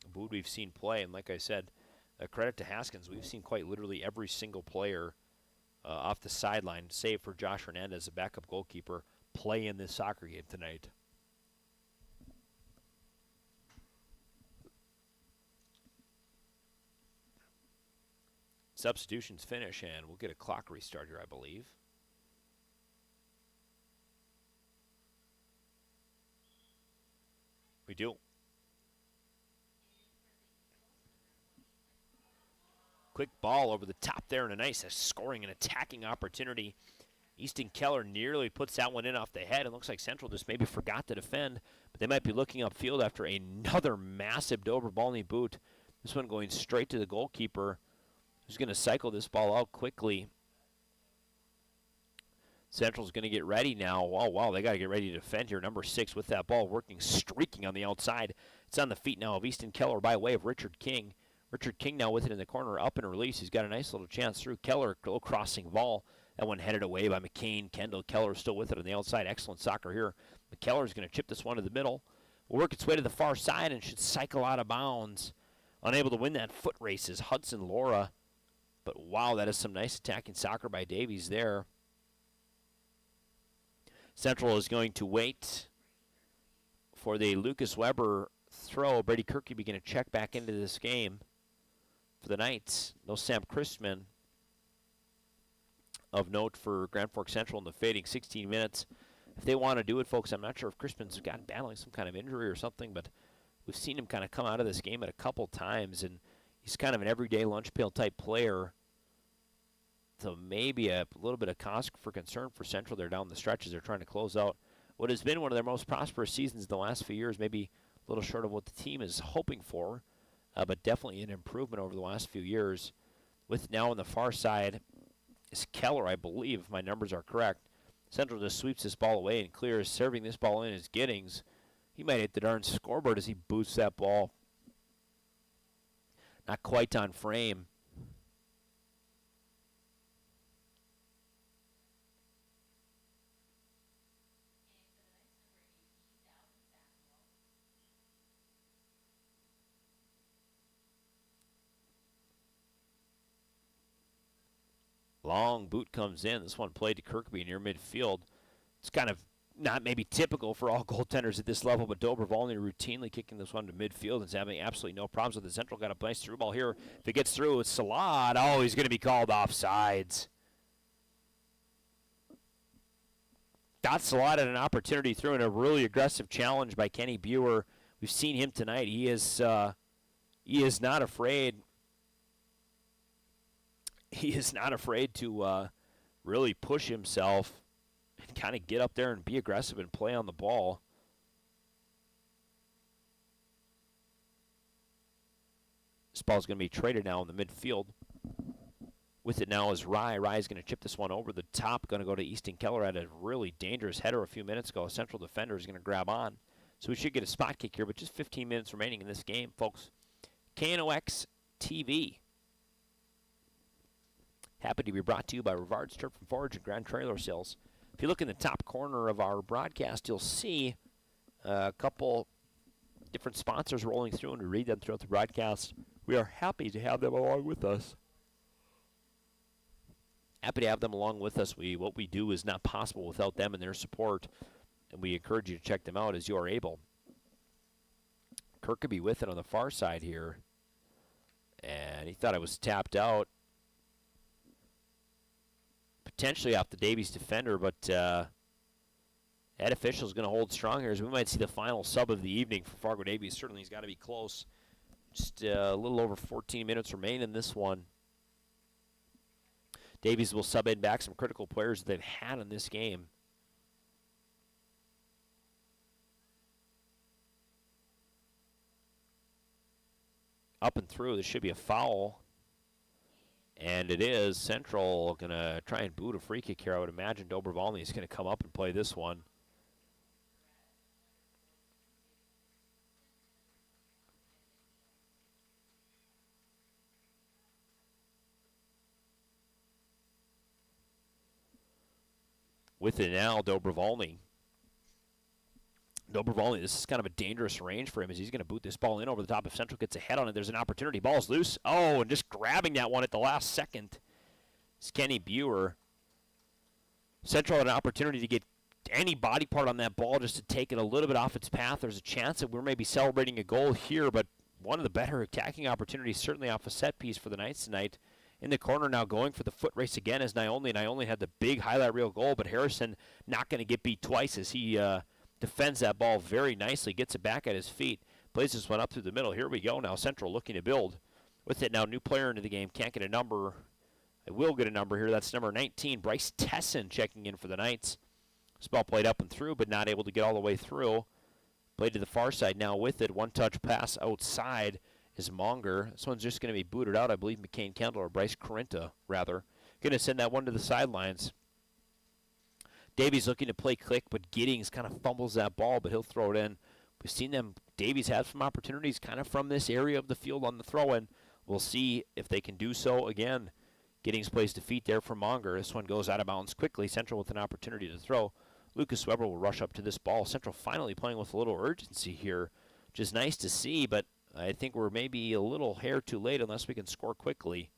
Aboud we've seen play, and like I said, credit to Haskins. We've seen quite literally every single player off the sideline, save for Josh Hernandez, a backup goalkeeper, play in this soccer game tonight. Substitutions finish, and we'll get a clock restart here, I believe. We do. Quick ball over the top there, and a nice scoring and attacking opportunity. Easton Keller nearly puts that one in off the head. It looks like Central just maybe forgot to defend, but they might be looking upfield after another massive Dobrvolny boot. This one going straight to the goalkeeper, who's going to cycle this ball out quickly. Central's going to get ready now. Oh, wow, they got to get ready to defend here. Number 6 with that ball working, streaking on the outside. It's on the feet now of Easton Keller by way of Richard King. Richard King now with it in the corner, up and release. He's got a nice little chance through. Keller, little crossing ball. That one headed away by McCain. Kendall Keller still with it on the outside. Excellent soccer here. McKellar's going to chip this one to the middle. Will work its way to the far side and should cycle out of bounds. Unable to win that foot race is Hudson Laura. But wow, that is some nice attacking soccer by Davies there. Central is going to wait for the Lucas Weber throw. Brady Kirkby going to check back into this game for the Knights. No Sam Christman of note for Grand Forks Central in the fading 16 minutes. If they want to do it, folks, I'm not sure if Christman's gotten battling some kind of injury or something, but we've seen him kind of come out of this game at a couple times, and he's kind of an everyday lunch pail type player. So maybe a little bit of cause for concern for Central there down the stretch as they're trying to close out what has been one of their most prosperous seasons in the last few years, maybe a little short of what the team is hoping for, but definitely an improvement over the last few years. With now on the far side is Keller, I believe, if my numbers are correct. Central just sweeps this ball away and clears. Serving this ball in is Giddings. He might hit the darn scoreboard as he boosts that ball. Not quite on frame. Long boot comes in. This one played to Kirkby near midfield. It's kind of not maybe typical for all goaltenders at this level, but Dobrvolny routinely kicking this one to midfield and is having absolutely no problems with the Central. Got a nice through ball here. If it gets through, it's Salad. Oh, he's going to be called offsides. Got Salad at an opportunity through in a really aggressive challenge by Kenny Buer. We've seen him tonight. He is not afraid. He is not afraid to really push himself and kind of get up there and be aggressive and play on the ball. This ball is going to be traded now in the midfield. With it now is Rye. Rye is going to chip this one over the top. Going to go to Easton Keller at a really dangerous header a few minutes ago. A Central defender is going to grab on. So we should get a spot kick here, but just 15 minutes remaining in this game, folks. KNOX TV. Happy to be brought to you by Rivard's Turf and Forage and Grand Trailer Sales. If you look in the top corner of our broadcast, you'll see a couple different sponsors rolling through, and we read them throughout the broadcast. We are happy to have them along with us. Happy to have them along with us. What we do is not possible without them and their support, and we encourage you to check them out as you are able. Kirkby with it on the far side here, and he thought it was tapped out. Potentially off the Davies defender, but head official is going to hold strong here as we might see the final sub of the evening for Fargo Davies. Certainly he's got to be close. Just a little over 14 minutes remain in this one. Davies will sub in back some critical players that they've had in this game. Up and through, this should be a foul. And it is. Central going to try and boot a free kick here. I would imagine Dobrvolny is going to come up and play this one. With it now, Dobrvolny. Dobrvolny, this is kind of a dangerous range for him as he's going to boot this ball in over the top. If Central gets a head on it, there's an opportunity. Ball's loose. Oh, and just grabbing that one at the last second is Kenny Buer. Central had an opportunity to get any body part on that ball just to take it a little bit off its path. There's a chance that we're maybe celebrating a goal here, but one of the better attacking opportunities, certainly off a set piece for the Knights tonight, in the corner now going for the foot race again as Naoli. Naoli had the big highlight reel goal, but Harrison not going to get beat twice as he defends that ball very nicely, gets it back at his feet, plays this one up through the middle. Here we go now. Central looking to build with it now. New player into the game. Can't get a number. I will get a number here. That's number 19, Bryce Tesson checking in for the Knights. This ball played up and through, but not able to get all the way through. Played to the far side now with it. One-touch pass outside is Monger. This one's just going to be booted out. I believe McCain Kendall or Bryce Corinta, rather. Going to send that one to the sidelines. Davies looking to play quick, but Giddings kind of fumbles that ball, but he'll throw it in. We've seen them. Davies have some opportunities kind of from this area of the field on the throw-in. We'll see if they can do so again. Giddings plays to feet there for Monger. This one goes out of bounds quickly. Central with an opportunity to throw. Lucas Weber will rush up to this ball. Central finally playing with a little urgency here, which is nice to see, but I think we're maybe a little hair too late unless we can score quickly.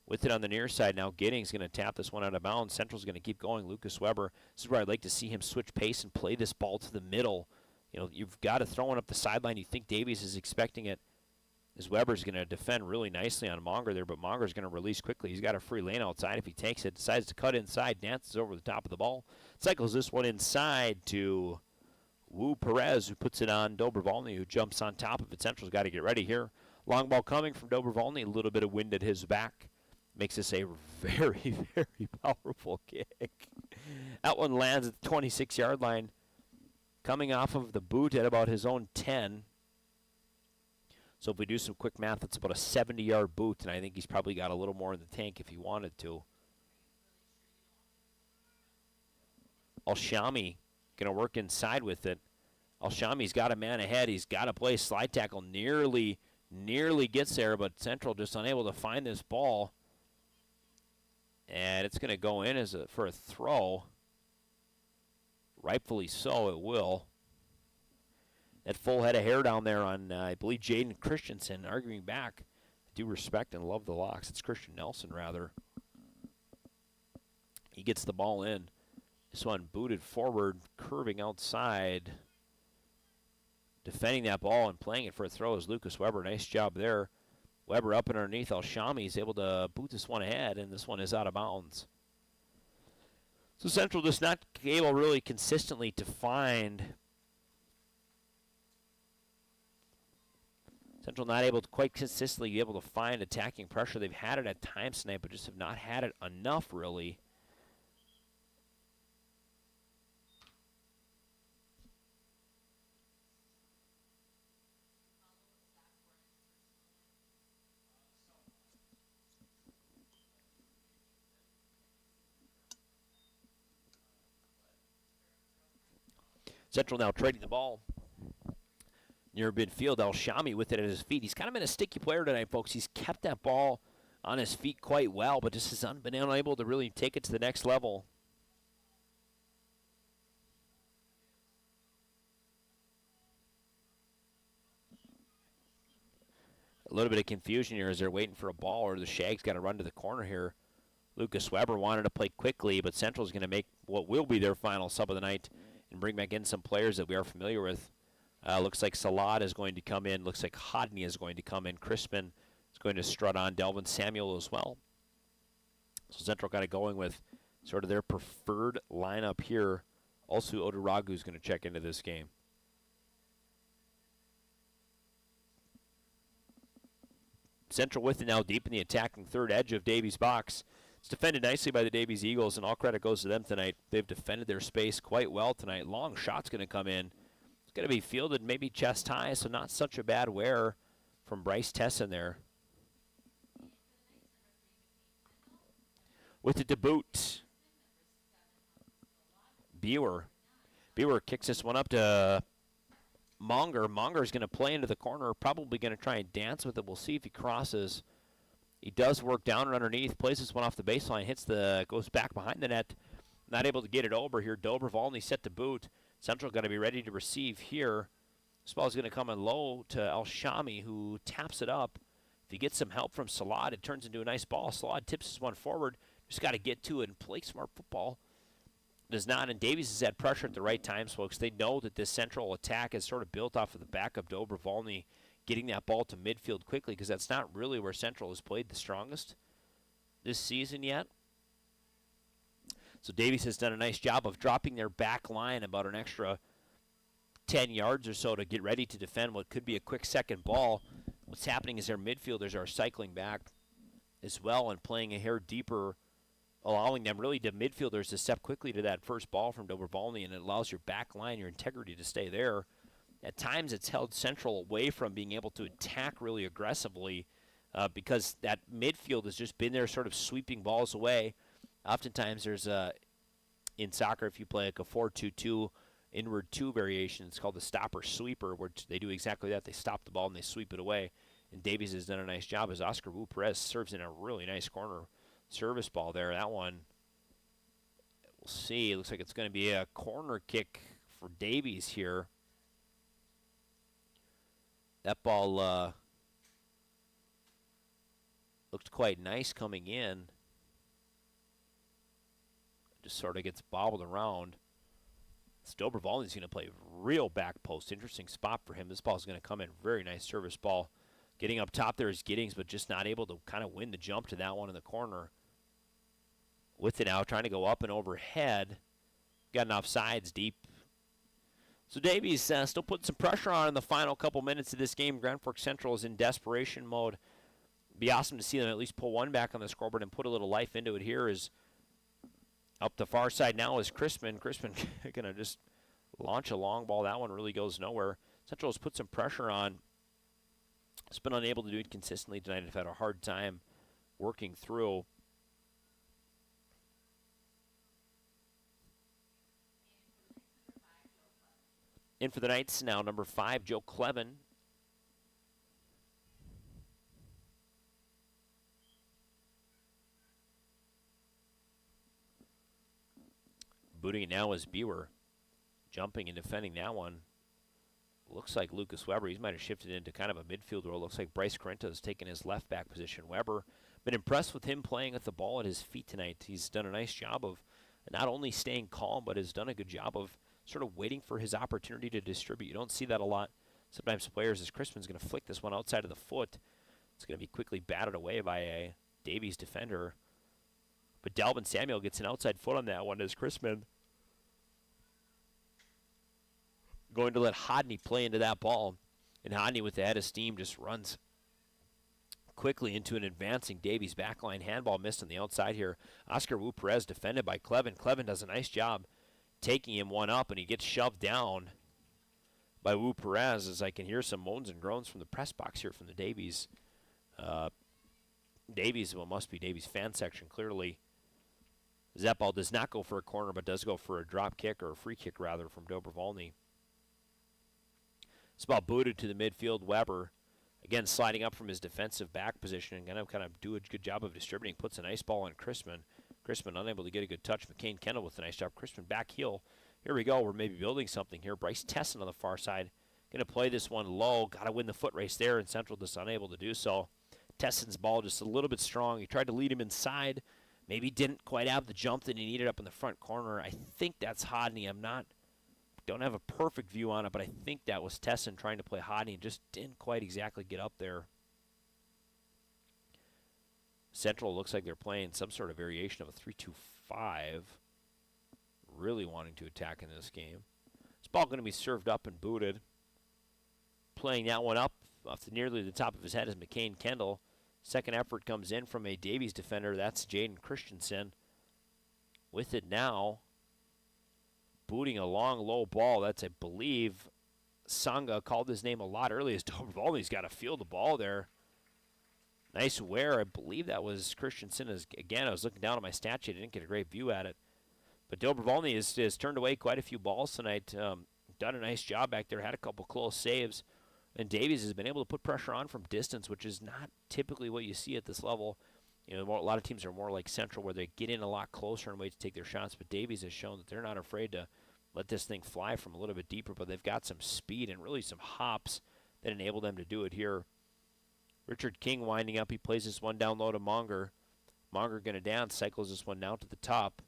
With it on the near side now, Giddings going to tap this one out of bounds. Central's going to keep going. Lucas Weber, this is where I'd like to see him switch pace and play this ball to the middle. You know, you've got to throw it up the sideline. You think Davies is expecting it. As Weber's going to defend really nicely on Monger there, but Monger's going to release quickly. He's got a free lane outside. If he takes it, decides to cut inside, dances over the top of the ball. Cycles this one inside to Wu Perez, who puts it on Dobrovolny, who jumps on top of it. Central's got to get ready here. Long ball coming from Dobrovolny, a little bit of wind at his back. Makes this a very, very powerful kick. That one lands at the 26-yard line, coming off of the boot at about his own 10. So if we do some quick math, it's about a 70-yard boot, and I think he's probably got a little more in the tank if he wanted to. Alshami going to work inside with it. Alshami's got a man ahead. He's got to play slide tackle. Nearly gets there, but Central just unable to find this ball. And it's going to go in for a throw. Rightfully so, it will. That full head of hair down there on, I believe, Jaden Christensen arguing back. I do respect and love the locks. It's Christian Nelson, rather. He gets the ball in. This one booted forward, curving outside. Defending that ball and playing it for a throw is Lucas Weber. Nice job there. Weber up and underneath. Alshami is able to boot this one ahead, and this one is out of bounds. So Central just not able really consistently to find. Central not able to quite consistently be able to find attacking pressure. They've had it at times tonight, but just have not had it enough, really. Central now trading the ball near midfield. Alshami with it at his feet. He's kind of been a sticky player tonight, folks. He's kept that ball on his feet quite well, but just has been unable to really take it to the next level. A little bit of confusion here as they're waiting for a ball, or the Shags got to run to the corner here. Lucas Weber wanted to play quickly, but Central's going to make what will be their final sub of the night and bring back in some players that we are familiar with. Looks like Salad is going to come in. Looks like Hodney is going to come in. Crispin is going to strut on. Delvin Samuel as well. So Central got it going with sort of their preferred lineup here. Also, Odoragu is going to check into this game. Central with it now deep in the attacking third edge of Davies' box. It's defended nicely by the Davies Eagles, and all credit goes to them tonight. They've defended their space quite well tonight. Long shot's going to come in. It's going to be fielded maybe chest high, so not such a bad wear from Bryce Tesson there. With it to boot. Buer kicks this one up to Monger. Monger's going to play into the corner, probably going to try and dance with it. We'll see if he crosses. He does work down and underneath, plays this one off the baseline, goes back behind the net. Not able to get it over here. Dobrovolny set to boot. Central going to be ready to receive here. This ball is going to come in low to Alshami, who taps it up. If he gets some help from Salad, it turns into a nice ball. Salad tips this one forward. Just got to get to it and play smart football. Does not, and Davies has had pressure at the right times, folks. They know that this Central attack is sort of built off of the backup Dobrovolny getting that ball to midfield quickly, because that's not really where Central has played the strongest. this season yet. So Davies has done a nice job of dropping their back line about an extra 10 yards or so to get ready to defend what could be a quick second ball. What's happening is their midfielders are cycling back as well and playing a hair deeper, allowing them really the midfielders to step quickly to that first ball from Dobrovolny, and it allows your back line, your integrity to stay there. At times it's held Central away from being able to attack really aggressively because that midfield has just been there sort of sweeping balls away. Oftentimes there's in soccer, if you play like a 4-2-2 inward 2 variation, it's called the stopper sweeper, where they do exactly that. They stop the ball and they sweep it away. And Davies has done a nice job as Oscar Wu Perez serves in a really nice corner service ball there. That one, we'll see. It looks like it's going to be a corner kick for Davies here. That ball looked quite nice coming in. Just sort of gets bobbled around. Dobrovolny's going to play real back post. Interesting spot for him. This ball is going to come in. Very nice service ball. Getting up top there is Giddings, but just not able to kind of win the jump to that one in the corner. With it now, trying to go up and overhead. Got enough sides deep. So Davies still putting some pressure on in the final couple minutes of this game. Grand Forks Central is in desperation mode. Be awesome to see them at least pull one back on the scoreboard and put a little life into it here. Is up the far side now is Crispin. Crispin going to just launch a long ball. That one really goes nowhere. Central has put some pressure on. It's been unable to do it consistently tonight. They've had a hard time working through. In for the Knights now, number 5, Joe Clevin. Booting it now is Bewer. Jumping and defending that one. Looks like Lucas Weber. He might have shifted into kind of a midfield role. Looks like Bryce Carenta has taken his left back position. Weber, been impressed with him playing with the ball at his feet tonight. He's done a nice job of not only staying calm, but has done a good job of sort of waiting for his opportunity to distribute. You don't see that a lot. Sometimes players, as Crispin's going to flick this one outside of the foot. It's going to be quickly batted away by a Davies defender. But Dalvin Samuel gets an outside foot on that one as Crispin going to let Hodney play into that ball. And Hodney with the head of steam just runs quickly into an advancing Davies backline. Handball missed on the outside here. Oscar Wu Perez defended by Clevin. Clevin does a nice job taking him one up, and he gets shoved down by Wu Perez, as I can hear some moans and groans from the press box here from the Davies. Well, must be Davies fan section, clearly. That ball does not go for a corner, but does go for a drop kick, or a free kick, rather, from Dobrovolny. This ball booted to the midfield. Weber, again, sliding up from his defensive back position and going to kind of do a good job of distributing. Puts a nice ball on Crispin. Crispin unable to get a good touch. McCain Kendall with a nice job. Crispin back heel. Here we go. We're maybe building something here. Bryce Tesson on the far side. Going to play this one low. Got to win the foot race there, and Central just unable to do so. Tesson's ball just a little bit strong. He tried to lead him inside. Maybe didn't quite have the jump that he needed up in the front corner. I think that's Hodney. Don't have a perfect view on it, but I think that was Tesson trying to play Hodney and just didn't quite exactly get up there. Central looks like they're playing some sort of variation of a 3-2-5. Really wanting to attack in this game. This ball going to be served up and booted. Playing that one up off to nearly the top of his head is McCain Kendall. Second effort comes in from a Davies defender. That's Jaden Christensen. With it now, booting a long, low ball. That's, I believe, Sanga called his name a lot earlier. As Dobrovolny's got to feel the ball there. Nice wear. I believe that was Christensen. Again, I was looking down at my stat sheet. I didn't get a great view at it. But Dobrovolny has turned away quite a few balls tonight. Done a nice job back there. Had a couple close saves. And Davies has been able to put pressure on from distance, which is not typically what you see at this level. You know, a lot of teams are more like Central, where they get in a lot closer and wait to take their shots. But Davies has shown that they're not afraid to let this thing fly from a little bit deeper. But they've got some speed and really some hops that enable them to do it here. Richard King winding up. He plays this one down low to Monger. Monger going to down, cycles this one down to the top.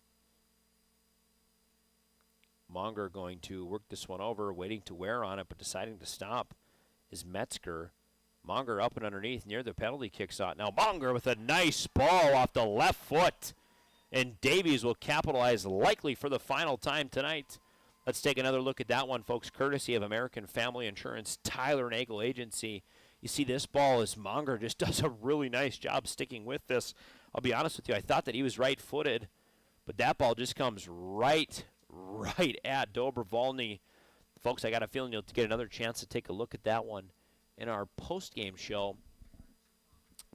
Monger going to work this one over, waiting to wear on it, but deciding to stop is Metzger. Monger up and underneath near the penalty kick spot. Now Monger with a nice ball off the left foot. And Davies will capitalize likely for the final time tonight. Let's take another look at that one, folks, courtesy of American Family Insurance, Tyler Nagel Agency. You see this ball as Monger just does a really nice job sticking with this. I'll be honest with you, I thought that he was right-footed, but that ball just comes right at Dobrovolny. Folks, I got a feeling you'll get another chance to take a look at that one in our post-game show.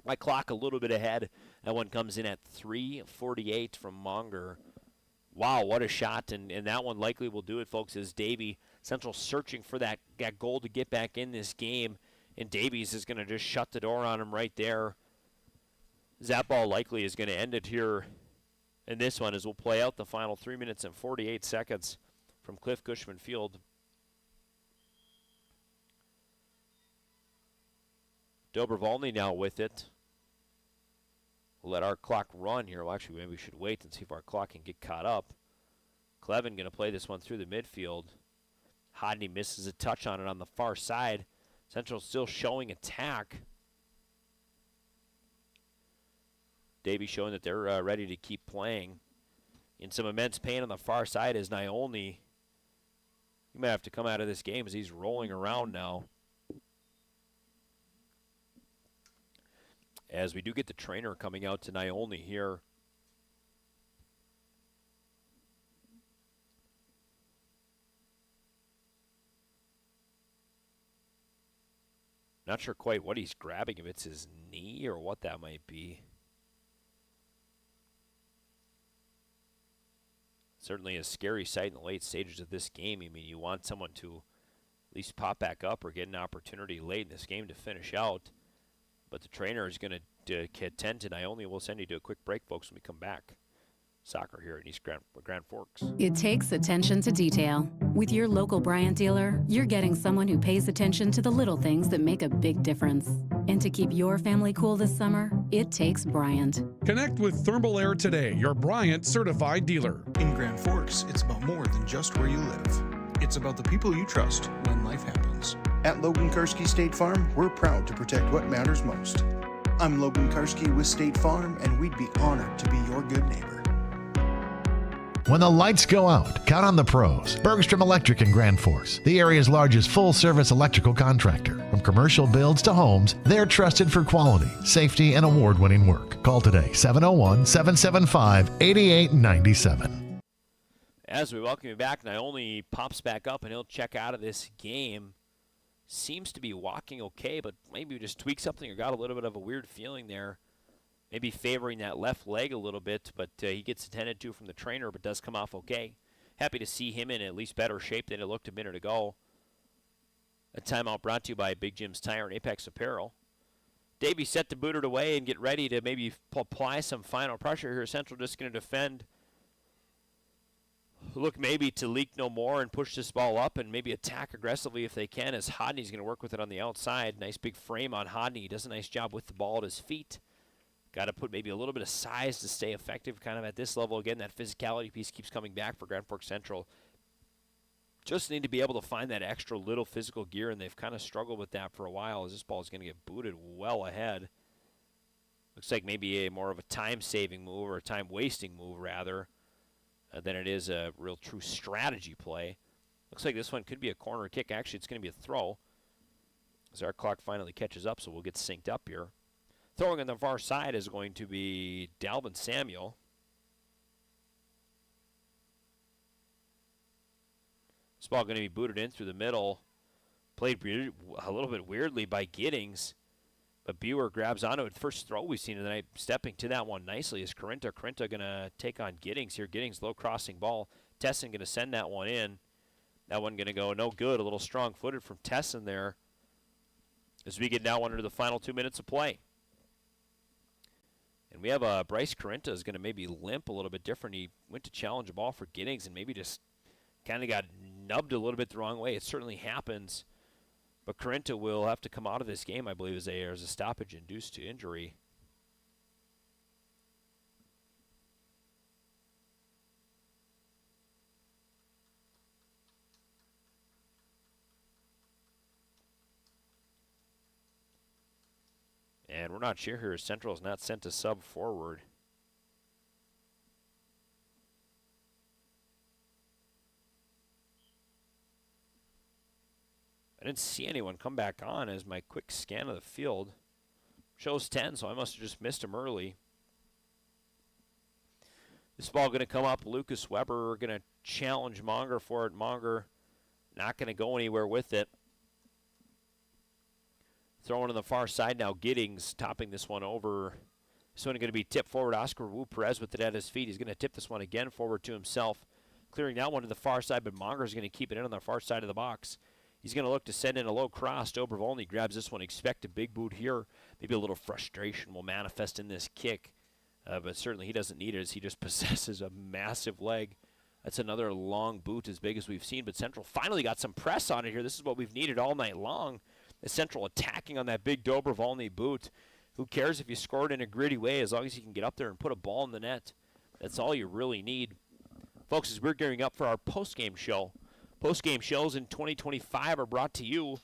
My clock a little bit ahead. That one comes in at 3:48 from Monger. Wow, what a shot, and that one likely will do it, folks, as Davie Central searching for that goal to get back in this game, and Davies is going to just shut the door on him right there. That ball likely is going to end it here in this one as we'll play out the final 3 minutes and 48 seconds from Cliff Cushman Field. Dobrovolny now with it. We'll let our clock run here. Well, actually, maybe we should wait and see if our clock can get caught up. Clevin going to play this one through the midfield. Hodney misses a touch on it on the far side. Central still showing attack. Davie showing that they're ready to keep playing. In some immense pain on the far side is Naolny. He might have to come out of this game as he's rolling around now. As we do get the trainer coming out to Naolny here. Not sure quite what he's grabbing, if it's his knee or what that might be. Certainly a scary sight in the late stages of this game. I mean, you want someone to at least pop back up or get an opportunity late in this game to finish out. But the trainer is going to tend to Naolny. We'll send you to a quick break, folks, when we come back. Soccer here in East Grand Forks. It takes attention to detail. With your local Bryant dealer, you're getting someone who pays attention to the little things that make a big difference. And to keep your family cool this summer, it takes Bryant. Connect with Thermal Air today, your Bryant certified dealer. In Grand Forks, it's about more than just where you live. It's about the people you trust when life happens. At Logan Karski State Farm, we're proud to protect what matters most. I'm Logan Karski with State Farm, and we'd be honored to be your good neighbor. When the lights go out, count on the pros. Bergstrom Electric in Grand Forks, the area's largest full-service electrical contractor. From commercial builds to homes, they're trusted for quality, safety, and award-winning work. Call today, 701-775-8897. As we welcome you back, Naolny pops back up, and he'll check out of this game. Seems to be walking okay, but maybe just tweaked something or got a little bit of a weird feeling there. Maybe favoring that left leg a little bit, but he gets attended to from the trainer, but does come off okay. Happy to see him in at least better shape than it looked a minute ago. A timeout brought to you by Big Jim's Tire and Apex Apparel. Davey set to boot it away and get ready to maybe apply some final pressure here. Central just going to defend. Look maybe to leak no more and push this ball up and maybe attack aggressively if they can, as Hodney's going to work with it on the outside. Nice big frame on Hodney. He does a nice job with the ball at his feet. Got to put maybe a little bit of size to stay effective kind of at this level. Again, that physicality piece keeps coming back for Grand Forks Central. Just need to be able to find that extra little physical gear, and they've kind of struggled with that for a while as this ball is going to get booted well ahead. Looks like maybe a more of a time-saving move, or a time-wasting move, rather, than it is a real true strategy play. Looks like this one could be a corner kick. Actually, it's going to be a throw as our clock finally catches up, so we'll get synced up here. Throwing on the far side is going to be Dalvin Samuel. This ball going to be booted in through the middle. Played a little bit weirdly by Giddings, but Buer grabs onto it. First throw we've seen tonight, stepping to that one nicely is Corinta. Corinta going to take on Giddings here. Giddings low crossing ball. Tesson going to send that one in. That one going to go no good. A little strong-footed from Tesson there as we get now under the final 2 minutes of play. And we have Bryce Corinta is going to maybe limp a little bit different. He went to challenge a ball for Giddings and maybe just kind of got nubbed a little bit the wrong way. It certainly happens. But Corinta will have to come out of this game, I believe, as a stoppage induced to injury. And we're not sure here. Central's not sent a sub forward. I didn't see anyone come back on as my quick scan of the field shows 10, so I must have just missed him early. This ball going to come up. Lucas Weber going to challenge Monger for it. Monger not going to go anywhere with it. Throwing on the far side now. Giddings topping this one over. This one going to be tipped forward. Oscar Wu Perez with it at his feet. He's going to tip this one again forward to himself. Clearing that one to the far side, but Monger's going to keep it in on the far side of the box. He's going to look to send in a low cross. Dobrovolny grabs this one. Expect a big boot here. Maybe a little frustration will manifest in this kick. But certainly he doesn't need it as he just possesses a massive leg. That's another long boot as big as we've seen. But Central finally got some press on it here. This is what we've needed all night long. The Central attacking on that big Dobrovolny boot. Who cares if you score it in a gritty way as long as you can get up there and put a ball in the net. That's all you really need. Folks, as we're gearing up for our post-game show, post-game shows in 2025 are brought to you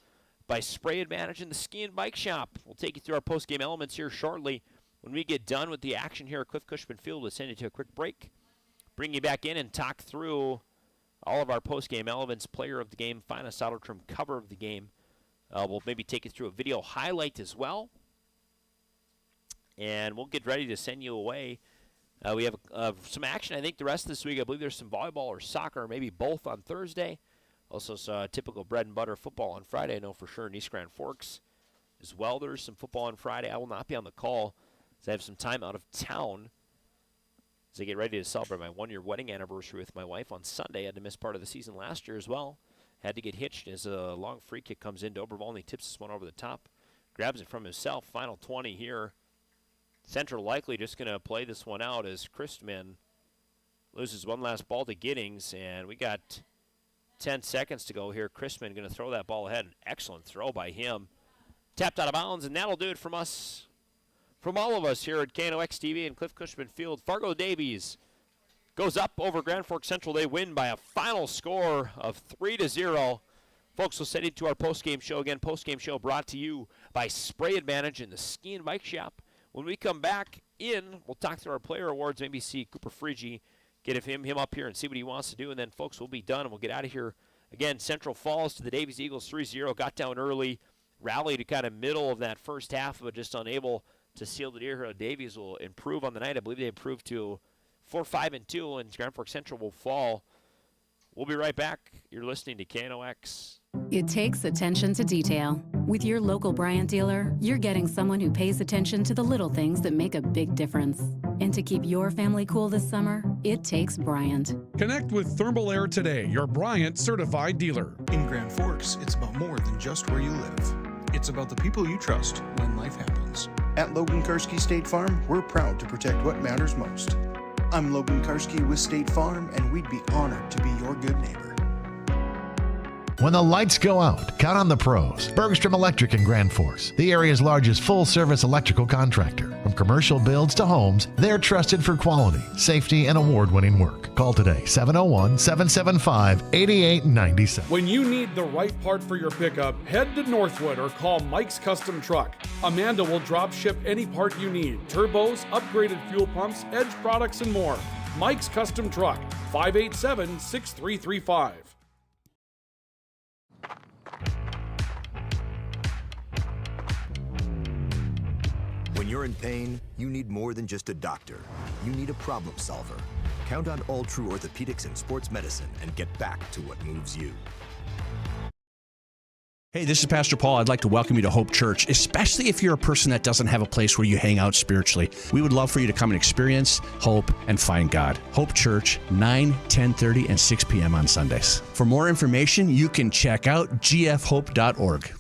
by Spray Advantage and the Ski and Bike Shop. We'll take you through our post-game elements here shortly. When we get done with the action here at Cliff Cushman Field, we'll send you to a quick break, bring you back in and talk through all of our post-game elements, player of the game, finest auto trim cover of the game. We'll maybe take you through a video highlight as and we'll get ready to send you away. We have some action, I think, the rest of this week. I believe there's some volleyball or soccer, or maybe both on Thursday. Also, some typical bread and butter football on Friday. I know for sure in East Grand Forks as well. There's some football on Friday. I will not be on the call as I have some time out of town as I get ready to celebrate my one-year wedding anniversary with my wife on Sunday. I had to miss part of the season last year as well. Had to get hitched as a long free kick comes in. Dobrovolny tips this one over the top. Grabs it from himself. Final 20 here. Central likely just going to play this one out as Christman loses one last ball to Giddings. And we got 10 seconds to go here. Christman going to throw that ball ahead. An excellent throw by him. Tapped out of bounds, and that'll do it from us. From all of us here at KNOX TV and Cliff Cushman Field. Fargo Davies goes up over Grand Forks Central. They win by a final score of 3-0. Folks, we'll send you to our postgame show. Again, postgame show brought to you by Spray Advantage and the Ski and Bike Shop. When we come back in, we'll talk through our player awards, maybe see Cooper Frigi, get him up here and see what he wants to do. And then, folks, we'll be done and we'll get out of here. Again, Central falls to the Davies Eagles 3-0, got down early, rallied to kind of middle of that first half, but just unable to seal the deal here. Davies will improve on the night. I believe they improved to 4-5-2, and Grand Forks Central will fall. We'll be right back. You're listening to KNOX. It takes attention to detail. With your local Bryant dealer, you're getting someone who pays attention to the little things that make a big difference. And to keep your family cool this summer, it takes Bryant. Connect with Thermal Air today, your Bryant certified dealer. In Grand Forks, it's about more than just where you live. It's about the people you trust when life happens. At Logan Karski State Farm, we're proud to protect what matters most. I'm Logan Karski with State Farm, and we'd be honored to be your good neighbor. When the lights go out, count on the pros. Bergstrom Electric in Grand Forks, the area's largest full-service electrical contractor. From commercial builds to homes, they're trusted for quality, safety, and award-winning work. Call today, 701-775-8897. When you need the right part for your pickup, head to Northwood or call Mike's Custom Truck. Amanda will drop ship any part you need. Turbos, upgraded fuel pumps, Edge products, and more. Mike's Custom Truck, 587-6335. When you're in pain, you need more than just a doctor. You need a problem solver. Count on All True Orthopedics and Sports Medicine and get back to what moves you. Hey, this is Pastor Paul. I'd like to welcome you to Hope Church, especially if you're a person that doesn't have a place where you hang out spiritually. We would love for you to come and experience hope and find God. Hope Church, 9, 10:30, and 6 p.m. on Sundays. For more information, you can check out gfhope.org.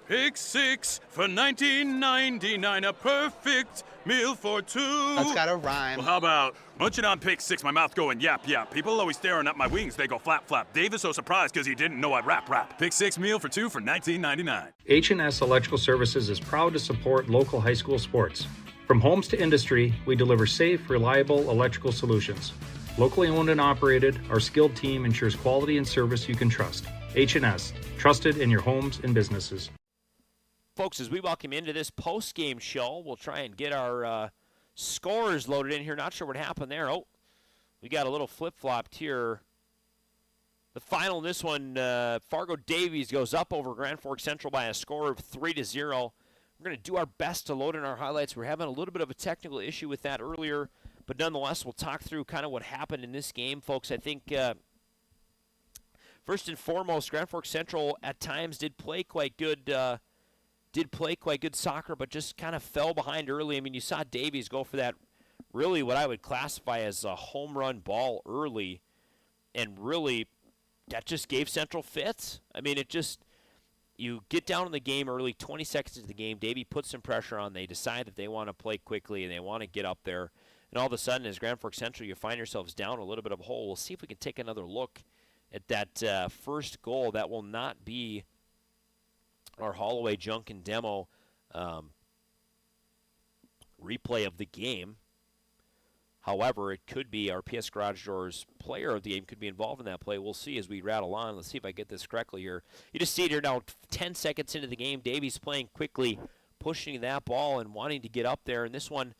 Pick 6 for $19.99, a perfect meal for two. That's gotta rhyme. Well, how about munching on Pick 6, my mouth going yap, yap. People always staring at my wings, they go flap, flap. Dave is so surprised because he didn't know I'd rap. Pick 6 meal for two for $19.99. H&S Electrical Services is proud to support local high school sports. From homes to industry, we deliver safe, reliable electrical solutions. Locally owned and operated, our skilled team ensures quality and service you can trust. H&S, trusted in your homes and businesses. Folks, as we welcome into this post-game show, we'll try and get our scores loaded in here. Not sure what happened there. Oh, we got a little flip-flopped here. The final in this one, Fargo Davies goes up over Grand Forks Central by a score of 3-0. We're going to do our best to load in our highlights. We're having a little bit of a technical issue with that earlier, but nonetheless, we'll talk through kind of what happened in this game, folks. I think first and foremost, Grand Forks Central at times did play quite good soccer, but just kind of fell behind early. I mean, you saw Davies go for that really what I would classify as a home run ball early, and really that just gave Central fits. I mean, you get down in the game early, 20 seconds into the game, Davies puts some pressure on. They decide that they want to play quickly and they want to get up there. And all of a sudden, as Grand Forks Central, you find yourselves down a little bit of a hole. We'll see if we can take another look at that first goal. That will not be our Holloway junk and demo replay of the game. However, it could be our PS Garage Doors player of the game could be involved in that play. We'll see as we rattle on. Let's see if I get this correctly here. You just see it here now, 10 seconds into the game. Davies playing quickly, pushing that ball and wanting to get up there. And this one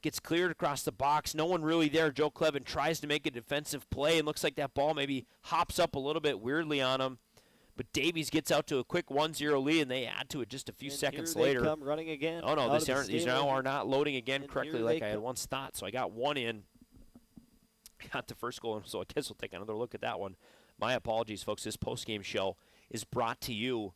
gets cleared across the box. No one really there. Joe Clevin tries to make a defensive play, and looks like that ball maybe hops up a little bit weirdly on him. But Davies gets out to a quick 1-0 lead, and they add to it just a few seconds later. Come running again. Oh, no, these now are not loading again correctly like I had once thought. So I got one in. Got the first goal, so I guess we'll take another look at that one. My apologies, folks. This postgame show is brought to you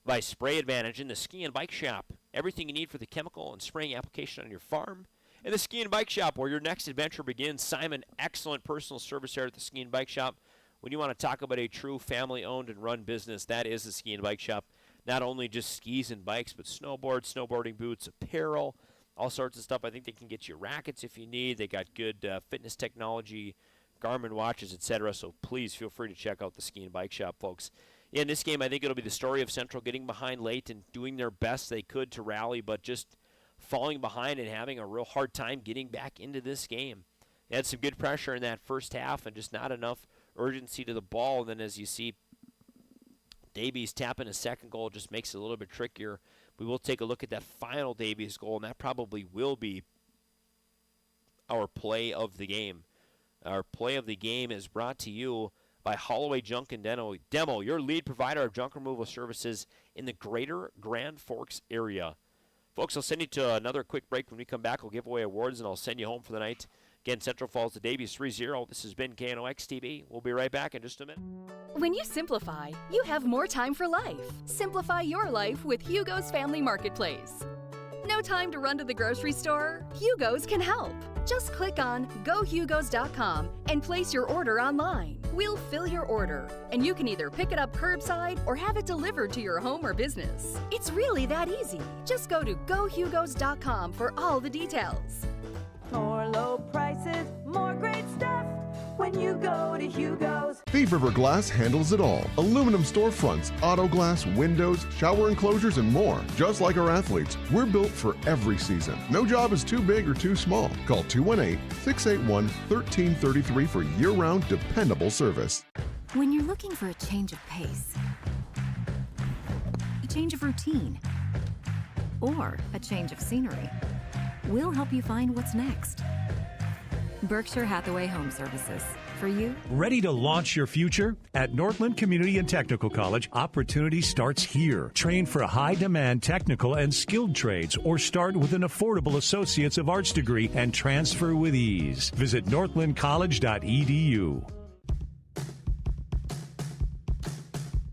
by Spray Advantage in the Ski and Bike Shop. Everything you need for the chemical and spraying application on your farm. And the Ski and Bike Shop, where your next adventure begins. Simon, excellent personal service there at the Ski and Bike Shop. When you want to talk about a true family-owned and run business, that is the Ski and Bike Shop. Not only just skis and bikes, but snowboards, snowboarding boots, apparel, all sorts of stuff. I think they can get you rackets if you need. They got good fitness technology, Garmin watches, etc. So please feel free to check out the Ski and Bike Shop, folks. In this game, I think it'll be the story of Central getting behind late and doing their best they could to rally, but just falling behind and having a real hard time getting back into this game. They had some good pressure in that first half and just not enough urgency to the ball. And then as you see Davies tapping a second goal, just makes it a little bit trickier. We will take a look at that final Davies goal, and that probably will be our play of the game. Our play of the game is brought to you by Holloway Junk and Demo, your lead provider of junk removal services in the greater Grand Forks area. Folks, I'll send you to another quick break. When we come back, we'll give away awards, and I'll send you home for the night. Again, Central falls to Davies 3-0. This has been KNOX TV. We'll be right back in just a minute. When you simplify, you have more time for life. Simplify your life with Hugo's Family Marketplace. No time to run to the grocery store? Hugo's can help. Just click on GoHugos.com and place your order online. We'll fill your order, and you can either pick it up curbside or have it delivered to your home or business. It's really that easy. Just go to GoHugos.com for all the details. More low prices, more great stuff when you go to Hugo's. Thief River Glass handles it all. Aluminum storefronts, auto glass, windows, shower enclosures, and more. Just like our athletes, we're built for every season. No job is too big or too small. Call 218-681-1333 for year-round dependable service. When you're looking for a change of pace, a change of routine, or a change of scenery, we'll help you find what's next. Berkshire Hathaway Home Services. For you. Ready to launch your future? At Northland Community and Technical College, opportunity starts here. Train for high-demand technical and skilled trades, or start with an affordable Associates of Arts degree and transfer with ease. Visit northlandcollege.edu.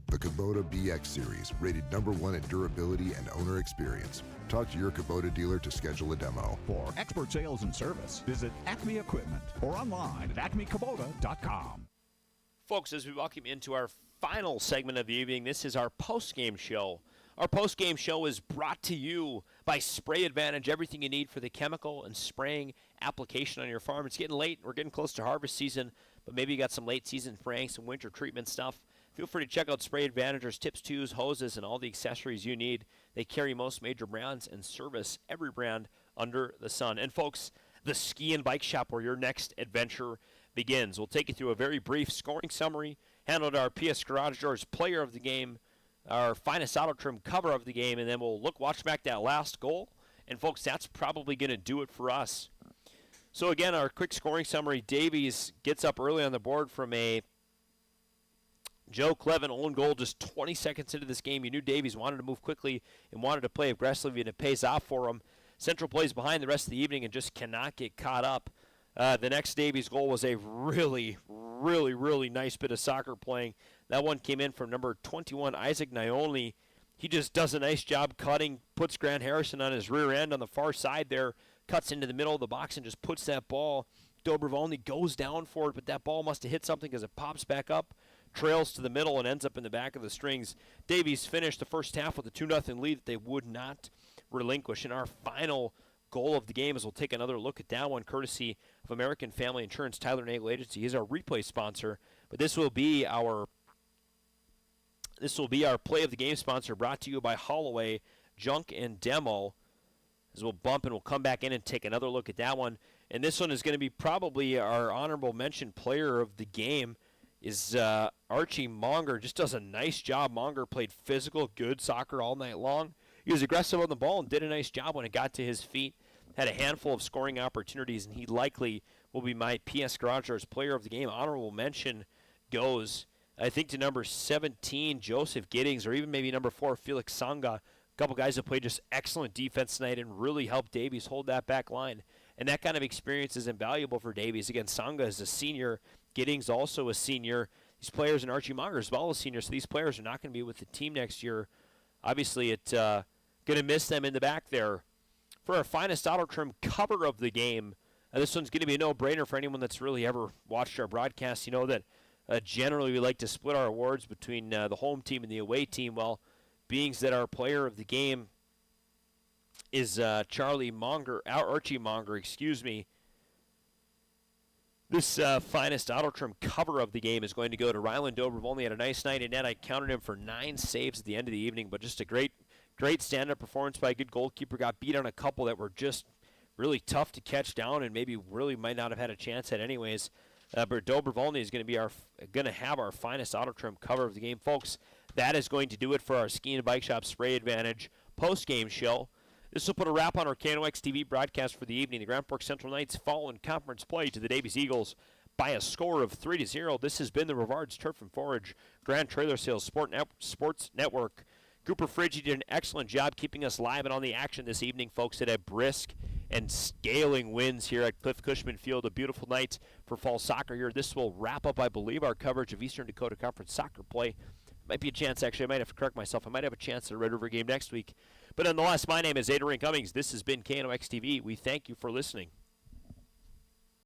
The Kubota BX Series, rated #1 in durability and owner experience. Talk to your Kubota dealer to schedule a demo. For expert sales and service, visit Acme Equipment or online at acmekubota.com. Folks, as we welcome into our final segment of the evening, this is our post-game show. Our post-game show is brought to you by Spray Advantage, everything you need for the chemical and spraying application on your farm. It's getting late. We're getting close to harvest season, but maybe you got some late season spraying, some winter treatment stuff. Feel free to check out Spray Advantage. There's tips, tools, hoses, and all the accessories you need. They carry most major brands and service every brand under the sun. And folks, the Ski and Bike Shop, where your next adventure begins. We'll take you through a very brief scoring summary, handled our PS Garage Doors player of the game, our finest auto trim cover of the game, and then we'll watch back that last goal. And, folks, that's probably going to do it for us. So, again, our quick scoring summary, Davies gets up early on the board from a Joe Clevin own goal just 20 seconds into this game. You knew Davies wanted to move quickly and wanted to play aggressively, and it pays off for him. Central plays behind the rest of the evening and just cannot get caught up. The next Davies goal was a really, really, really nice bit of soccer playing. That one came in from number 21, Isaac Nyolny. He just does a nice job cutting, puts Grant Harrison on his rear end on the far side there, cuts into the middle of the box and just puts that ball. Dobrovolny goes down for it, but that ball must have hit something because it pops back up, trails to the middle, and ends up in the back of the strings. Davies finished the first half with a 2-0 lead that they would not relinquish. And our final goal of the game is we'll take another look at that one, courtesy of American Family Insurance. Tyler Nagel Agency is our replay sponsor, but this will be our play of the game sponsor, brought to you by Holloway Junk and Demo. As we'll bump and we'll come back in and take another look at that one. And this one is going to be probably our honorable mention player of the game is Archie Monger. Just does a nice job. Monger played physical, good soccer all night long. He was aggressive on the ball and did a nice job when it got to his feet. Had a handful of scoring opportunities, and he likely will be my PS Garage player of the game. Honorable mention goes, I think, to number 17, Joseph Giddings, or even maybe number 4, Felix Sanga. A couple guys that played just excellent defense tonight and really helped Davies hold that back line. And that kind of experience is invaluable for Davies. Again, Sanga is a senior. Giddings also a senior. These players, and Archie Monger as well as senior, so these players are not going to be with the team next year. Obviously, it's going to miss them in the back there. For our finest auto trim cover of the game, this one's going to be a no-brainer for anyone that's really ever watched our broadcast. You know that generally we like to split our awards between the home team and the away team. Well, being that our player of the game is Archie Monger, excuse me. This finest auto trim cover of the game is going to go to Ryland Dobrovolny. Had a nice night in net. I counted him for 9 saves at the end of the evening, but just a great stand-up performance by a good goalkeeper. Got beat on a couple that were just really tough to catch down and maybe really might not have had a chance at anyways. But Dobrovolny is going to have our finest auto trim cover of the game, folks. That is going to do it for our Ski and Bike Shop Spray Advantage post-game show. This will put a wrap on our KNOX TV broadcast for the evening. The Grand Forks Central Knights fall in conference play to the Davies Eagles by a score of 3-0. This has been the Rivards Turf and Forage Grand Trailer Sales Sports Network. Cooper Friggi did an excellent job keeping us live and on the action this evening, folks. It had brisk and scaling winds here at Cliff Cushman Field. A beautiful night for fall soccer here. This will wrap up, I believe, our coverage of Eastern Dakota Conference soccer play. Might be a chance, actually. I might have to correct myself. I might have a chance at a Red River game next week. But nonetheless, my name is Adrian Cummings. This has been KNOX TV. We thank you for listening.